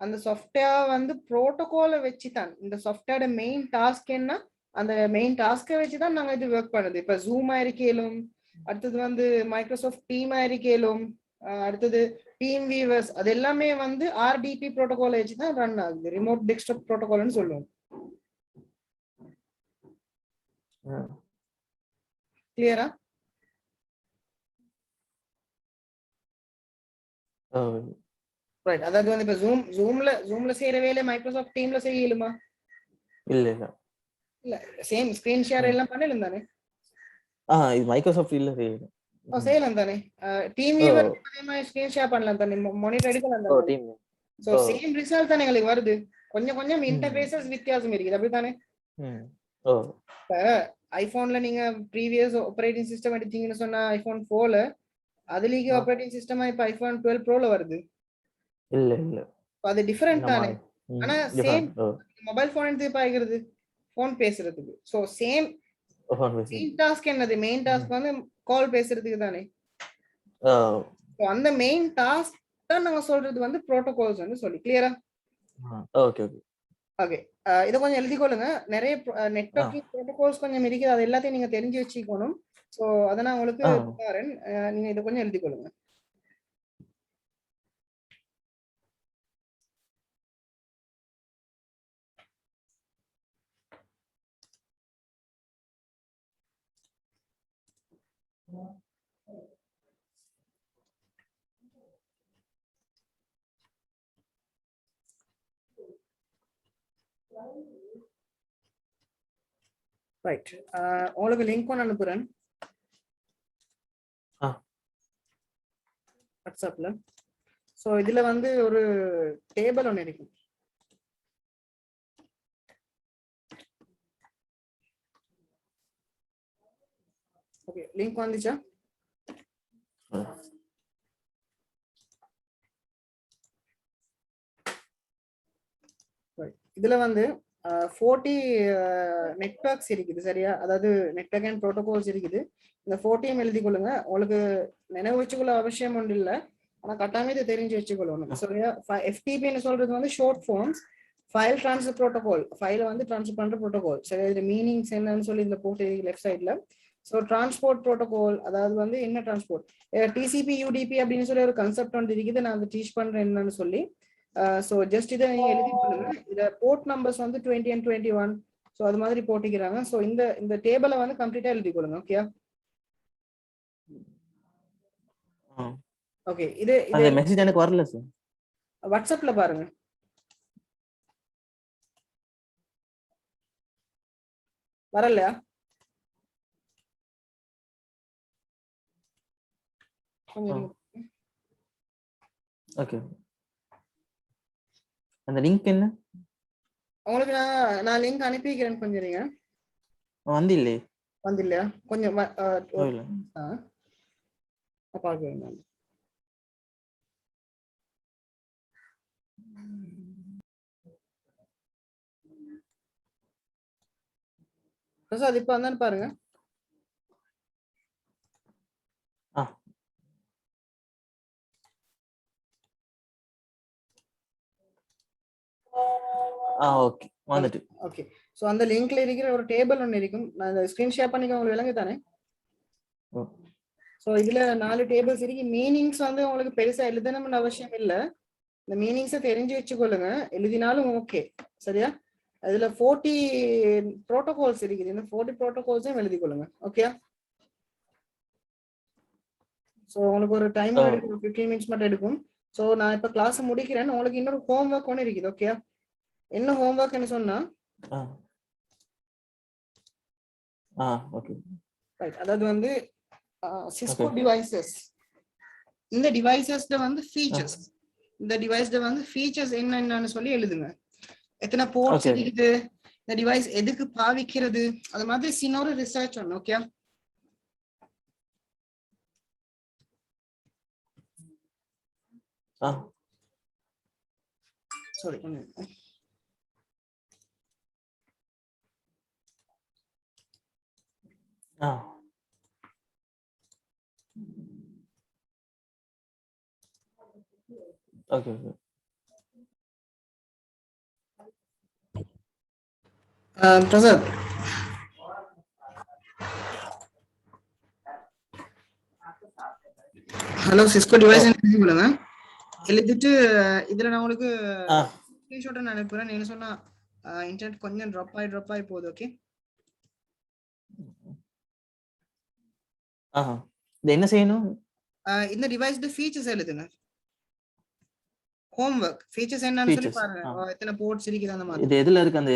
அந்த சாஃப்ட்வேர் வந்து ப்ரோட்டோகாலை வச்சு தான், இந்த சாஃப்ட்வேரோட மெயின் டாஸ்க் என்ன, அந்த மெயின் டாஸ்கை வச்சு தான் நாங்க இது ஒர்க் பண்ணுது. இப்ப ஜூம் இருக்கலும், அடுத்தது வந்து மைக்ரோசாஃப்ட் டீம் இருக்கலும், அடுத்தது டீம் வீவர்ஸ், அது எல்லாமே வந்து RDP ப்ரோட்டோகாலை வச்சு தான் ரன் ஆகுது. ரிமோட் டெஸ்க்டாப் ப்ரோட்டோகால்னு சொல்லுவோம். கிளியரா? ரைட். அதாவது வந்து இப்ப ஜூம்ல செய்யற வேலை மைக்ரோசாஃப்ட் டீம்ல செய்யலுமா? இல்ல இல்ல இல்ல, சேம் ஸ்கிரீன் ஷேர் எல்லாம் பண்ணலாம் தானே? இது மைக்ரோசாஃப்ட் இல்ல செய்யணும். செய்யலாம் தானே? டீம் வீவர் அதே மாதிரி ஸ்கிரீன் ஷேர் பண்ணலாம் தானே? மானிட்டர் எடுக்கலாம் தானே? சோ சேம் ரிசல்ட் தானே உங்களுக்கு வருது. கொஞ்சம் இன்டர்ஃபேஸஸ் வித்தியாசம் இருக்குது. அப்படிதானே? இப்ப ஐபோன்ல நீங்க ப்ரீவியஸ் ஆப்பரேட்டிங் சிஸ்டம் எடுத்தீங்கன்னு சொன்னா iPhone 4ல அதுலயே ஆப்பரேட்டிங் சிஸ்டமா இப்ப iPhone 12 Proல வருது. இல்ல இல்ல அது டிஃபரெண்ட் தானே? ஆனா சேம் மொபைல் போன் எடுத்து பாக்குறது போன் பேசுறதுக்கு. சோ சேம் டாஸ்க் என்னது? மெயின் டாஸ்க் வந்து கால் பேசுறதுக்கு தானே? சோ அந்த மெயின் டாஸ்க் தான் நாங்க சொல்றது வந்து புரோட்டோகால்ஸ் வந்து சொல்லி. கிளியரா? ஓகே ஓகே ஓகே, இதை கொஞ்சம் எழுதிக்கொள்ளுங்க. நிறைய நெட்வொர்க்கிங் ப்ரோட்டோகால்ஸ் கொஞ்சம் இருக்குது, அது எல்லாத்தையும் நீங்க தெரிஞ்சு வச்சுக்கணும். சோ அதை நான் உங்களுக்கு தரேன், நீங்க இதை கொஞ்சம் எழுதிக்கொள்ளுங்க. ரைட், உங்களுக்கு லிங்க் ஒன்று அனுப்புறேன் வாட்ஸ்அப்ல. ஸோ இதுல வந்து ஒரு டேபிள் ஒன்று இருக்கும். ஓகே, லிங்க் வந்துச்சா? இதுல வந்து 40 நெட்வொர்க்ஸ் இருக்குது. சரியா? அதாவது நெட்வொர்க் அண்ட் ப்ரோட்டோகால்ஸ் இருக்குது. இந்த 40 எழுதி கொள்ளுங்க. உங்களுக்கு நினைவு வச்சுக்கொள்ள அவசியம் ஒன்றும் இல்லை, ஆனா கட்டாயமே இதை தெரிஞ்சு வச்சுக்கொள்ளணும். சரியா? FTP சொல்றது வந்து short forms, file transfer protocol. ஃபைலை வந்து ட்ரான்ஸ்ஃபர் பண்ற ப்ரோட்டோகால். சரி, இது மீனிங்ஸ் என்னன்னு சொல்லி இந்த போட்டு லெஃப்ட் சைட்ல. ஸோ டிரான்ஸ்போர்ட் ப்ரோட்டோகால், அதாவது வந்து என்ன டிரான்ஸ்போர்ட், TCP UDP அப்படின்னு சொல்லி ஒரு கான்செப்ட் வந்து இருக்குது. நான் அதை டீச் பண்றேன் என்னன்னு சொல்லி. ஸோ ஜஸ்ட் இதை நீங்க எழுதி கொள்ளுங்க. இத போர்ட் நம்பர்ஸ் வந்து 20 and 21. ஸோ அது மாதிரி போட்டிக்கிறாங்க. ஸோ இந்த டேபிளை வந்து கம்ப்ளீட்டா எழுதி கொள்ளுங்க. ஓகே ஓகே, இது மெசேஜ் எனக்கு வரல சார். வாட்ஸ்அப்ல பாருங்க. வரலையா? ஓகே, அந்த லிங்க் என்ன? உங்களுக்கு நான் லிங்க் அனுப்பிக்கிறேன். கொஞ்சம் இருங்க. வந்தில்லே. வந்தில்லையா? கொஞ்சம் இல்ல. பார்க்கிறேன். பிரசாத் இப்ப வந்தான்னு பாருங்க. ஓகே வந்துட்டு. ஓகே சோ அந்த லிங்க்ல இருக்கிற ஒரு டேபிள் ஒன்னு இருக்கும். நான் அந்த ஸ்கிரீன் ஷேர் பண்ணிக்க உங்களுக்கு விளங்கு தானே? சோ இதுல 4 டேபிள்ஸ் இருக்கு. மீனிங்ஸ் வந்து உங்களுக்கு பெருசா எழுதணும்னு அவசியம் இல்ல. இந்த மீனிங்ஸை தெரிஞ்சு வச்சுக்கொள்ளுங்க. எழுதினாலும் ஓகே சரியா? அதுல 40 ப்ரோட்டோகால்ஸ் இருக்குது. இந்த 40 ப்ரோட்டோகால்ஸையும் எழுதி கொள்ளுங்க. ஓகே சோ உங்களுக்கு ஒரு டைம் எடுக்கும், 15 மினிட்ஸ் மட்டும் எடுக்கும். சோ நான் இப்ப கிளாஸ் முடிக்கிறேன். உங்களுக்கு இன்னொரு ஹோம்ஒர்க் ஒன்று இருக்குது. ஓகே என்ன ஹோம்ஒர்க்னு சொன்னா ஓகே ரைட், அதாவது வந்து சிஸ்கோ டிவைசஸ், இந்த டிவைசஸ்ல வந்து ஃபீச்சர்ஸ், இந்த டிவைஸ்ல வந்து ஃபீச்சர்ஸ் என்னன்னு சொல்லி எழுதுங்க. எத்தனை போர்ட்ஸ் இருக்குது, இந்த டிவைஸ் எதுக்கு பாவிக்கிறது, அது மாதிரி சின்னொரு ரிசர்ச் ஒன்று. Okay sorry okay Prasad hello Cisco device எழுதி கொடுங்க. எழுதிட்டு இதுல நான் உங்களுக்கு ஸ்கிரீன்ஷாட் நான் அனுப்புறேன். நீங்க சொன்னா இன்டர்நெட் கொஞ்சம் ட்ராப் ஆகி போகுது. ஓகே இது என்ன செய்யணும்? இந்த டிவைஸ்ல ஃபீச்சர்ஸ் எழுதுங்க. ஹோம்வொர்க் ஃபீச்சர்ஸ் என்னன்னு சொல்லி பாருங்க. எத்தனை போர்ட்ஸ் இருக்குது அந்த மாதிரி. இது எதுல இருக்கு? அந்த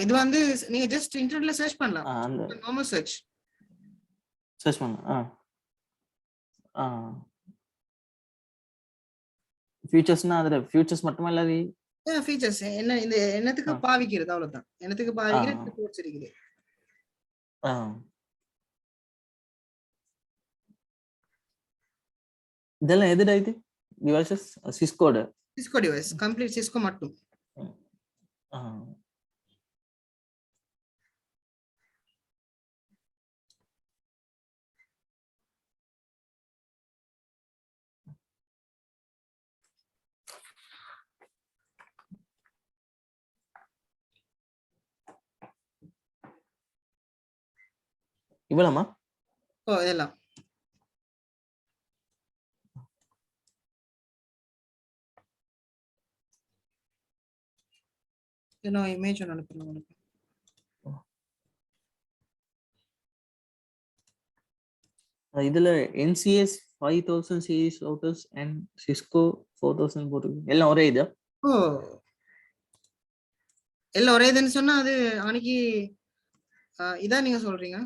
இது வந்து நீங்க ஜஸ்ட் இன்டர்நெட்ல சர்ச் பண்ணலாம். நார்மல் சர்ச் பண்ணலாம். ஃபியூச்சர்ஸ்னா அதுல ஃபியூச்சர்ஸ் மட்டுமே இல்ல, ஃபீச்சர்ஸ் என்ன, இந்த என்னத்துக்கு பாவிக்கிறது, அவ்வளவுதான். என்னத்துக்கு பாவிக்கிறது போர்ட்ஸ் இருக்குது. இதெல்லாம் எதுடா இது? Devices Cisco device, complete Cisco மட்டும். இவ்வளமா? இதெல்லாம் நான் இமேஜ் அனுப்புறேன் உங்களுக்கு. இதுல NCS 5000 series routers and Cisco 4000 போட்டுருக்கு. எல்லாம் ஒரே இதா? எல்லாம் ஒரே இதுன்னு சொன்னா அது அன்னைக்கு இதான் நீங்க சொல்றீங்க?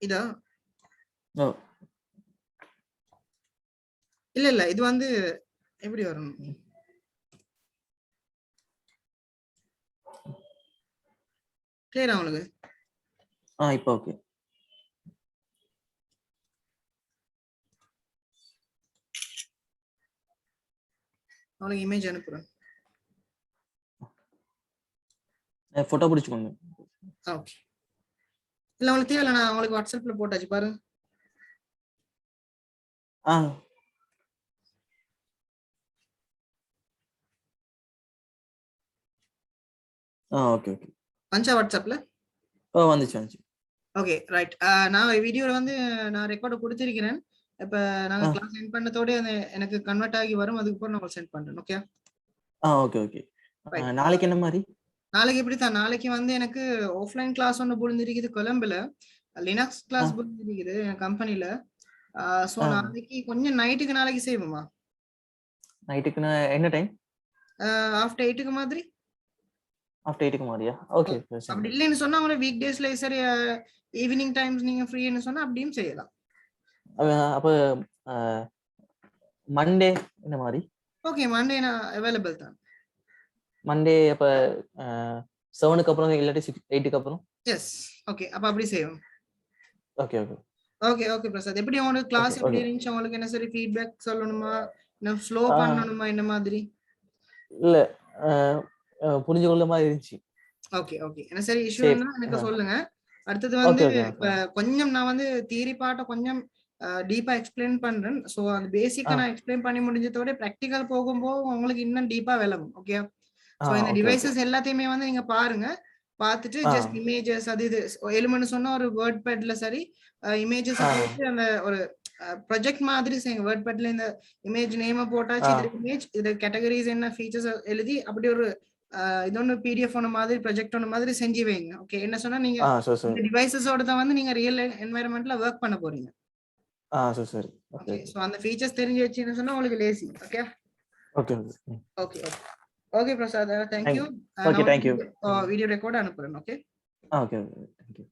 இதா? இல்ல இது வந்து எப்படி வரும்? கிளியரா உங்களுக்கு? இப்போ ஓகே. உங்களுக்கு இமேஜ் அனுப்புறேன். போட்டோ பிடிச்சுக்கோங்க. ஓகே இல்ல உங்களுக்கு தேவையில்ல, நான் உங்களுக்கு வாட்ஸ்அப்ல போட்டாச்சு பாருங்க. ஓகே வந்துச்சா வாட்ஸ்அப்ல? வந்துச்சு. Okay right. நான் வீடியோல வந்து நான் ரெக்கார்ட் கொடுத்திருக்கிறேன். இப்ப நாங்க கிளாஸ் சென்ட் பண்ணதோட எனக்கு கன்வெர்ட் ஆகி வரும். அதுக்கப்புறம் நான் சென்ட் பண்றேன். ஓகே ஓகே நாளைக்கு என்ன மாதிரி? நாளைக்கு எப்படித்தான், நாளைக்கு வந்து எனக்கு ஆஃப்லைன் கிளாஸ் ஒன்று புரிஞ்சிருக்குது கொலம்புல. லினக்ஸ் கிளாஸ் புரிஞ்சிருக்குது என் கம்பெனில. சோ நாளைக்கு கொஞ்சம் நைட்டுக்கு நாளைக்கு செய்வோமா? நைட்டுக்கு என்ன டைம்? ஆஃப்டர் 8க்கு மாதிரி. ஆஃப்டர் 8க்கு மாதிரியா? ஓகே. அப்படி இல்லைன்னு சொன்னா உங்களுக்கு வீக் டேஸ்ல சரி ஈவினிங் டைம்ஸ் நீங்க ஃப்ரீன்னு சொன்னா அப்படியும் செய்யலாம். அப்ப மண்டே என்ன மாதிரி? ஓகே மண்டே நான் அவைலபிள் தான். மண்டே அப்ப 7க்கு அப்புறம் இல்லாட்டி 8க்கு அப்புறம்? எஸ் ஓகே அப்ப அப்படி செய்வோம். ஓகே பிரசாத், எப்படி உங்களுக்கு கிளாஸ் எப்படி இருந்துச்சு? உங்களுக்கு என்ன சரி ஃபீட்பேக் சொல்லணுமா, நான் ஸ்லோ பண்ணணுமா, என்ன மாதிரி? இல்ல புரிஞ்சுக்கொள்ள மாதிரி இருந்துச்சு. ஓகே என்ன சரி இஷ்யூன்னா எனக்கு சொல்லுங்க. அடுத்தது வந்து கொஞ்சம் நான் வந்து தியரி பாட்ட கொஞ்சம் டீப்பா எக்ஸ்பிளைன் பண்றேன். ஸோ அந்த பேசிக்கா நான் எக்ஸ்பிளைன் பண்ணி முடிஞ்சதோட ப்ராக்டிக்கல் போகும்போது உங்களுக்கு இன்னும் டீப்பா விளங்கும். ஓகே. ஸோ இந்த டிவைசஸ் எல்லாத்தையுமே வந்து நீங்க பாருங்க. பார்த்துட்டு ஜஸ்ட் இமேஜஸ் அது இது எலுமென்னு சொன்னா ஒரு வேர்ட் பேட்ல சரி இமேஜஸ் போட்டு அந்த ஒரு ப்ரொஜெக்ட் மாதிரி செய்யுங்க. வேர்ட் பேட்ல இந்த இமேஜ் நேம போட்டாச்சு, இது இமேஜ், இது கேட்டகரிஸ் என்ன ஃபீச்சர்ஸ் எழுதி அப்படி ஒரு இது ஒன்று பிடிஎஃப் ஒன்று மாதிரி ப்ரொஜெக்ட் ஒன்று மாதிரி செஞ்சு வைங்க. ஓகே. என்ன சொன்னா நீங்க இந்த டிவைசஸோட தான் வந்து நீங்க ரியல் என்வாயர்மெண்ட்ல ஒர்க் பண்ண போறீங்க. சரி. ஓகே. சோ அந்த ஃபீச்சர்ஸ் தெரிஞ்சு வச்சீங்கன்னு சொன்னா உங்களுக்கு lazy. Okay. Okay. Okay. Okay Prasad, thank you. Okay, thank you. Video record அனுப்புறேன். ஓகே. Okay, thank you.